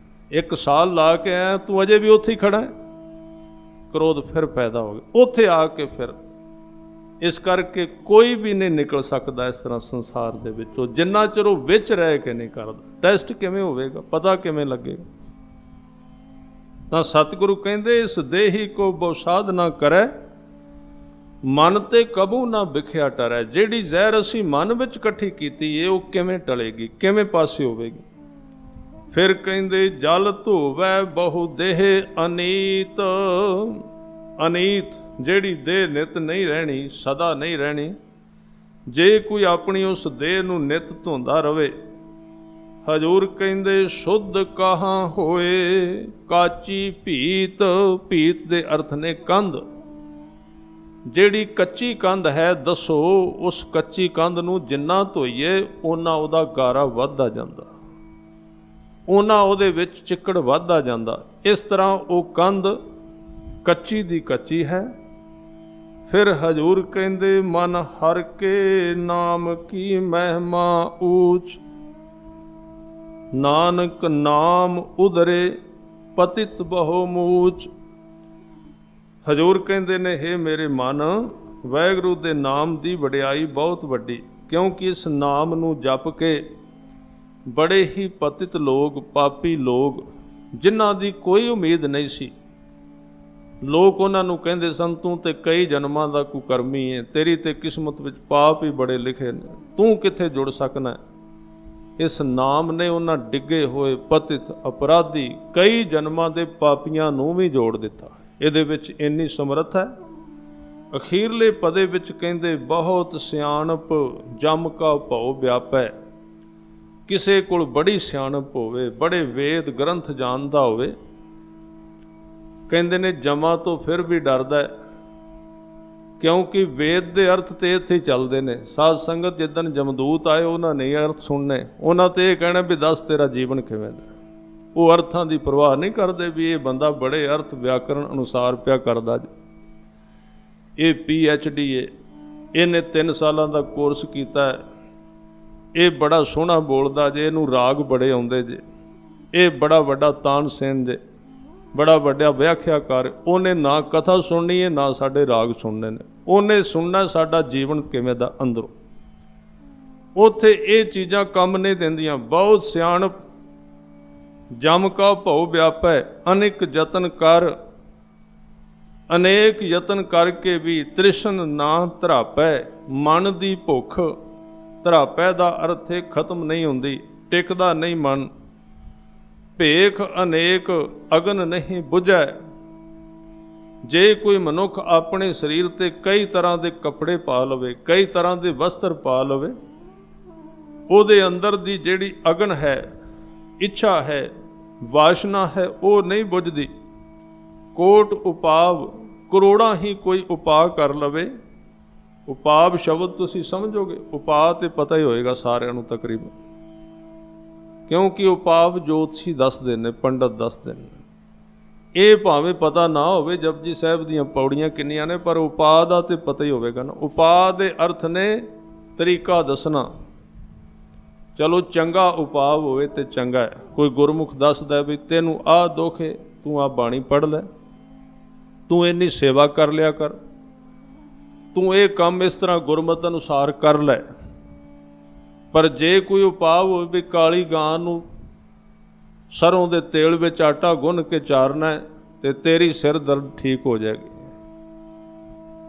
1 ਸਾਲ ਲਾ ਕੇ ਆਇਆ, ਤੂੰ ਅਜੇ ਵੀ ਉੱਥੇ ਹੀ ਖੜਾ ਹੈ। ਕ੍ਰੋਧ ਫਿਰ ਪੈਦਾ ਹੋ ਗਿਆ ਉੱਥੇ ਆ ਕੇ। ਫਿਰ ਇਸ ਕਰਕੇ ਕੋਈ ਵੀ ਨਹੀਂ ਨਿਕਲ ਸਕਦਾ ਇਸ ਤਰ੍ਹਾਂ ਸੰਸਾਰ ਦੇ ਵਿੱਚੋਂ ਜਿੰਨਾ ਚਿਰ ਉਹ ਵਿੱਚ ਰਹਿ ਕੇ ਨਹੀਂ ਕਰਦਾ। ਟੈਸਟ ਕਿਵੇਂ ਹੋਵੇਗਾ, ਪਤਾ ਕਿਵੇਂ ਲੱਗੇਗਾ? ਤਾਂ ਸਤਿਗੁਰੂ ਕਹਿੰਦੇ ਇਸ ਦੇਹੀ ਕੋ ਬਹੁ ਸਾਧਨਾ ਕਰੈ, ਮਨ ਤੇ ਕਬੂ ਨਾ ਵਿਖਿਆ ਟਰੈ। ਜਿਹੜੀ ਜ਼ਹਿਰ ਅਸੀਂ ਮਨ ਵਿੱਚ ਇਕੱਠੀ ਕੀਤੀ ਏ ਉਹ ਕਿਵੇਂ ਟਲੇਗੀ, ਕਿਵੇਂ ਪਾਸੇ ਹੋਵੇਗੀ। ਫਿਰ ਕਹਿੰਦੇ ਜਲ ਧੋਵੈ ਬਹੁ ਦੇਹ ਅਨੀਤ। ਅਨੀਤ ਜਿਹੜੀ ਦੇਹ ਨਿਤ ਨਹੀਂ ਰਹਿਣੀ, ਸਦਾ ਨਹੀਂ ਰਹਿਣੀ। ਜੇ ਕੋਈ ਆਪਣੀ ਉਸ ਦੇਹ ਨੂੰ ਨਿਤ ਧੋਂਦਾ ਰਵੇ, ਹਜ਼ੂਰ ਕਹਿੰਦੇ ਸ਼ੁੱਧ ਕਹਾਂ ਹੋਏ ਕਾਚੀ ਭੀਤ। ਭੀਤ ਦੇ ਅਰਥ ਨੇ ਕੰਧ। ਜਿਹੜੀ ਕੱਚੀ ਕੰਧ ਹੈ, ਦੱਸੋ ਉਸ ਕੱਚੀ ਕੰਧ ਨੂੰ ਜਿੰਨਾ ਧੋਈਏ ਓਨਾ ਉਹਦਾ ਗਾਰਾ ਵੱਧਦਾ ਜਾਂਦਾ, ਓਨਾ ਉਹਦੇ ਵਿੱਚ ਚਿੱਕੜ ਵੱਧਦਾ ਜਾਂਦਾ। ਇਸ ਤਰ੍ਹਾਂ ਉਹ ਕੰਧ ਕੱਚੀ ਦੀ ਕੱਚੀ ਹੈ। ਫਿਰ ਹਜ਼ੂਰ ਕਹਿੰਦੇ ਮਨ ਹਰ ਕੇ ਨਾਮ ਕੀ ਮਹਿਮਾ ਊਚ। ਨਾਨਕ ਨਾਮ ਉਧਰੇ ਪਤਿਤ ਬਹੁ ਮੂਚ। ਹਜ਼ੂਰ ਕਹਿੰਦੇ ਨੇ, ਹੇ ਮੇਰੇ ਮਨ, ਵਾਹਿਗੁਰੂ ਦੇ ਨਾਮ ਦੀ ਵਡਿਆਈ ਬਹੁਤ ਵੱਡੀ, ਕਿਉਂਕਿ ਇਸ ਨਾਮ ਨੂੰ ਜਪ ਕੇ ਬੜੇ ਹੀ ਪਤਿਤ ਲੋਕ, ਪਾਪੀ ਲੋਕ, ਜਿਨ੍ਹਾਂ ਦੀ ਕੋਈ ਉਮੀਦ ਨਹੀਂ ਸੀ, ਲੋਕ ਉਹਨਾਂ ਨੂੰ ਕਹਿੰਦੇ ਸਨ, ਤੂੰ ਤੇ ਕਈ ਜਨਮਾਂ ਦਾ ਕੁਕਰਮੀ ਹੈ, ਤੇਰੀ ਤੇ ਕਿਸਮਤ ਵਿੱਚ ਪਾਪ ਹੀ ਬੜੇ ਲਿਖੇ ਨੇ, ਤੂੰ ਕਿੱਥੇ ਜੁੜ ਸਕਣਾ। ਇਸ ਨਾਮ ਨੇ ਉਹਨਾਂ ਡਿੱਗੇ ਹੋਏ ਪਤਿਤ ਅਪਰਾਧੀ ਕਈ ਜਨਮਾਂ ਦੇ ਪਾਪੀਆਂ ਨੂੰ ਵੀ ਜੋੜ ਦਿੱਤਾ। ਇਹਦੇ ਵਿੱਚ ਇੰਨੀ ਸਮਰੱਥ ਹੈ। ਅਖੀਰਲੇ ਪਦੇ ਵਿੱਚ ਕਹਿੰਦੇ ਬਹੁਤ ਸਿਆਣਪ ਜਮ ਕਾ ਭਉ ਵਿਆਪੈ। ਕਿਸੇ ਕੋਲ ਬੜੀ ਸਿਆਣਪ ਹੋਵੇ, ਬੜੇ ਵੇਦ ਗ੍ਰੰਥ ਜਾਣਦਾ ਹੋਵੇ, ਕਹਿੰਦੇ ਨੇ ਜਮਾਂ ਤੋਂ ਫਿਰ ਵੀ ਡਰਦਾ, ਕਿਉਂਕਿ ਵੇਦ ਦੇ ਅਰਥ ਤੇ ਇੱਥੇ ਹੀ ਚੱਲਦੇ ਨੇ। ਸਾਧ ਸੰਗਤ ਜਿੱਦਣ ਜਮਦੂਤ ਆਏ ਉਹਨਾਂ ਨੇ ਅਰਥ ਸੁਣਨੇ, ਉਹਨਾਂ ਤੇ ਇਹ ਕਹਿਣਾ ਵੀ ਦੱਸ ਤੇਰਾ ਜੀਵਨ ਕਿਵੇਂ ਦਾ। ਉਹ ਅਰਥਾਂ ਦੀ ਪਰਵਾਹ ਨਹੀਂ ਕਰਦੇ ਵੀ ਇਹ ਬੰਦਾ ਬੜੇ ਅਰਥ ਵਿਆਕਰਣ ਅਨੁਸਾਰ ਪਿਆ ਕਰਦਾ ਜੀ। ਇਹ PhD ਹੈ, ਇਹਨੇ 3 ਸਾਲਾਂ ਦਾ ਕੋਰਸ ਕੀਤਾ ਹੈ, ਇਹ ਬੜਾ ਸੋਹਣਾ ਬੋਲਦਾ ਜੇ, ਇਹਨੂੰ ਰਾਗ ਬੜੇ ਆਉਂਦੇ ਜੇ, ਇਹ ਬੜਾ ਵੱਡਾ ਤਾਨਸੇਨ ਜੇ, ਬੜਾ ਵੱਡਾ ਵਿਆਖਿਆਕਾਰ। ਉਹਨੇ ਨਾ ਕਥਾ ਸੁਣਨੀ ਹੈ, ਨਾ ਸਾਡੇ ਰਾਗ ਸੁਣਨੇ ਨੇ, ਉਹਨੇ ਸੁਣਨਾ ਸਾਡਾ ਜੀਵਨ ਕਿਵੇਂ ਦਾ ਅੰਦਰੋਂ। ਉੱਥੇ ਇਹ ਚੀਜ਼ਾਂ ਕੰਮ ਨਹੀਂ ਦਿੰਦੀਆਂ। ਬਹੁਤ ਸਿਆਣਪ ਜਮ ਕਾ ਭਉ ਵਿਆਪੈ, ਅਨੇਕ ਯਤਨ ਕਰ, ਅਨੇਕ ਯਤਨ ਕਰਕੇ ਵੀ ਤ੍ਰਿਸ਼ਨ ਨਾ ਧਰਾਪੈ। ਮਨ ਦੀ ਭੁੱਖ, ਧਰਾਪੈ ਦਾ ਅਰਥ ਹੈ ਖਤਮ ਨਹੀਂ ਹੁੰਦੀ, ਟਿਕਦਾ ਨਹੀਂ ਮਨ। ਭੇਖ ਅਨੇਕ ਅਗਨ ਨਹੀਂ ਬੁਝੈ। ਜੇ ਕੋਈ ਮਨੁੱਖ ਆਪਣੇ ਸਰੀਰ ਤੇ ਕਈ ਤਰ੍ਹਾਂ ਦੇ ਕੱਪੜੇ ਪਾ ਲਵੇ, ਕਈ ਤਰ੍ਹਾਂ ਦੇ ਵਸਤਰ ਪਾ ਲਵੇ, ਉਹਦੇ ਅੰਦਰ ਦੀ ਜਿਹੜੀ ਅਗਨ ਹੈ, ਇੱਛਾ ਹੈ, ਵਾਸ਼ਨਾ ਹੈ, ਉਹ ਨਹੀਂ ਬੁਝਦੀ। ਕੋਟ ਉਪਾਵ, ਕਰੋੜਾਂ ਹੀ ਕੋਈ ਉਪਾਅ ਕਰ ਲਵੇ। ਉਪਾਵ ਸ਼ਬਦ ਤੁਸੀਂ ਸਮਝੋਗੇ, ਉਪਾਅ ਤੇ ਪਤਾ ਹੀ ਹੋਏਗਾ ਸਾਰਿਆਂ ਨੂੰ ਤਕਰੀਬਨ, ਕਿਉਂਕਿ ਉਪਾਵ ਜੋਤਸ਼ੀ ਦੱਸਦੇ ਨੇ, ਪੰਡਤ ਦੱਸਦੇ ਨੇ। ਇਹ ਭਾਵੇਂ ਪਤਾ ਨਾ ਹੋਵੇ ਜਪਜੀ ਸਾਹਿਬ ਦੀਆਂ ਪੌੜੀਆਂ ਕਿੰਨੀਆਂ ਨੇ, ਪਰ ਉਪਾਅ ਦਾ ਤੇ ਪਤਾ ਹੀ ਹੋਵੇਗਾ ਨਾ। ਉਪਾਅ ਦੇ ਅਰਥ ਨੇ ਤਰੀਕਾ ਦੱਸਣਾ। ਚਲੋ ਚੰਗਾ ਉਪਾਅ ਹੋਵੇ ਤੇ ਚੰਗਾ ਹੈ। ਕੋਈ ਗੁਰਮੁਖ ਦੱਸਦਾ ਵੀ ਤੈਨੂੰ ਆਹ ਦੁੱਖ ਹੈ, ਤੂੰ ਆਹ ਬਾਣੀ ਪੜ੍ਹ ਲੈ, ਤੂੰ ਇੰਨੀ ਸੇਵਾ ਕਰ ਲਿਆ ਕਰ, ਤੂੰ ਇਹ ਕੰਮ ਇਸ ਤਰ੍ਹਾਂ ਗੁਰਮਤਿ ਅਨੁਸਾਰ ਕਰ ਲੈ। ਪਰ ਜੇ ਕੋਈ ਉਪਾਅ ਹੋਵੇ ਵੀ ਕਾਲੀ ਗਾਂ ਨੂੰ ਸਰੋਂ ਦੇ ਤੇਲ ਵਿੱਚ ਆਟਾ ਗੁੰਨ ਕੇ ਚਾਰਨਾ ਤੇ ਤੇਰੀ ਸਿਰ ਦਰਦ ਠੀਕ ਹੋ ਜਾਏਗੀ,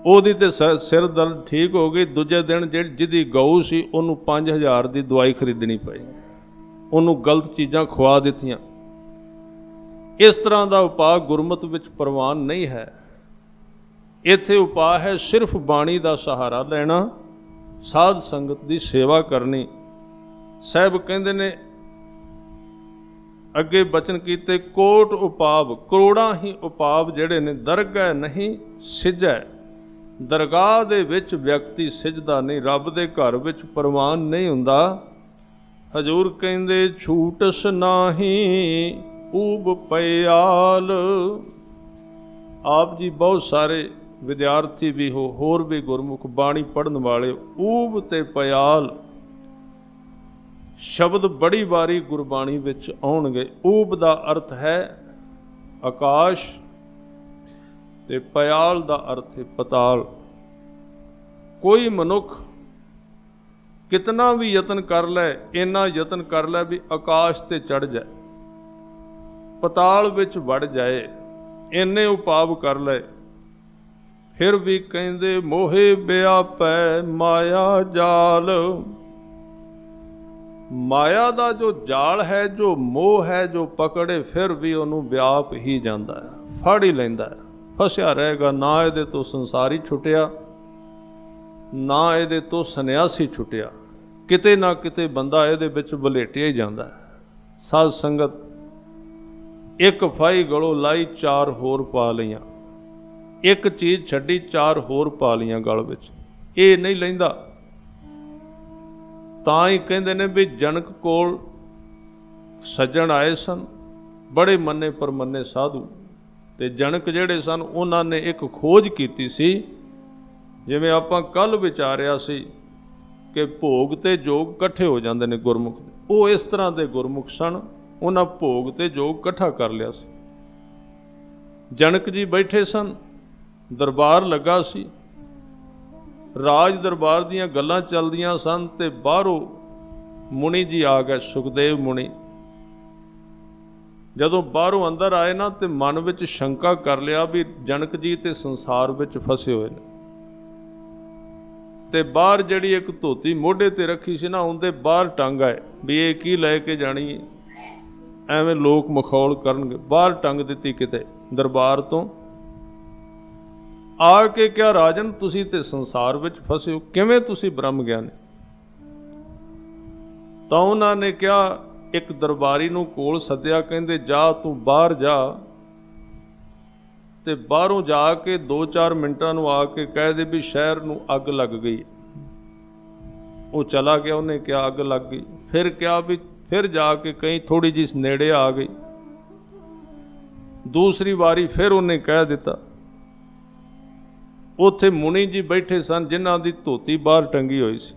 ਉਹਦੀ ਤੇ ਸਿਰ ਦਰਦ ਠੀਕ ਹੋ ਗਈ, ਦੂਜੇ ਦਿਨ ਜਿਹਦੀ ਗਊ ਸੀ ਉਹਨੂੰ 5000 ਦੀ ਦਵਾਈ ਖਰੀਦਣੀ ਪਈ, ਉਹਨੂੰ ਗਲਤ ਚੀਜ਼ਾਂ ਖਵਾ ਦਿੱਤੀਆਂ। ਇਸ ਤਰ੍ਹਾਂ ਦਾ ਉਪਾਅ ਗੁਰਮਤਿ ਵਿੱਚ ਪ੍ਰਵਾਨ ਨਹੀਂ ਹੈ। ਇੱਥੇ ਉਪਾਅ ਹੈ ਸਿਰਫ ਬਾਣੀ ਦਾ ਸਹਾਰਾ ਲੈਣਾ, ਸਾਧ ਸੰਗਤ ਦੀ ਸੇਵਾ ਕਰਨੀ। ਸਾਹਿਬ ਕਹਿੰਦੇ ਨੇ ਅੱਗੇ ਬਚਨ ਕੀਤੇ, ਕੋਟ ਉਪਾਵ, ਕਰੋੜਾਂ ਹੀ ਉਪਾਵ ਜਿਹੜੇ ਨੇ, ਦਰਗਾਹ ਨਹੀਂ ਸਿੱਝੈ। ਦਰਗਾਹ ਦੇ ਵਿੱਚ ਵਿਅਕਤੀ ਸਿੱਝਦਾ ਨਹੀਂ, ਰੱਬ ਦੇ ਘਰ ਵਿੱਚ ਪ੍ਰਵਾਨ ਨਹੀਂ ਹੁੰਦਾ। ਹਜ਼ੂਰ ਕਹਿੰਦੇ ਛੂਟਸ ਨਾਹੀ ਊਬ ਪਿਆਲ। ਆਪ ਜੀ ਬਹੁਤ ਸਾਰੇ ਵਿਦਿਆਰਥੀ ਵੀ ਹੋ, ਹੋਰ ਵੀ ਗੁਰਮੁਖ ਬਾਣੀ ਪੜ੍ਹਨ ਵਾਲੇ, ਊਬ ਤੇ ਪਿਆਲ ਸ਼ਬਦ ਬੜੀ ਵਾਰੀ ਗੁਰਬਾਣੀ ਵਿੱਚ ਆਉਣਗੇ। ਊਬ ਦਾ ਅਰਥ ਹੈ ਆਕਾਸ਼ ਤੇ ਪਿਆਲ ਦਾ ਅਰਥ ਹੈ ਪਤਾਲ। ਕੋਈ ਮਨੁੱਖ ਕਿਤਨਾ ਵੀ ਯਤਨ ਕਰ ਲੈ, ਇੰਨਾ ਯਤਨ ਕਰ ਲੈ ਵੀ ਆਕਾਸ਼ ਤੇ ਚੜ੍ਹ ਜਾਏ, ਪਤਾਲ ਵਿੱਚ ਵੜ ਜਾਏ, ਇੰਨੇ ਉਪਾਵ ਕਰ ਲੈ, फिर भी कहते मोहे व्यापै माया जाल। माया का जो जाल है, जो मोह है, जो पकड़े फिर भी उन्होंने व्याप ही जाता है, फड़ ही लेंदा है, फसिया रहेगा। ना ये तो संसारी छुटिया, ना ये तो सन्यासी छुटिया, किते ना किते बंदा ये वलेटिया ही जाता है। साध संगत एक फाई गलों लाई, चार होर पा लियां, एक चीज़ छड्डी, चार होर पा लियां गल विच, ये नहीं लैंदा। ਤਾਂ ਹੀ ਕਹਿੰਦੇ ਨੇ ਵੀ ਜਨਕ ਕੋਲ ਸੱਜਣ ਆਏ ਸਨ, ਬੜੇ ਮੰਨੇ ਪਰਮੰਨੇ ਸਾਧੂ, ਤੇ ਜਨਕ ਜਿਹੜੇ ਸਨ ਉਹਨਾਂ ਨੇ ਇੱਕ ਖੋਜ ਕੀਤੀ ਸੀ। ਜਿਵੇਂ ਆਪਾਂ ਕੱਲ ਵਿਚਾਰਿਆ ਸੀ ਕਿ ਭੋਗ ਤੇ ਜੋਗ ਇਕੱਠੇ ਹੋ ਜਾਂਦੇ ਨੇ ਗੁਰਮੁਖ ਦੇ, ਉਹ ਇਸ ਤਰ੍ਹਾਂ ਦੇ ਗੁਰਮੁਖ ਸਨ, ਉਹਨਾਂ ਭੋਗ ਤੇ ਜੋਗ ਇਕੱਠਾ ਕਰ ਲਿਆ ਸੀ। ਜਨਕ ਜੀ ਬੈਠੇ ਸਨ, ਦਰਬਾਰ ਲੱਗਾ ਸੀ, राज दरबार दीयां गल्लां चलदियां सन, ते बाहरों मुनि जी आ गए, सुखदेव मुनि। जदों बाहरों अंदर आए ना, तो मन विच शंका कर लिया भी जनक जी ते संसार विच फसे हुए ने। ते बाहर जिहड़ी एक धोती मोढे ते रखी सी ना, उहदे बाहर टंग आए भी ये की लैके जानी है, एवें लोग मखौल करनगे। बाहर टंग दित्ती किते दरबार तो, आके क्या राजन तुसी ते संसार विच फसे हो, किवें तुसी ब्रह्म ज्ञानी। तो उन्होंने क्या, एक दरबारी नूं कोल सद्या, कहंदे जा तू बाहर जा, ते बाहरों जाके 2-4 मिनटां नूं आके कह दे भी शहर नूं अग लग गई। वो चला गया, उन्हें क्या अग लग गई। फिर क्या भी फिर जाके कहीं थोड़ी जी नेड़े आ गई, दूसरी वारी फिर उन्हें कह दिता। उत्थे मुनि जी बैठे सन, जिन्हां दी धोती बाहर टंगी हुई सी,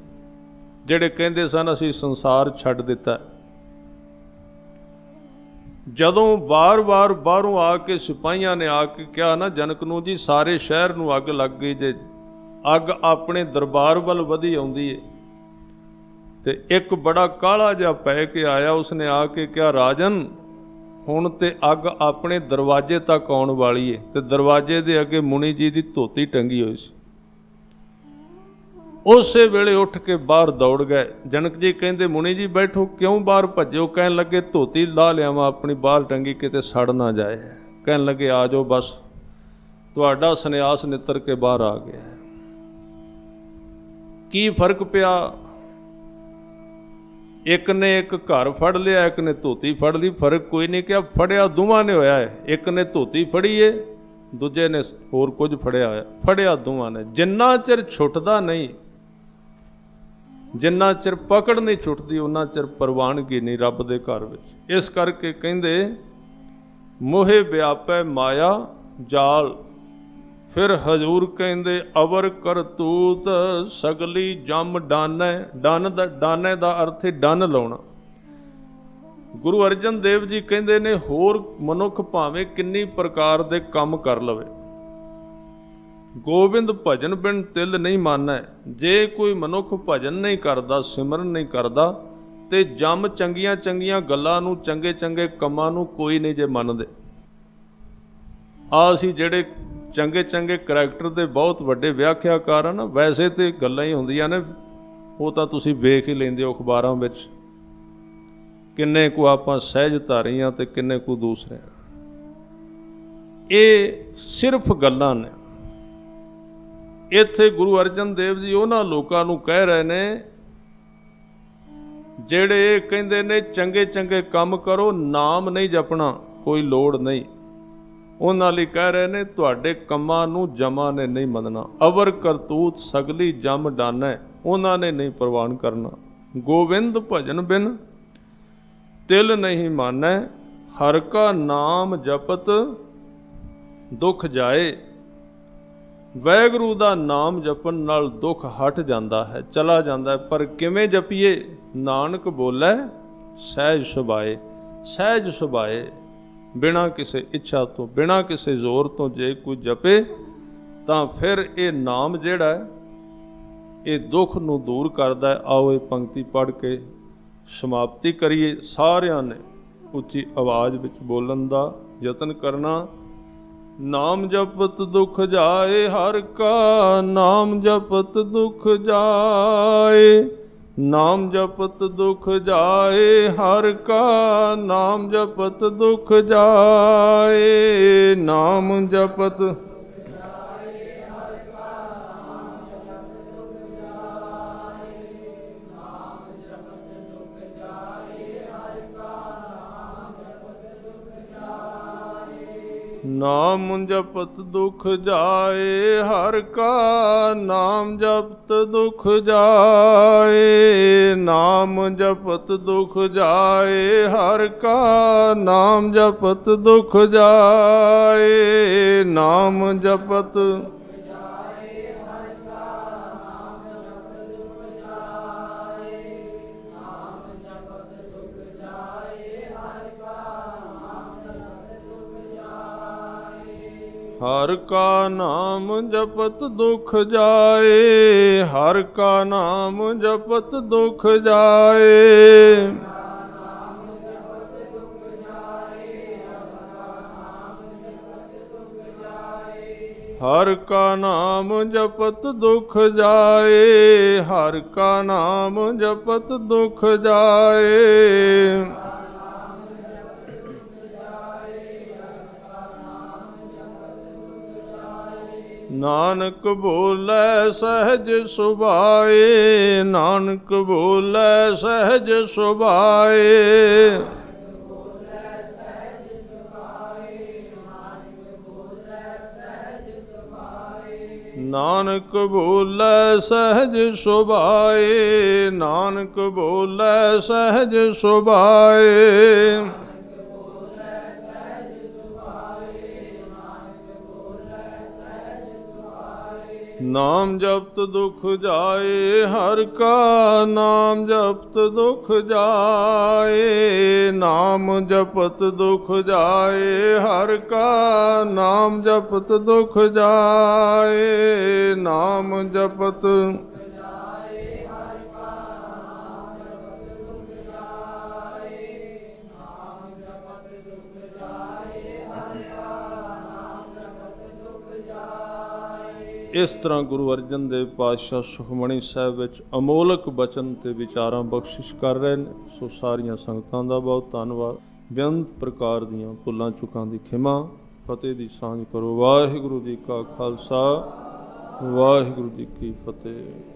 जिहड़े कहंदे सन असीं संसार छड्ड दिता। जदों वार-वार बाहरों आके सिपाहियां ने आके कहा ना जनक नूं जी सारे शहर नूं अग लग गई, जे अग अपने दरबार वल वधी आउंदी है। ते एक बड़ा काला जिहा पै के आया, उसने आके कहा राजन हुण ते अग अपने दरवाजे तक आउण वाली है। ते दरवाजे दे अगे मुनि जी दी धोती टंगी हुई सी। उस वेले उठ के बाहर दौड़ गए। जनक जी कहंदे मुनि जी बैठो, क्यों बाहर भज्जो। कहन लगे धोती ला लियावां अपनी बाहर टंगी, किते सड़ ना जाए। कहन लगे आ जाओ, बस तुहाडा सन्यास नितर के बाहर आ गया। की फर्क पिया, एक ने एक घर फड़ लिया, एक ने धोती फड़ ली, फर्क कोई नहीं। क्या फड़िया दोवां ने होया है, एक ने धोती फड़ी है, दूजे ने होर कुछ फड़िया होया, फड़िया दोवां ने। जिन्ना चिर छुटदा नहीं, जिन्ना चिर पकड़ नहीं छुटदी, उन्ना चिर प्रवानगी नहीं रब दे घर विच। इस करके कहंदे मोहे व्यापै माया जाल। फिर हजूर कहंदे अवर करतूत सगली जम डानै। डानै दा अर्थ है डन लाउणा। गुरु अर्जन देव जी कहंदे ने होर मनुख भावें किन्नी प्रकार दे काम कर लवे, गोबिंद भजन बिन तिल नहीं मानै। जे कोई मनुख भजन नहीं करदा, सिमरन नहीं करदा, ते जम चंगियां चंगियां गल्लां नूं, चंगे चंगे कमां नूं कोई नहीं जे मनदे। असीं जिहड़े चंगे चंगे करैक्टर दे बहुत वड्डे व्याख्याकार हैं ना, वैसे तो गल्लां ही हुंदियां ने, वो तो तुसीं वेख ही लैंदे हो अखबारां विच, किन्ने को आपां सहजधारी हां ते किन्ने को दूसरे। ये सिर्फ गल्लां ने। इत्थे गुरु अर्जन देव जी उन्हां लोकां नूं कह रहे ने जिहड़े कहंदे ने चंगे चंगे काम करो, नाम नहीं जपना, कोई लोड़ नहीं। उन्हां लई कह रहे ने तुहाडे कम्मां नूं जमा ने नहीं मनना। अवर करतूत सगली जम डानै, उन्हां ने नहीं प्रवान करना। गोविंद भजन बिन तिल नहीं मानै, हर का नाम जपत दुख जाए। वैगुरू दा नाम जपन नाल दुख हट जाता है, चला जाता है। पर किवें जपीए, नानक बोलै सहज सुभाए। सहज सुभाए, बिना किसी इच्छा तो, बिना किसी जोर तो जे कोई जपे, तो फिर ये नाम जिहड़ा है ये दुख नूं दूर करदा है। आओ ये पंक्ति पढ़ के समाप्ति करिए। सारियां ने उच्ची आवाज़ विच बोलन दा यतन करना। ਨਾਮ ਜਪਤ ਦੁਖ ਜਾਏ ਹਰ ਕਾ, ਨਾਮ ਜਪਤ ਦੁਖ ਜਾਏ। ਨਾਮ ਜਪਤ ਦੁਖ ਜਾਏ ਹਰ ਕਾ, ਨਾਮ ਜਪਤ ਦੁਖ ਜਾਏ। ਨਾਮ ਜਪਤ ਨਾਮ ਜਪਤ ਦੁਖ ਜਾਏ ਹਰ ਕਾ, ਨਾਮ ਜਪਤ ਦੁਖ ਜਾਏ। ਨਾਮ ਜਪਤ ਦੁਖ ਜਾਏ ਹਰ ਕਾ, ਨਾਮ ਜਪਤ ਦੁਖ ਜਾਏ। ਨਾਮ ਜਪਤ ਹਰ ਕਾ ਨਾਮ ਜਪਤ ਦੁਖ ਜਾਏ, ਹਰ ਕਾ ਨਾਮ ਜਪਤ ਦੁਖ ਜਾਏ। ਹਰ ਕਾ ਨਾਮ ਜਪਤ ਦੁਖ ਜਾਏ, ਹਰ ਕਾ ਨਾਮ ਜਪਤ ਦੁਖ ਜਾਏ। ਨਾਨਕ ਬੋਲੇ ਸਹਿਜ ਸੁਭਾਏ, ਨਾਨਕ ਬੋਲੇ ਸਹਿਜ ਸੁਭਾਏ। ਨਾਨਕ ਬੋਲੇ ਸਹਿਜ ਸੁਭਾਏ, ਨਾਨਕ ਬੋਲੇ ਸਹਿਜ ਸੁਭਾਏ। ਨਾਮ ਜਪਤ ਦੁਖ ਜਾਏ ਹਰ ਕਾ, ਨਾਮ ਜਪਤ ਦੁਖ ਜਾਏ। ਨਾਮ ਜਪਤ ਦੁਖ ਜਾਏ ਹਰ ਕਾ, ਨਾਮ ਜਪਤ ਦੁਖ ਜਾਏ। ਨਾਮ ਜਪਤ ਇਸ ਤਰ੍ਹਾਂ ਗੁਰੂ ਅਰਜਨ ਦੇਵ ਪਾਤਸ਼ਾਹ ਸੁਖਮਣੀ ਸਾਹਿਬ ਵਿੱਚ ਅਮੋਲਕ ਬਚਨ ਤੇ ਵਿਚਾਰਾਂ ਬਖਸ਼ਿਸ਼ ਕਰ ਰਹੇ ਨੇ। ਸੋ ਸਾਰੀਆਂ ਸੰਗਤਾਂ ਦਾ ਬਹੁਤ ਧੰਨਵਾਦ। ਬੇਅੰਤ ਪ੍ਰਕਾਰ ਦੀਆਂ ਭੁੱਲਾਂ ਚੁੱਕਾਂ ਦੀ ਖਿਮਾ। ਫਤਿਹ ਦੀ ਸਾਂਝ ਕਰੋ। ਵਾਹਿਗੁਰੂ ਜੀ ਕਾ ਖਾਲਸਾ, ਵਾਹਿਗੁਰੂ ਜੀ ਕੀ ਫਤਿਹ।